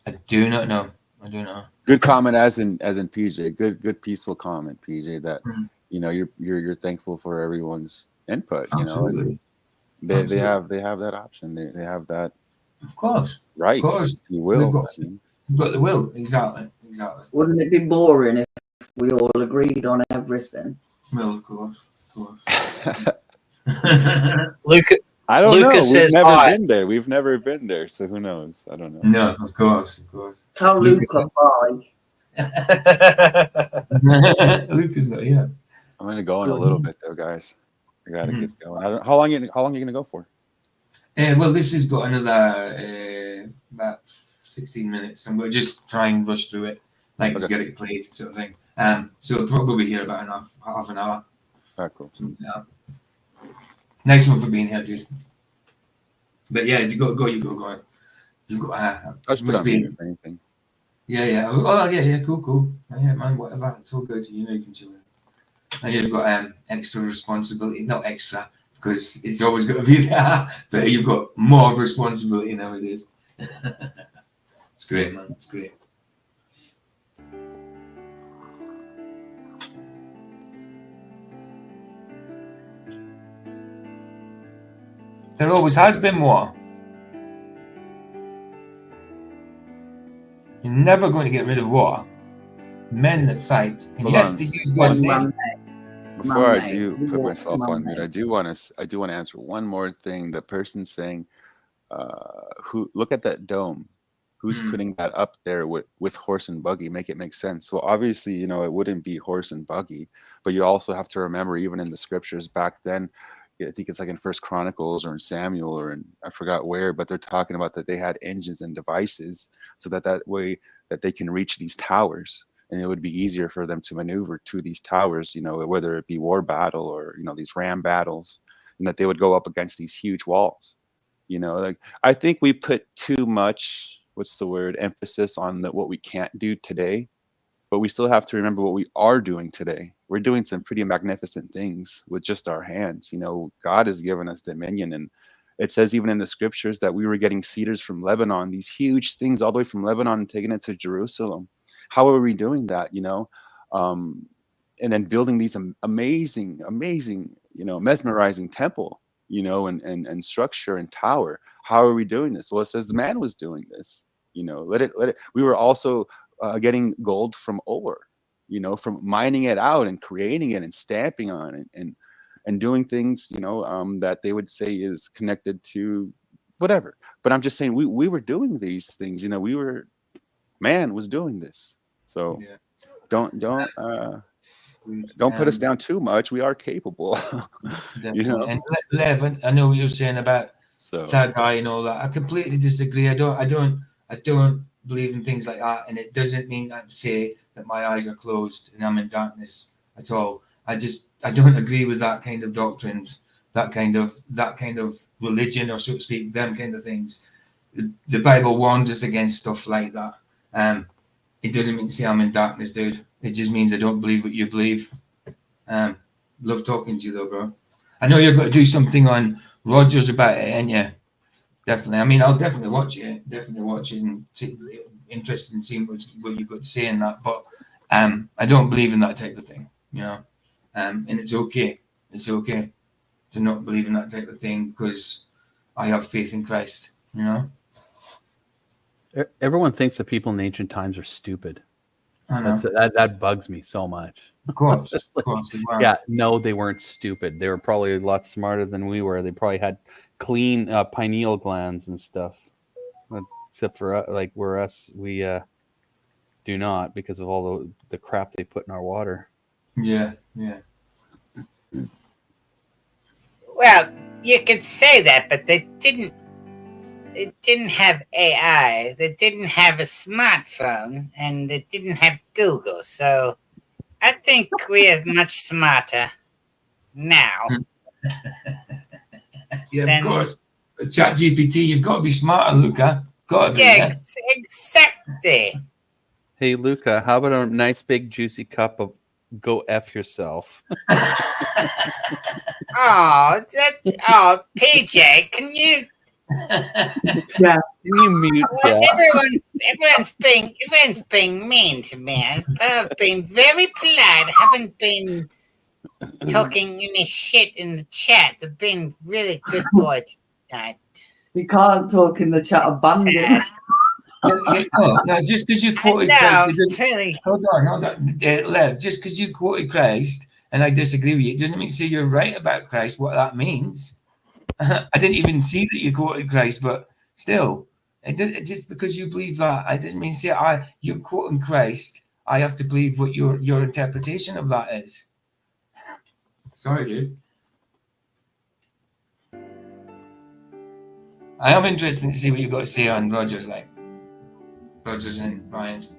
I do not know. I don't know. Good comment, as in PJ. Good peaceful comment, PJ. That you're thankful for everyone's input. Absolutely. And they have that option. They have that. Of course. Right. Of course. You will. They've got the will. Exactly. Wouldn't it be boring if we all agreed on everything? Well, of course. Luke, I don't know. Lucas We've says never hi. been there. We've never been there, so who knows? I don't know. No, of course. Tell Luca bye. Lucas not here. I'm gonna go in a little bit though, guys. I gotta get going. How long are you gonna go for? Well, this has got another about 16 minutes, and we'll just try and rush through it, like just get it played, sort of thing. So we'll probably here about half an hour. All right, cool. Yeah. Nice one for being here, dude. But yeah, if you got to go, you go. You've got must be anything. Yeah. Oh, yeah. Cool. Yeah, man, whatever. It's all good. You know you can chill. And you've got extra responsibility. Not extra, because it's always got to be there. But you've got more responsibility nowadays. It's great, man. It's great. There always has been war. You're never going to get rid of war. Men that fight. And yes, they use God's name. Before I do put myself on mute, I do want to answer one more thing. The person saying, "Who look at that dome? Who's putting that up there with horse and buggy? Make it make sense." So obviously, it wouldn't be horse and buggy, but you also have to remember, even in the scriptures back then, I think it's like in First Chronicles or in Samuel or in I forgot where, but they're talking about that they had engines and devices so that way that they can reach these towers. And it would be easier for them to maneuver to these towers, whether it be war battle or, these ram battles, and that they would go up against these huge walls. Like I think we put too much, emphasis on what we can't do today, but we still have to remember what we are doing today. We're doing some pretty magnificent things with just our hands. God has given us dominion, and it says even in the scriptures that we were getting cedars from Lebanon, these huge things all the way from Lebanon and taking it to Jerusalem. How are we doing that? And then building these amazing, mesmerizing temple, and structure and tower. How are we doing this? Well, it says the man was doing this. Let it. We were also getting gold from ore, from mining it out and creating it and stamping on it and doing things, that they would say is connected to whatever. But I'm just saying we were doing these things, man was doing this. So don't put us down too much. We are capable. And Lev, I know what you're saying about that guy and all that. I completely disagree. I don't believe in things like that, and it doesn't mean I say that my eyes are closed and I'm in darkness at all. I don't agree with that kind of doctrines, that kind of religion, or so to speak, them kind of things. The Bible warns us against stuff like that. It doesn't mean to say I'm in darkness, dude. It just means I don't believe what you believe. Love talking to you though, bro. I know you're going to do something on Rogers about it, ain't you? Definitely. I mean, I'll definitely watch it. And interested in seeing what you've got to say in that. But I don't believe in that type of thing, and it's okay. It's okay to not believe in that type of thing because I have faith in Christ, Everyone thinks that people in ancient times are stupid. I know. That bugs me so much. Of course. Yeah, no, they weren't stupid. They were probably a lot smarter than we were. They probably had clean pineal glands and stuff. Except for we do not, because of all the crap they put in our water. Yeah. Well, you could say that, but they didn't have AI, they didn't have a smartphone, and they didn't have Google. So I think we are much smarter now. Yeah, of course. ChatGPT, you've got to be smarter, Luca. Exactly. Hey, Luca, how about a nice big juicy cup of go F yourself? PJ, can you Yeah. Can you mute Well, Jeff? everyone's being mean to me. I've been very polite. I haven't been talking any shit in the chat. I've been really good boy tonight. You can't talk in the chat of bandit. No, just because you quoted No, Christ, it's really. hold on. Lev, just because you quoted Christ and I disagree with you, it doesn't mean say you're right about Christ, what that means. I didn't even see that you quoted Christ, but still, just because you believe that, I didn't mean say you're quoting Christ, I have to believe what your interpretation of that is. Sorry, dude. I am interested to see what you've got to say on Rogers, like Rogers and Ryan's.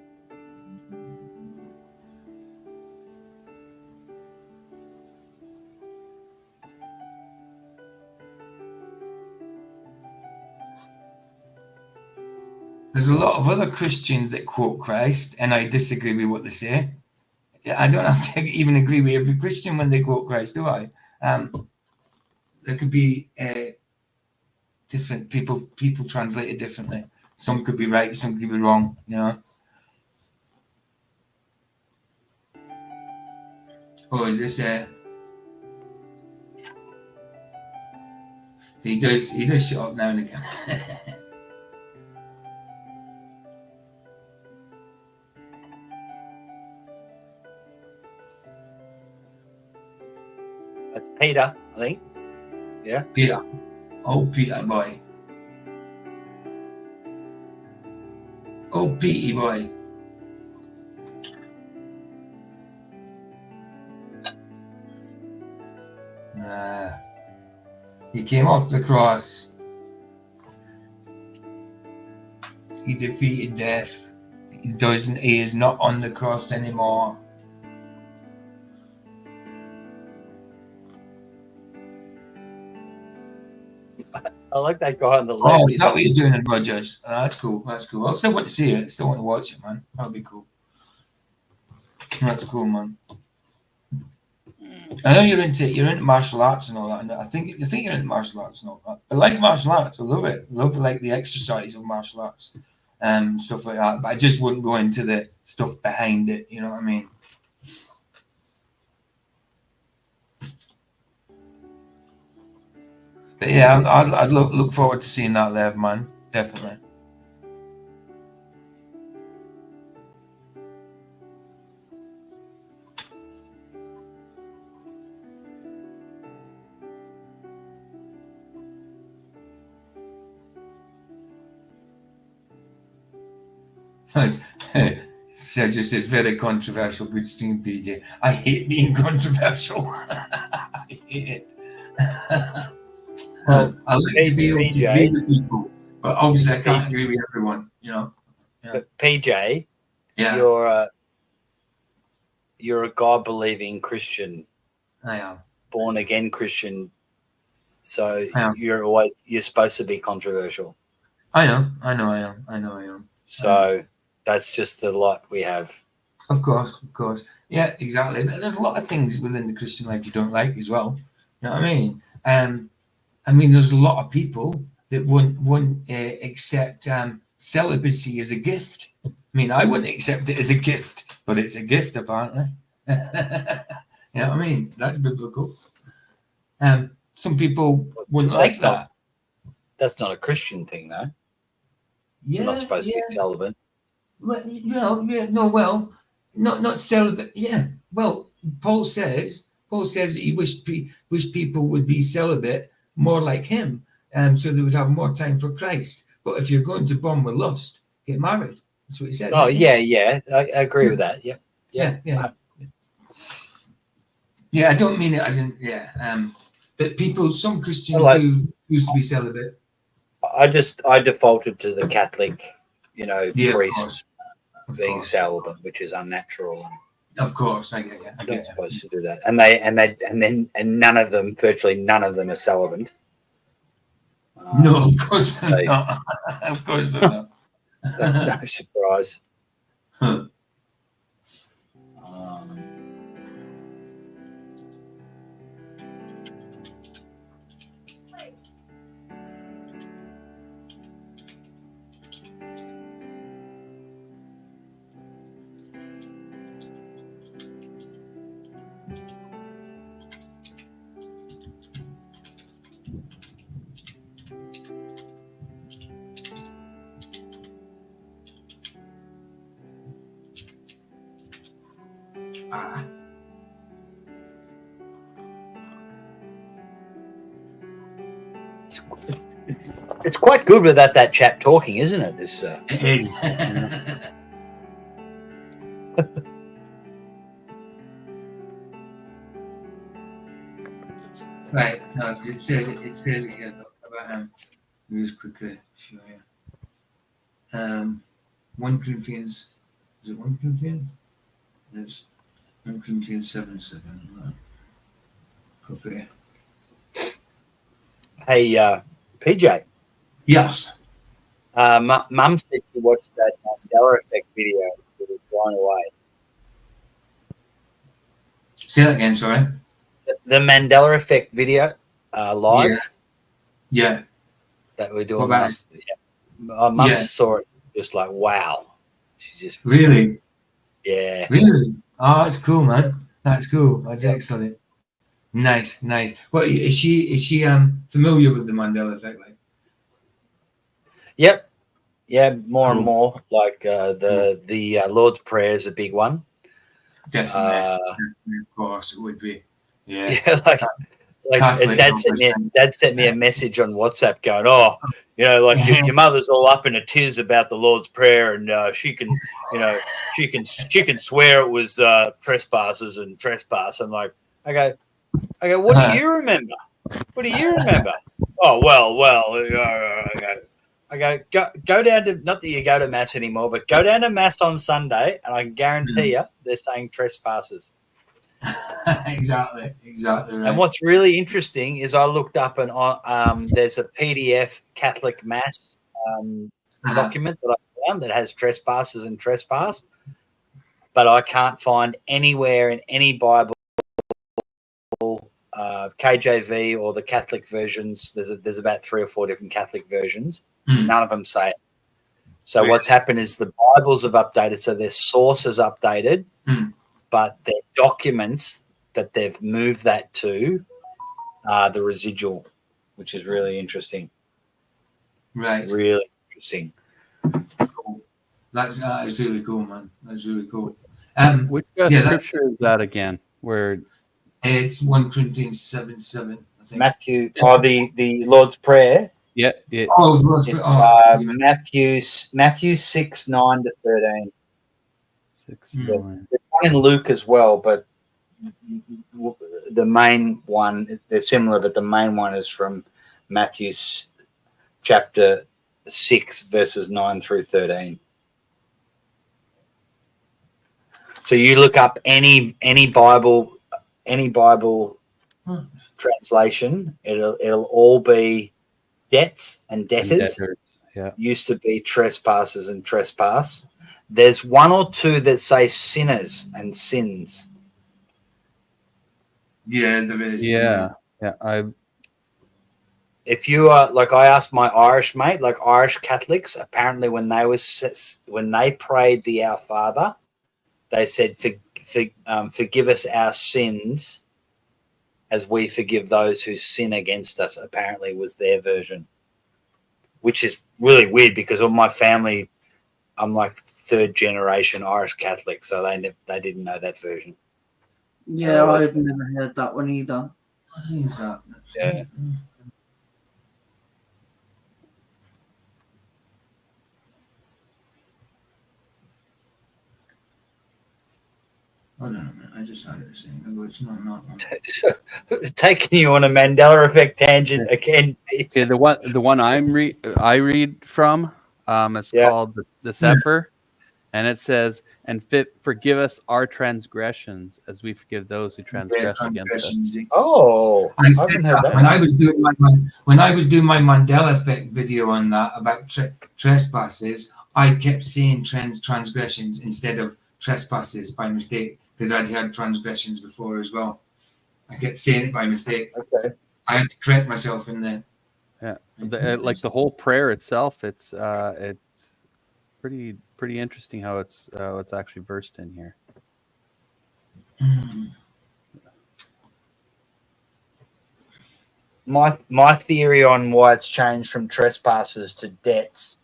There's a lot of other Christians that quote Christ, and I disagree with what they say. I don't have to even agree with every Christian when they quote Christ, do I? There could be different people translate it differently. Some could be right, some could be wrong, you know. Oh, is this he does shut up now and again. That's Peter, I think. Yeah. Peter. Oh, Peter boy. Oh, Petey boy. He came off the cross. He defeated death. He is not on the cross anymore. I like that guy on the left. Oh, is that what you're doing in Rogers? That's cool. That's cool. I still want to see it. Still want to watch it, man. That'll be cool. That's cool, man. I know you're into martial arts and all that. And I think you're into martial arts and all that. I like martial arts. I love it. I love like the exercise of martial arts, stuff like that. But I just wouldn't go into the stuff behind it. You know what I mean? But yeah, I'd look forward to seeing that live, man. Definitely. Sergio says very controversial. Good stream, PJ. I hate being controversial. I hate it. Well, I like to be able to agree with people, but obviously I can't agree with everyone. You know. Yeah. But PJ, yeah, you're a God-believing Christian. I am. Born again Christian. So you're supposed to be controversial. I know I am. So that's just the lot we have. Of course. Yeah, exactly. But there's a lot of things within the Christian life you don't like as well. You know what I mean? I mean, there's a lot of people that won't accept celibacy as a gift. I mean, I wouldn't accept it as a gift, but it's a gift apparently. You know what I mean? That's biblical. Some people wouldn't like that. That's not a Christian thing, though. Yeah, you're not supposed to be celibate. Well, not celibate. Yeah. Well, Paul says that he wished people would be celibate more like him, so they would have more time for Christ. But if you're going to burn with lust, get married. That's what he said. Oh yeah, I agree with that. Yeah. Yeah, I don't mean it as in but some Christians do choose to be celibate. I defaulted to the Catholic, priests being course. celibate, which is unnatural. Of course, I get you. You're not supposed to do that, and virtually none of them are celibate. No, of course not. Of course not. No surprise. It's quite good without that chap talking, isn't it? This It is. Right. No, it says it here about him. Let me just quickly show you. 1 Corinthians. Is it 1 Corinthians? It's 1 Corinthians 7:7. Right. Copy. Hey, PJ. Yes. Mum said she watched that Mandela Effect video. It was blown away. Say that again, sorry. The Mandela Effect video live Yeah. that we're What doing about last. Yeah. My mum Yeah. saw it, just like wow. She just Really? yeah. Really? Oh, that's cool, man. That's cool. That's excellent. Nice, nice. Well, is she familiar with the Mandela Effect? Like, Yep. Yeah, more and Cool. more. Like the Lord's Prayer is a big one. definitely, definitely, of course, it would be. Yeah. Yeah, like Catholic, Dad sent me a message on WhatsApp going, oh, you know, like your mother's all up in a tiz about the Lord's Prayer, and she can swear it was trespassers and trespass. I'm like, I go, what do you remember? What do you remember? Oh well. I go down to, not that you go to mass anymore, but go down to mass on Sunday, and I can guarantee you they're saying trespassers. exactly right. And what's really interesting is I looked up and there's a PDF Catholic Mass document that I found that has trespassers and trespass, but I can't find anywhere in any Bible, KJV or the Catholic versions. There's about 3 or 4 different Catholic versions. None of them say it. So what's happened is the Bibles have updated, so their sources updated, but their documents that they've moved that to are the residual, which is really interesting. Right. Really interesting. Cool. That's really cool, man. That's really cool. Which scripture is that again? Where it's 1 Corinthians 7:7. I think. Matthew, the Lord's Prayer. Yeah. Oh, the Lord's Prayer. Matthew 6:9 to 13. 6:9. There's one in Luke as well, but the main one, they're similar, but the main one is from Matthew chapter 6, verses 9 through 13. So you look up any Bible translation, it'll all be debts and debtors. Yeah. Used to be trespassers and trespass. There's 1 or 2 that say sinners and sins. Yeah, there is. Yeah. If you are like, I asked my Irish mate, like Irish Catholics, apparently when they prayed the Our Father, they said, forgive us our sins as we forgive those who sin against us, apparently was their version, which is really weird because of my family, I'm like 3rd generation Irish Catholic, so they didn't know that version. Yeah, I've never heard that one either. Yeah. I don't know, man. I just started saying, no, it's not one. Taking you on a Mandela Effect tangent again. Okay, the one I read from, it's called the Sefer, and it says, "And forgive us our transgressions, as we forgive those who transgress against us." Oh, I said that when I was doing my Mandela Effect video on that about trespasses. I kept saying transgressions instead of trespasses by mistake because I'd had transgressions before as well. I kept saying it by mistake. Okay. I had to correct myself in there. Yeah, like the whole prayer itself, it's pretty interesting how it's actually versed in here. My theory on why it's changed from trespassers to debts,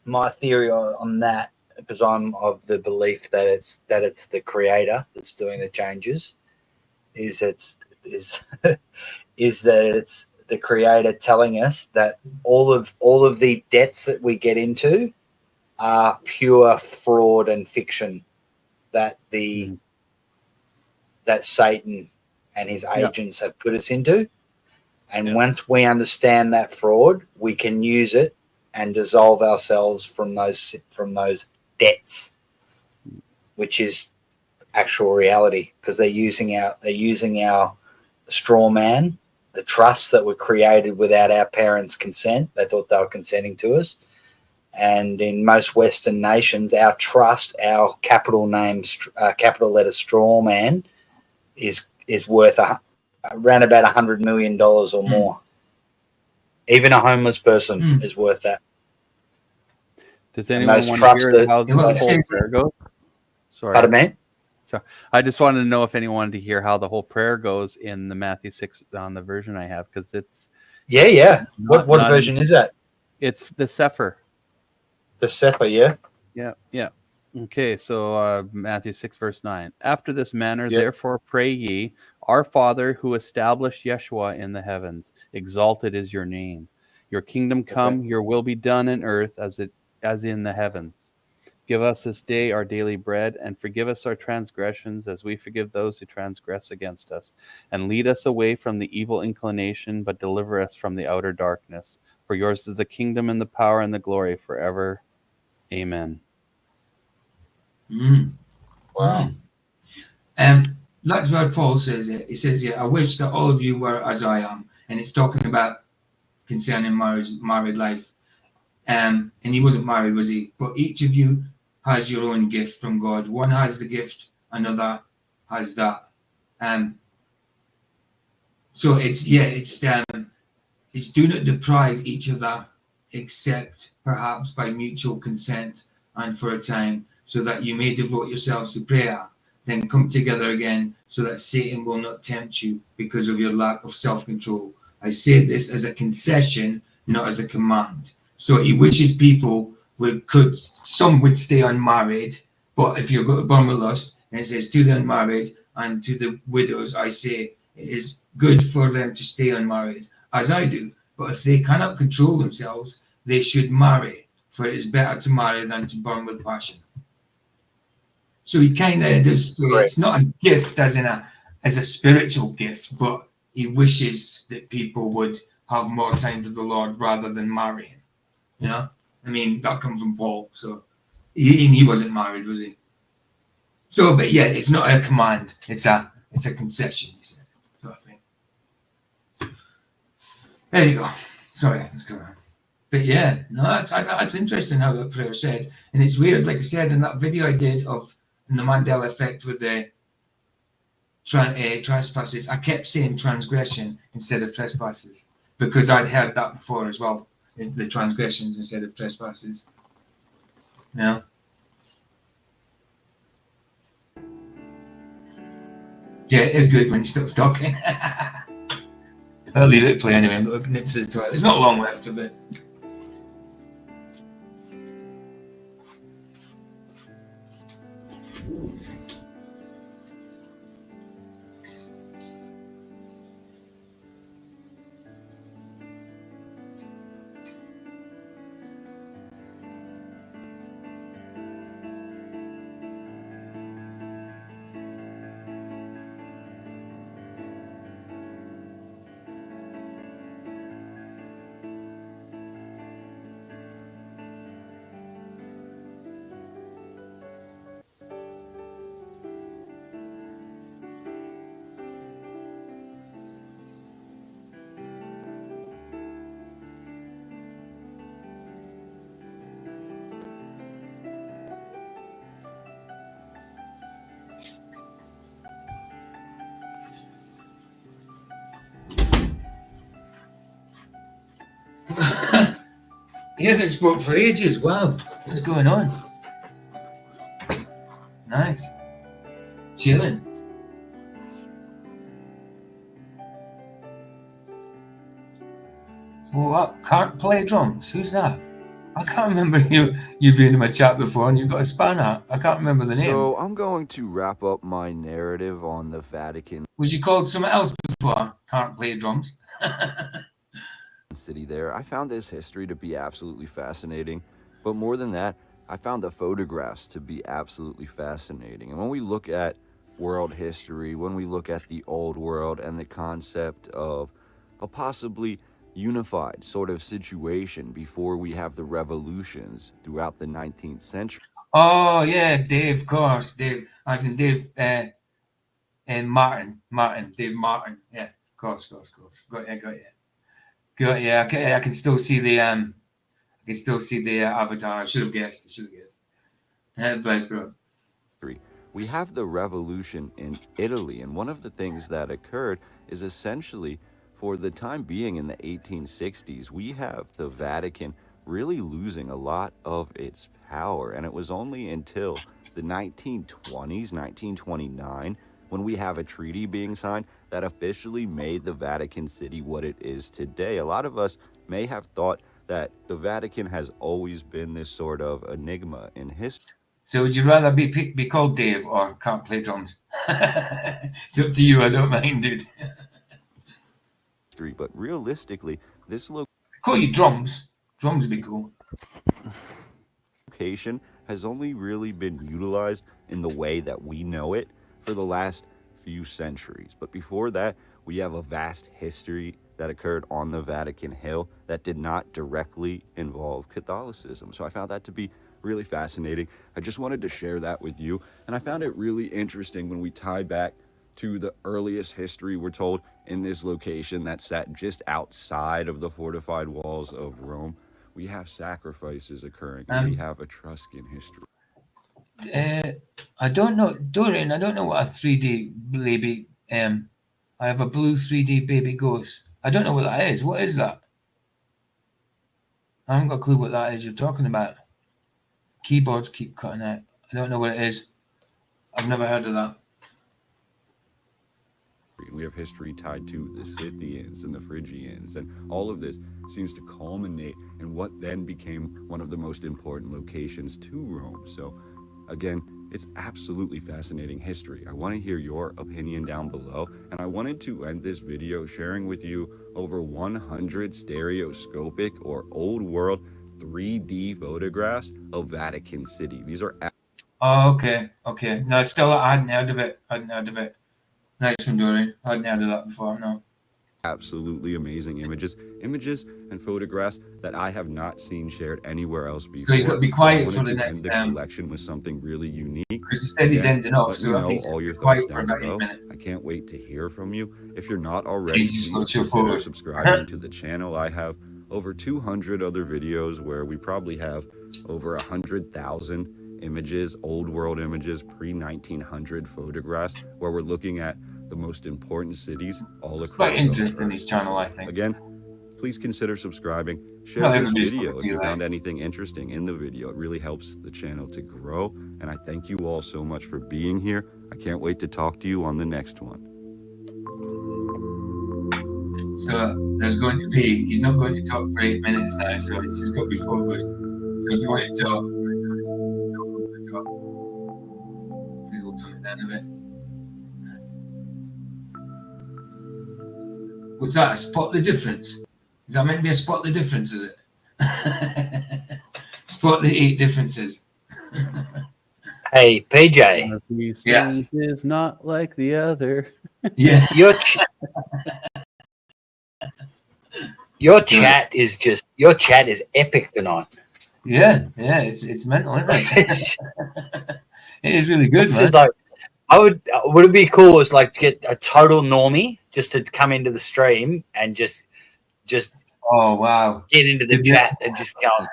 my theory on that because I'm of the belief that it's the creator that's doing the changes, is that it's the creator telling us that all of the debts that we get into are pure fraud and fiction that that Satan and his agents have put us into. And once we understand that fraud, we can use it and dissolve ourselves from those debts, which is actual reality, because they're using our straw man, the trusts that were created without our parents' consent. They thought they were consenting to us. And in most Western nations, our trust, our capital letter straw man is worth around about $100 million or more. Even a homeless person is worth that. Does anyone want to hear how the whole prayer goes? Sorry. Pardon me? So I just wanted to know if anyone wanted to hear how the whole prayer goes in the Matthew 6 on the version I have, because it's What version is that? It's the Sefer. The Sefer, yeah. Yeah. Okay, so Matthew 6 verse 9. After this manner, therefore pray ye, our Father who established Yeshua in the heavens, exalted is your name. Your kingdom come, your will be done in earth as in the heavens. Give us this day our daily bread, and forgive us our transgressions as we forgive those who transgress against us. And lead us away from the evil inclination, but deliver us from the outer darkness. For yours is the kingdom and the power and the glory forever. Amen. Wow. That's where Paul says it. He says, I wish that all of you were as I am. And it's talking about concerning married life. And he wasn't married, was he? But each of you has your own gift from God. One has the gift, another has that. So it's do not deprive each other, except perhaps by mutual consent and for a time, so that you may devote yourselves to prayer. Then come together again, so that Satan will not tempt you because of your lack of self-control. I say this as a concession, not as a command. So he wishes people some would stay unmarried, but if you're going to burn with lust, and it says to the unmarried and to the widows, I say it is good for them to stay unmarried, as I do. But if they cannot control themselves, they should marry, for it is better to marry than to burn with passion. So he kind of does say it's not a gift as a spiritual gift, but he wishes that people would have more time for the Lord rather than marrying. You know, I mean, that comes from Paul. So he wasn't married, was he? So, but yeah, it's not a command; it's a concession. He said, sort of thing. There you go. Sorry, let's go on. But yeah, no, that's interesting how that prayer said, and it's weird. Like I said in that video I did of the Mandela effect with the trespasses, I kept saying transgression instead of trespasses because I'd heard that before as well. The transgressions instead of trespasses. Yeah. Yeah, it is good when he stops talking. I'll leave it play anyway. I'm going to nip to the toilet. There's not long left of it. He hasn't spoke for ages. Wow, what's going on? Nice. Chilling. Well, can't play drums. Who's that? I can't remember you being in my chat before, and you've got a spanner. I can't remember the name. So I'm going to wrap up my narrative on the Vatican Was you called something else before? Can't play drums. City there. I found this history to be absolutely fascinating, but more than that, I found the photographs to be absolutely fascinating. And when we look at world history, when we look at the old world and the concept of a possibly unified sort of situation before we have the revolutions throughout the 19th century. Oh yeah, Dave, of course, Dave. As in Dave and Martin, Dave Martin. Yeah, of course. Got you. I can still see the avatar. I should have guessed. Bless, bro. We have the revolution in Italy, and one of the things that occurred is essentially, for the time being in the 1860s, we have the Vatican really losing a lot of its power. And it was only until the 1920s, 1929, when we have a treaty being signed that officially made the Vatican City what it is today. A lot of us may have thought that the Vatican has always been this sort of enigma in history. So would you rather be called Dave or can't play drums? It's up to you. I don't mind, dude. But realistically, this call you drums. Drums would be cool. Location has only really been utilized in the way that we know it for the last few centuries. But before that, we have a vast history that occurred on the Vatican Hill that did not directly involve Catholicism. So I found that to be really fascinating. I just wanted to share that with you. And I found it really interesting when we tie back to the earliest history we're told in this location that sat just outside of the fortified walls of Rome. We have sacrifices occurring, and we have Etruscan history. I don't know, Dorian, I don't know what a 3D baby, I have a blue 3D baby ghost. I don't know what that is. What is that? I haven't got a clue what that is you're talking about. Keyboards keep cutting out. I don't know what it is. I've never heard of that. We have history tied to the Scythians and the Phrygians, and all of this seems to culminate in what then became one of the most important locations to Rome. So again, it's absolutely fascinating history. I want to hear your opinion down below, and I wanted to end this video sharing with you over 100 stereoscopic or old world 3D photographs of Vatican City. These are okay. No, still I hadn't heard of it. Nice one, Dorian. I hadn't heard of that before, no. Absolutely amazing images and photographs that I have not seen shared anywhere else before. So he's got to be quiet for the next the collection with something really unique. Because he said he's ending off, so you know all your thoughts down below. I can't wait to hear from you. If you're not already, please consider subscribing to the channel. I have over 200 other videos where we probably have over 100,000 images, old world images, pre-1900 photographs, where we're looking at the most important cities all across. Quite interesting, his channel, I think. Again, please consider subscribing. Share this video if you found anything interesting in the video. It really helps the channel to grow. And I thank you all so much for being here. I can't wait to talk to you on the next one. So there's going to be, he's not going to talk for 8 minutes now, so it's just got to be focused. So if you want to talk, we'll turn it down a bit. What's that? A spot the difference? Is that meant to be a spot the difference, is it? Spot the 8 differences. Hey, PJ. Yes. Is not like the other. Yeah. Your chat is epic tonight. Yeah, it's mental, isn't it? It is really good, man. Like, would it be cool is like to get a total normie just to come into the stream and just oh wow, get into the chat and just go on.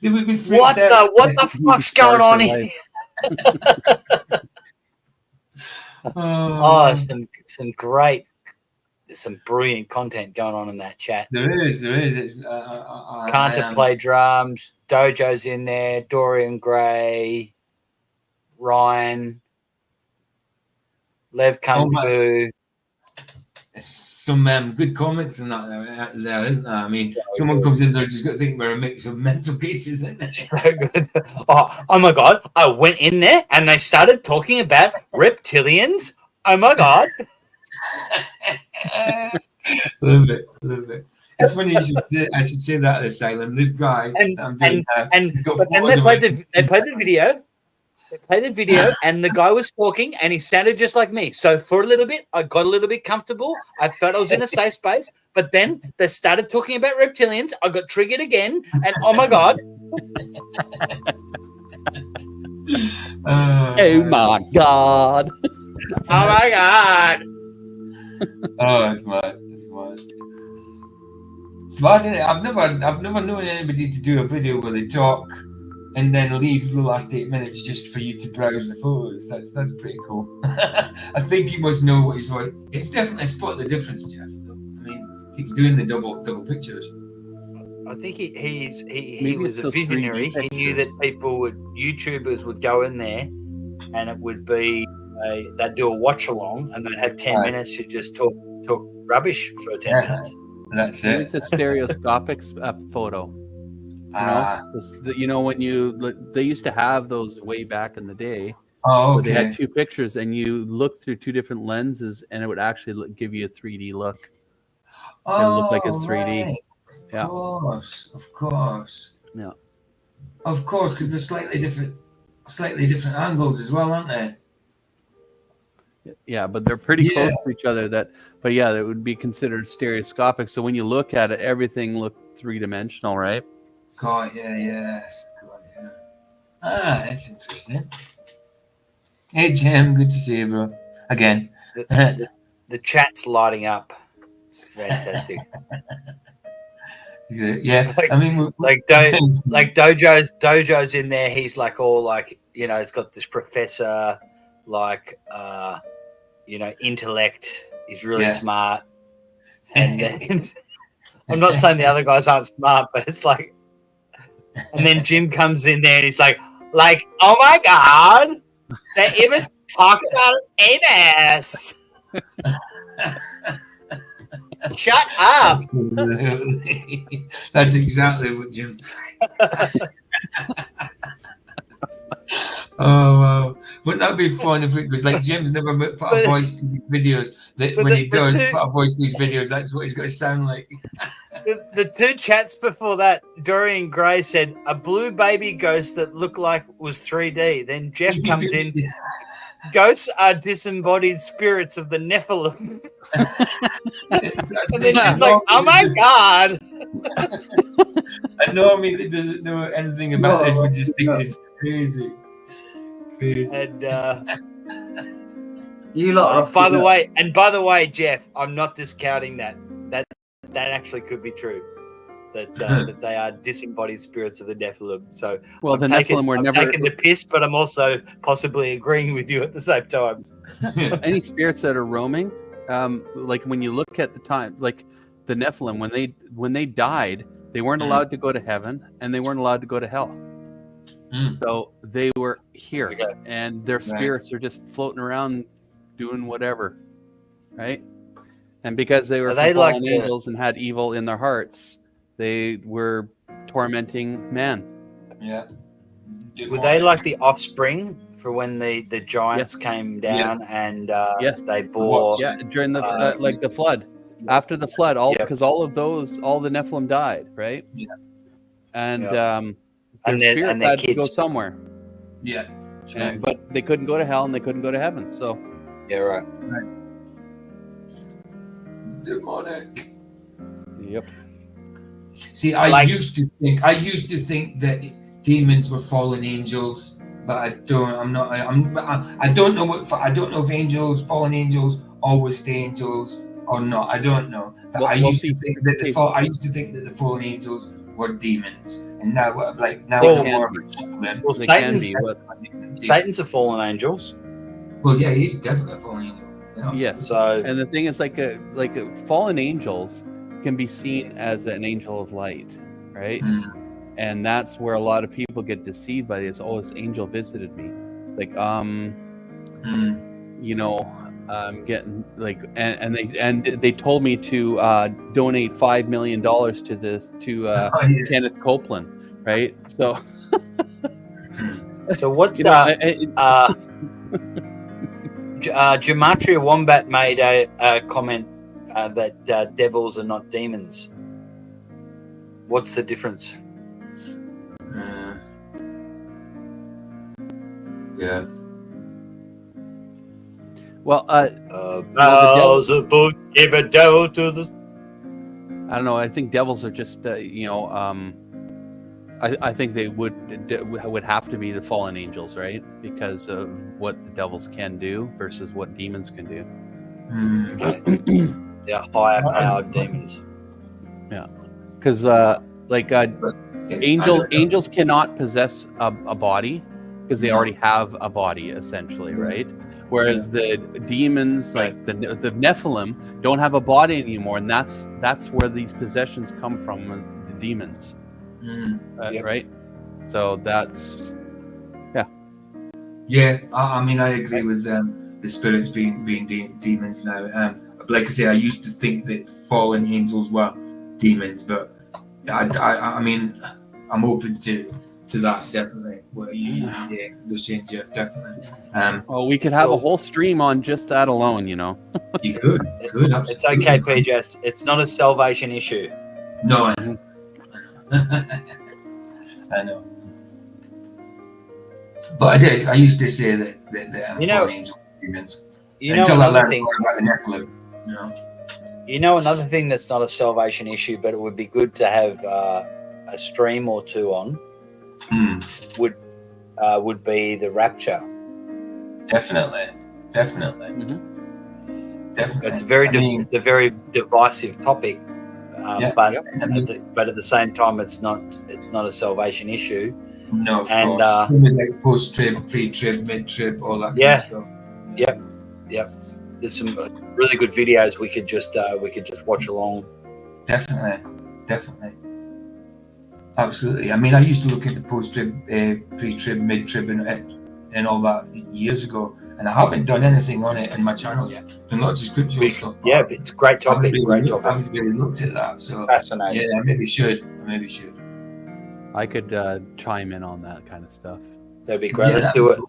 What the fuck's going on here? Some brilliant content going on in that chat. There is. It's Can't play drums. Dojo's in there. Dorian Gray, Ryan, Lev Kung Fu. some good comments and that there, isn't there? I mean, someone comes in there just got to think we're a mix of mental cases, isn't it? So good. Oh my god! I went in there and they started talking about reptilians. Oh my god! Love it, love it. It's funny. I should say that at Asylum. This guy, And I'm doing, but then they played the video. They played the video, and the guy was talking, and he sounded just like me. So for a little bit, I got a little bit comfortable. I felt I was in a safe space. But then they started talking about reptilians. I got triggered again, and oh my god! Oh my god! Oh my god! Oh, it's mad. It's mad. It's mad, isn't it? I've never known anybody to do a video where they talk and then leave the last 8 minutes just for you to browse the photos. That's pretty cool. I think he must know what he's like. It's definitely spot the difference, Jeff. I mean, he's doing the double pictures. I think he was a visionary. He knew that YouTubers would go in there, and it would be they'd do a watch along, and they'd have 10 minutes to just talk rubbish for 10 minutes. That's Maybe it. it's a stereoscopic photo. You know, when they used to have those way back in the day. Oh, where they okay. had two pictures, and you look through two different lenses, and it would actually give you a 3D look. It looked like it's 3D. Right. Yeah. Of course. Yeah. Of course, because they're slightly different angles as well, aren't they? Yeah, but they're pretty close to each other. But yeah, that would be considered stereoscopic. So when you look at it, everything looked three-dimensional, right? God, yes. God, yeah. That's interesting. Hey, Jim, good to see you, bro. Again. The chat's lighting up. It's fantastic. Yeah, like, I mean, Dojo's in there. He's like all like, you know, he's got this professor, like, you know, intellect. He's really smart. And then, I'm not saying the other guys aren't smart, but it's like, and then Jim comes in there and he's like, oh my god, they even talk about anus. Shut up. Absolutely. That's exactly what Jim's like. Oh, wow. Wouldn't that be fun if it was like Jim's never put a voice to these videos? When he does put a voice to these videos, that's what he's going to sound like. The two chats before that, Dorian Gray said, a blue baby ghost that looked like was 3D. Then Jeff comes in. Ghosts are disembodied spirits of the Nephilim. And then Jim's like, oh my god. I know me that doesn't know anything about this would just think it's crazy. And you lot are by the way, Jeff, I'm not discounting that. That actually could be true. That they are disembodied spirits of the Nephilim. So well, the Nephilim were never taking the piss, but I'm also possibly agreeing with you at the same time. Any spirits that are roaming, like when you look at the time, like the Nephilim, when they died, they weren't allowed to go to heaven, and they weren't allowed to go to hell. So they were here, and their spirits are just floating around doing whatever, right? And because they were fallen angels and had evil in their hearts, they were tormenting man. Yeah. Were they like the offspring for when the giants came down and they bore? Yeah, during the like the flood. After the flood, because all of those, all the Nephilim died, right? Yeah. And their spirits had to go somewhere. Yeah. But they couldn't go to hell and they couldn't go to heaven. So. Yeah, right. Demonic. Yep. See, I used to think that demons were fallen angels, but I don't know if fallen angels always stay angels or not. I don't know. But I used to think that the fallen angels were demons, and now more them. Well, Satan's a fallen angels. Well, yeah, he's definitely a fallen angel. Yeah. Yes. So, and the thing is, like fallen angels can be seen as an angel of light, right? And that's where a lot of people get deceived by this. Oh, this angel visited me. Like, you know, getting like, and they told me to donate $5 million to Kenneth Copeland, right? So, So what's Gematria Wombat made a comment that devils are not demons. What's the difference? Yeah. Well, Bowels of boot, give a devil to the. I don't know. I think devils are just, I think they would have to be the fallen angels, right? Because of what the devils can do versus what demons can do. Okay. Yeah, higher powered demons. Yeah, because angels cannot possess a body because they already have a body essentially, right? Whereas the demons, like the Nephilim, don't have a body anymore, and that's where these possessions come from, the demons, right? So that's Yeah, I mean, I agree with the spirits being demons now. Like I say, I used to think that fallen angels were demons, but I mean, I'm open to that, definitely. What you're saying, Jeff, definitely. Well, we could have a whole stream on just that alone, you know. You could. Absolutely. It's okay, PJ. It's not a salvation issue. No, I know. I know. But I used to say that fallen angels were demons. Until I learned more about the Nephilim, you know. You know, another thing that's not a salvation issue, but it would be good to have a stream or two on. Would be the rapture. Definitely. Definitely. It's a very divisive topic, but at the same time, it's not a salvation issue. No, of course. It was like post-trib, pre-trib, mid-trib, all that kind of stuff. Yep. There's some really good videos we could just watch along. Definitely. Absolutely. I mean, I used to look at the post-trib, pre-trib, mid-trib, and all that years ago, and I haven't done anything on it in my channel yet. Done lots of scriptural stuff. Yeah, it's a great topic. I haven't really looked at that. So fascinating. Yeah, I maybe should. I could chime in on that kind of stuff. That'd be great. Let's do it.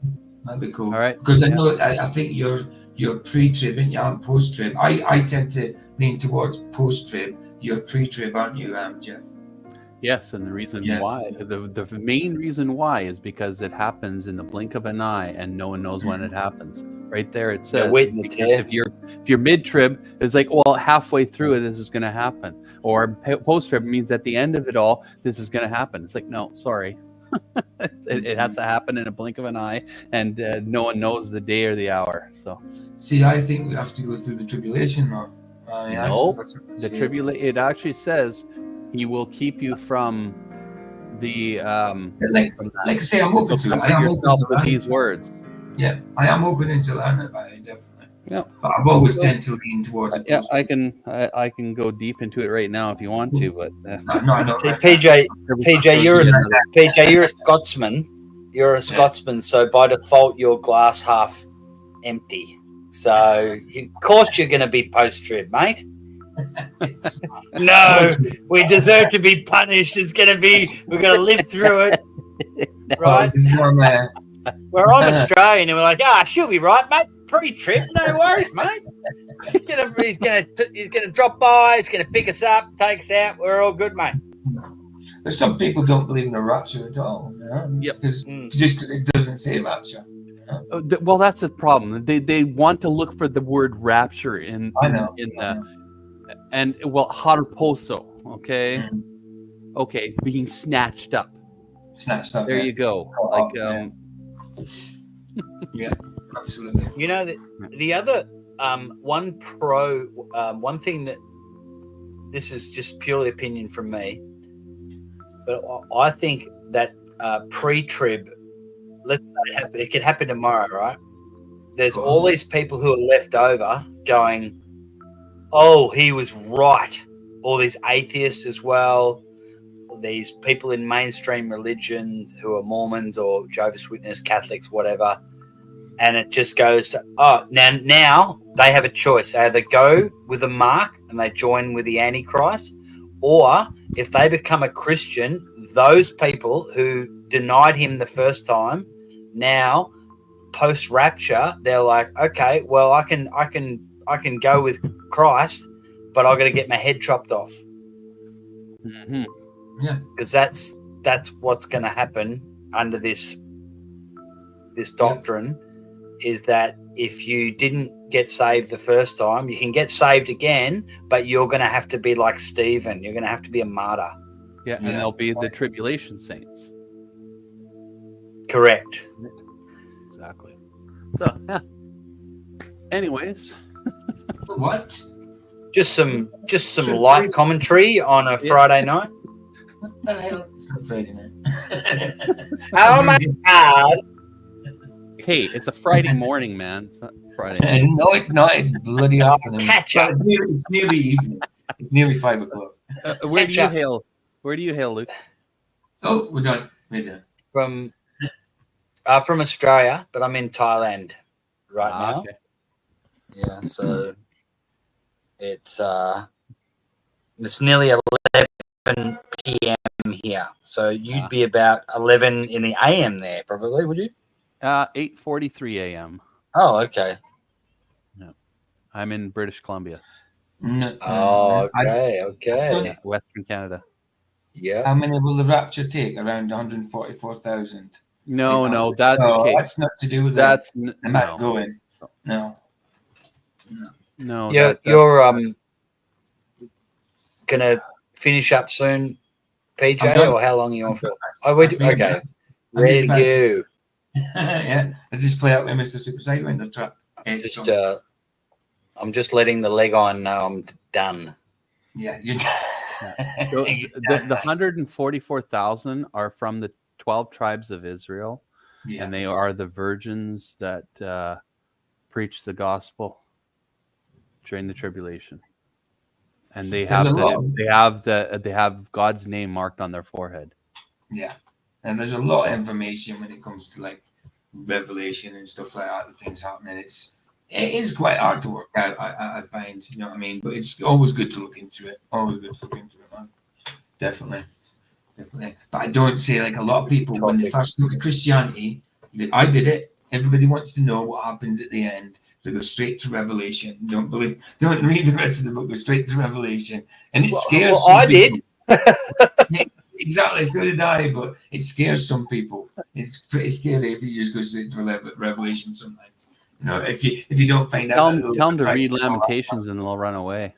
That'd be cool. All right. Because I know I think you're pre-trib and you're post-trib. I tend to lean towards post-trib. You're pre-trib, aren't you, Jeff? Yes, and the reason why, the main reason why is because it happens in the blink of an eye, and no one knows when it happens. Right there, it says. Because if you're mid-trib, it's like, well, halfway through it, this is going to happen, or post-trib means at the end of it all, this is going to happen. It's like, no, sorry, it has to happen in a blink of an eye, and no one knows the day or the hour. So, see, I think we have to go through the tribulation, though. No, the tribulation. It actually says. He will keep you from the like I say, I'm open to it. I am open to these words. Yeah, I am open to learn about it, definitely. Yeah, but I've always tend to lean towards it. Yeah, I can go deep into it right now if you want to, but no. See, PJ, you're a Scotsman. You're a Scotsman, so by default, you're glass half empty. So of course you're going to be post-trib, mate. No, we deserve to be punished. We're going to live through it, right? We're on Australian, and we're like, she'll be right, mate. Pre-trip, no worries, mate. He's gonna drop by. He's gonna pick us up, take us out. We're all good, mate. But some people don't believe in a rapture at all. You know? Yep. Just because it doesn't say rapture. Well, that's the problem. They want to look for the word rapture in the. And harposo, okay? Okay, being snatched up. There you go. Yeah, absolutely. You know, the other one thing that, this is just purely opinion from me, but I think that pre-trib, let's say it could happen tomorrow, right? There's all these people who are left over going, oh, he was right. All these atheists as well, these people in mainstream religions who are Mormons or Jehovah's Witnesses, Catholics, whatever. and it just goes to now they have a choice. They either go with the mark and they join with the Antichrist, or if they become a Christian, those people who denied him the first time, now post rapture, they're like, okay, well, I can go with Christ, but I got to get my head chopped off. Mm-hmm. Yeah, because that's what's going to happen under this doctrine, is that if you didn't get saved the first time, you can get saved again, but you're going to have to be like Stephen. You're going to have to be a martyr. Yeah, and they'll be the tribulation saints. Correct. Exactly. So, yeah. Anyways, what? Just some light commentary on a Friday night. What the hell? It's not Friday night. Oh my God! hey, it's a Friday morning, man. It's not Friday. No, it's not. It's bloody afternoon. Catch up. It's nearly evening. It's nearly 5 o'clock. Where do you hail? Where do you hail, Luke? Oh, we're done. We're done. From Australia, but I'm in Thailand right now. Okay. Yeah, so it's nearly 11 p.m. here. So you'd be about 11 in the a.m. there, probably, would you? 8:43 a.m. Oh, okay. No, I'm in British Columbia. No, Oh, okay. Western Canada. Yeah. How many will the rapture take? Around 144,000. No, that's okay. That's not to do with That's the amount going. No. You're gonna finish up soon, PJ, or how long are you on for? Oh, we okay. Ready to go. Yeah, let's just play out with Mr. Super Psycho in the trap. I'm just letting the leg on know I'm done. Yeah, you're So the 144,000 are from the 12 tribes of Israel, and they are the virgins that preach the gospel during the tribulation, and they have God's name marked on their forehead. Yeah, and there's a lot of information when it comes to like Revelation and stuff like that. The things happening, it is quite hard to work out. I find, you know what I mean, but it's always good to look into it. Always good to look into it, man. Definitely. But I don't say, like, a lot of people when they first look at Christianity, I did it. Everybody wants to know what happens at the end. They go straight to Revelation. Don't read the rest of the book. Go straight to Revelation, and it scares. Well, I did. Yeah, exactly. So did I. But it scares some people. It's pretty scary if you just go straight to Revelation. Sometimes, you know, if you don't find Tell out. them to read Lamentations, and they'll run away.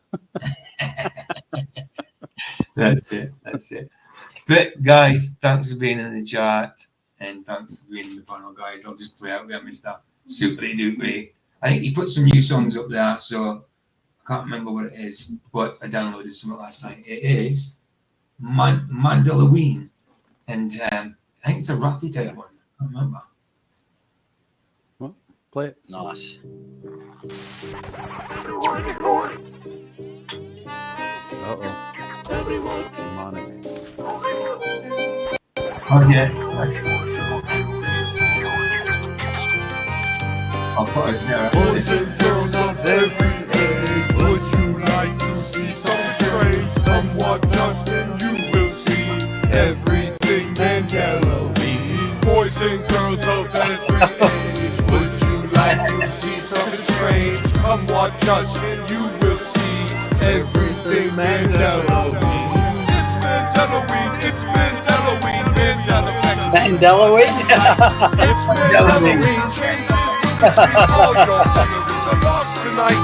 That's it. But guys, thanks for being in the chat, and thanks for being in the panel, guys. I'll just play out with Mr. Super Duper. I think he put some new songs up there, so I can't remember what it is, but I downloaded some last night. It is Mandaloween, and I think it's a rappy type one. I can't remember. Well, play it. Nice. Uh-oh. Demonic. Oh yeah. I'll put us there. Boys and girls of every age, would you like to see something strange? Come watch us and you will see everything Mandela-ween. Boys and girls of every age, would you like to see something strange? Come watch us and you will see everything Mandela-ween. It's Mandela-ween, it's Mandela-ween, Mandela-ween. Mandela-ween? It's Mandela-ween, changes. All your memories are lost tonight.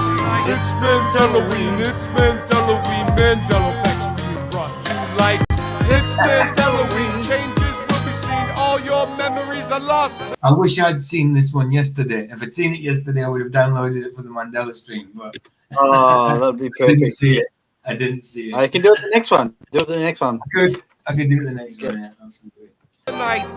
It's Mandela-ween, it's Mandela-ween, Mandela facts being brought to light. It's Mandela-ween, changes will be seen. All your memories are lost. I wish I'd seen this one yesterday. If I'd seen it yesterday, I would have downloaded it for the Mandela stream. But Oh, that'd be perfect. I didn't see it. I can do it the next one. I could do it the next one. Yeah, absolutely. Tonight.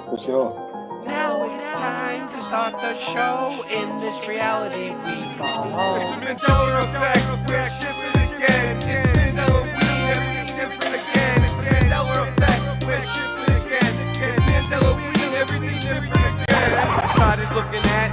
For sure. Now it's time to start the show in this reality we call home. It's Mandela effect, we're shifting again. It's Mandela-ween, everything's different again. It's Mandela effect, we're shifting again. It's Mandela-ween, everything's different again. I started looking at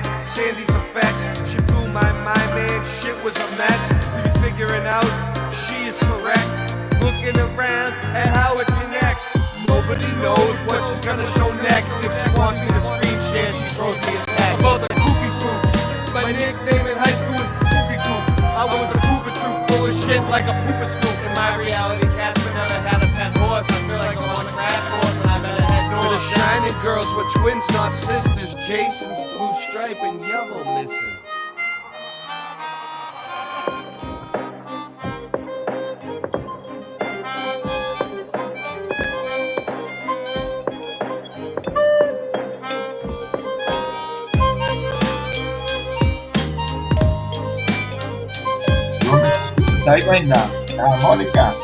was a mess. We be figuring out she is correct. Looking around at how it connects. Nobody knows what she's gonna show next. If she wants me to screen share, she throws me a text. About the Kooky Spooks. My nickname in high school was Spoopy Coop. I was a Koopa Troop full of shit like a Poopa Scoop. In my reality, Casper never had a pet horse. I feel like I'm on a crash course and I better head north. For the shining girls were twins, not sisters. Jason's blue stripe and yellow missing. Sideline na. Harmonica.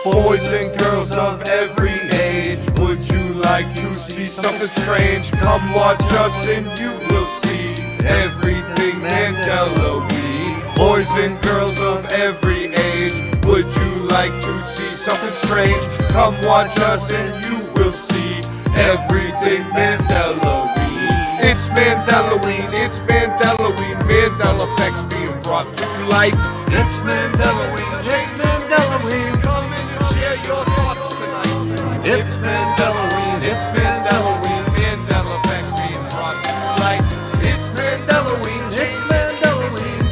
Boys and girls of every age, would you like to see something strange? Come watch us and you will see everything Mandela-y. Boys and girls of every age, would you like to see something strange? Come watch us and you will see everything Mandela-y. It's Mandela-ween, it's Mandela-ween, Mandela effects being brought to light. It's Mandela-ween, it's Mandela-ween, come in and share your thoughts tonight. It's Mandela-ween, it's Mandela-ween, Mandela effects being brought to light. It's Mandela-ween, it's Mandela-ween.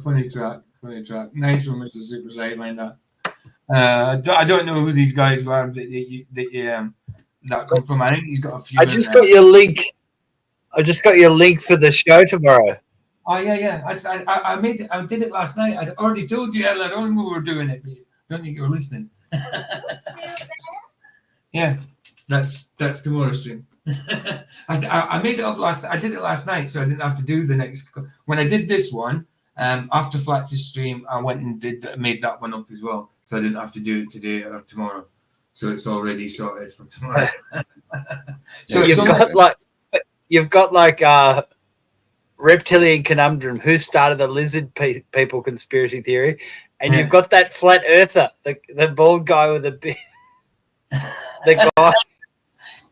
Funny track, funny track. Nice one, Mr. Super Sideline. That. I don't know who these guys were that come from. I think he's got a few. I just got your link. I just got your link for the show tomorrow. Oh yeah. I made it. I did it last night. I already told you earlier on we were doing it. But I don't think you were listening. Yeah, that's tomorrow's stream. I made it up last. I did it last night, so I didn't have to do the next. When I did this one, after Flats' stream, I went and made that one up as well, so I didn't have to do it today or tomorrow. So it's already sorted for tomorrow. So you've got like reptilian conundrum. Who started the lizard people conspiracy theory? And you've got that flat earther, the bald guy with the big. The guy.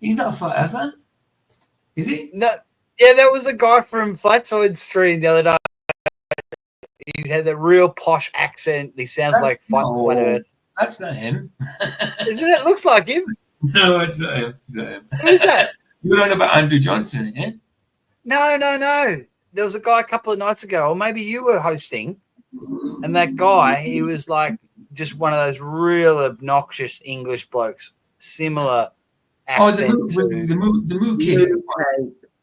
He's not a flat earther, is he? No. Yeah, that was a guy from Flatsoid stream the other day. He had a real posh accent. He sounds like Flat Earth. That's not him. Isn't it? Looks like him. No, it's not him. It's not him. Who's that? You're on about Andrew Johnson, eh? No. There was a guy a couple of nights ago, or maybe you were hosting, and that guy, he was like just one of those real obnoxious English blokes, similar accent. Oh, the Moo Kid.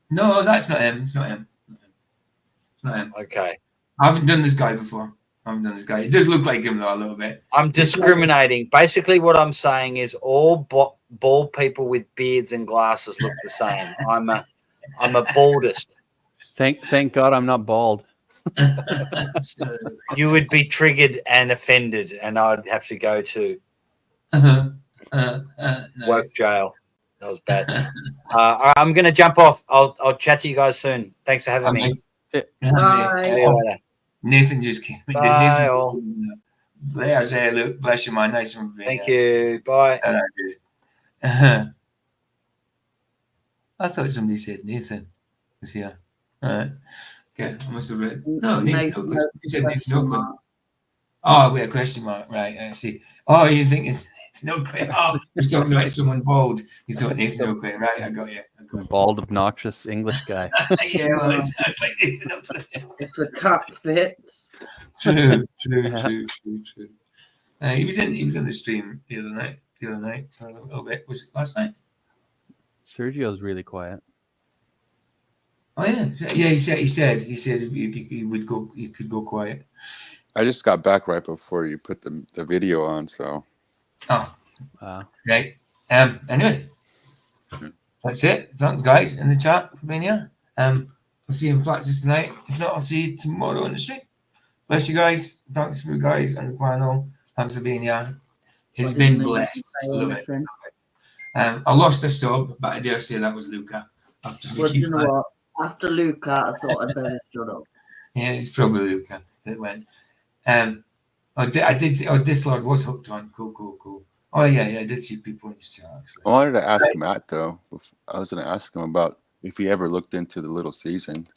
No, that's not him. It's not him. It's not him. Okay. I haven't done this guy before. I haven't done this guy. It does look like him though a little bit. I'm discriminating. Basically, what I'm saying is all bald people with beards and glasses look the same. I'm a baldist. Thank God I'm not bald. You would be triggered and offended, and I'd have to go to work jail. That was bad. All right, I'm going to jump off. I'll chat to you guys soon. Thanks for having me. Bye. See you later. Nathan just came. Bye, all. Lair, say look, bless you, man. Nice one. Thank you. Bye. I thought somebody said Nathan was here. All right. Okay, I must have read. No, Nathan. You said Nathan Oakland. Oh, wait, a question mark. Right, I see. Oh, you think it's Nathan Oakland? Oh, you're talking about someone bald. You thought Nathan Oakland, right? I got you. Bald, obnoxious English guy. Yeah, well, it sounds like Nathan Oakland. If the cat fits. True. He was in the stream the other night for a little bit. Was it last night? Sergio's really quiet. Oh yeah. He said he would go. He could go quiet. I just got back right before you put the video on, so. Oh. Right. Anyway, that's it. Thanks, guys, in the chat for being here. I'll see you in practice tonight. If not, I'll see you tomorrow on the stream. Bless you guys. Thanks for you guys on the panel. Thanks for being here. It's been blessed. Love it. I lost a sub, but I dare say that was Luca. Well, you know what? After Luca, I thought I'd better shut up. Yeah, it's probably Luca that went. I did see. Oh, Dislord was hooked on. Cool. Oh yeah, I did see people in his chat. Actually. I wanted to ask Matt though. I was going to ask him about if he ever looked into the little season.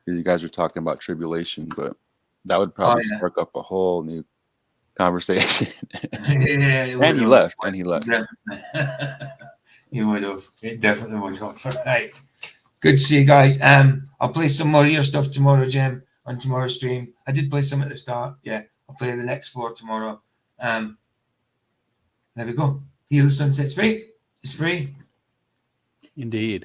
You guys were talking about tribulation, but that would probably spark up a whole new conversation. Yeah, and he left. He would have. It definitely would have. Right. Good to see you guys. I'll play some more of your stuff tomorrow, Jim, on tomorrow's stream. I did play some at the start. Yeah, I'll play the next 4 tomorrow. There we go. Heal the Sunset's free. It's free. Indeed.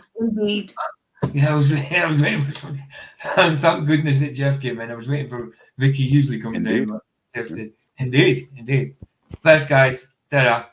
Yeah, I was waiting for something. Thank goodness that Jeff came in. I was waiting for Vicky usually comes in. But Jeff did. Indeed. Thanks, guys. Ta-ra.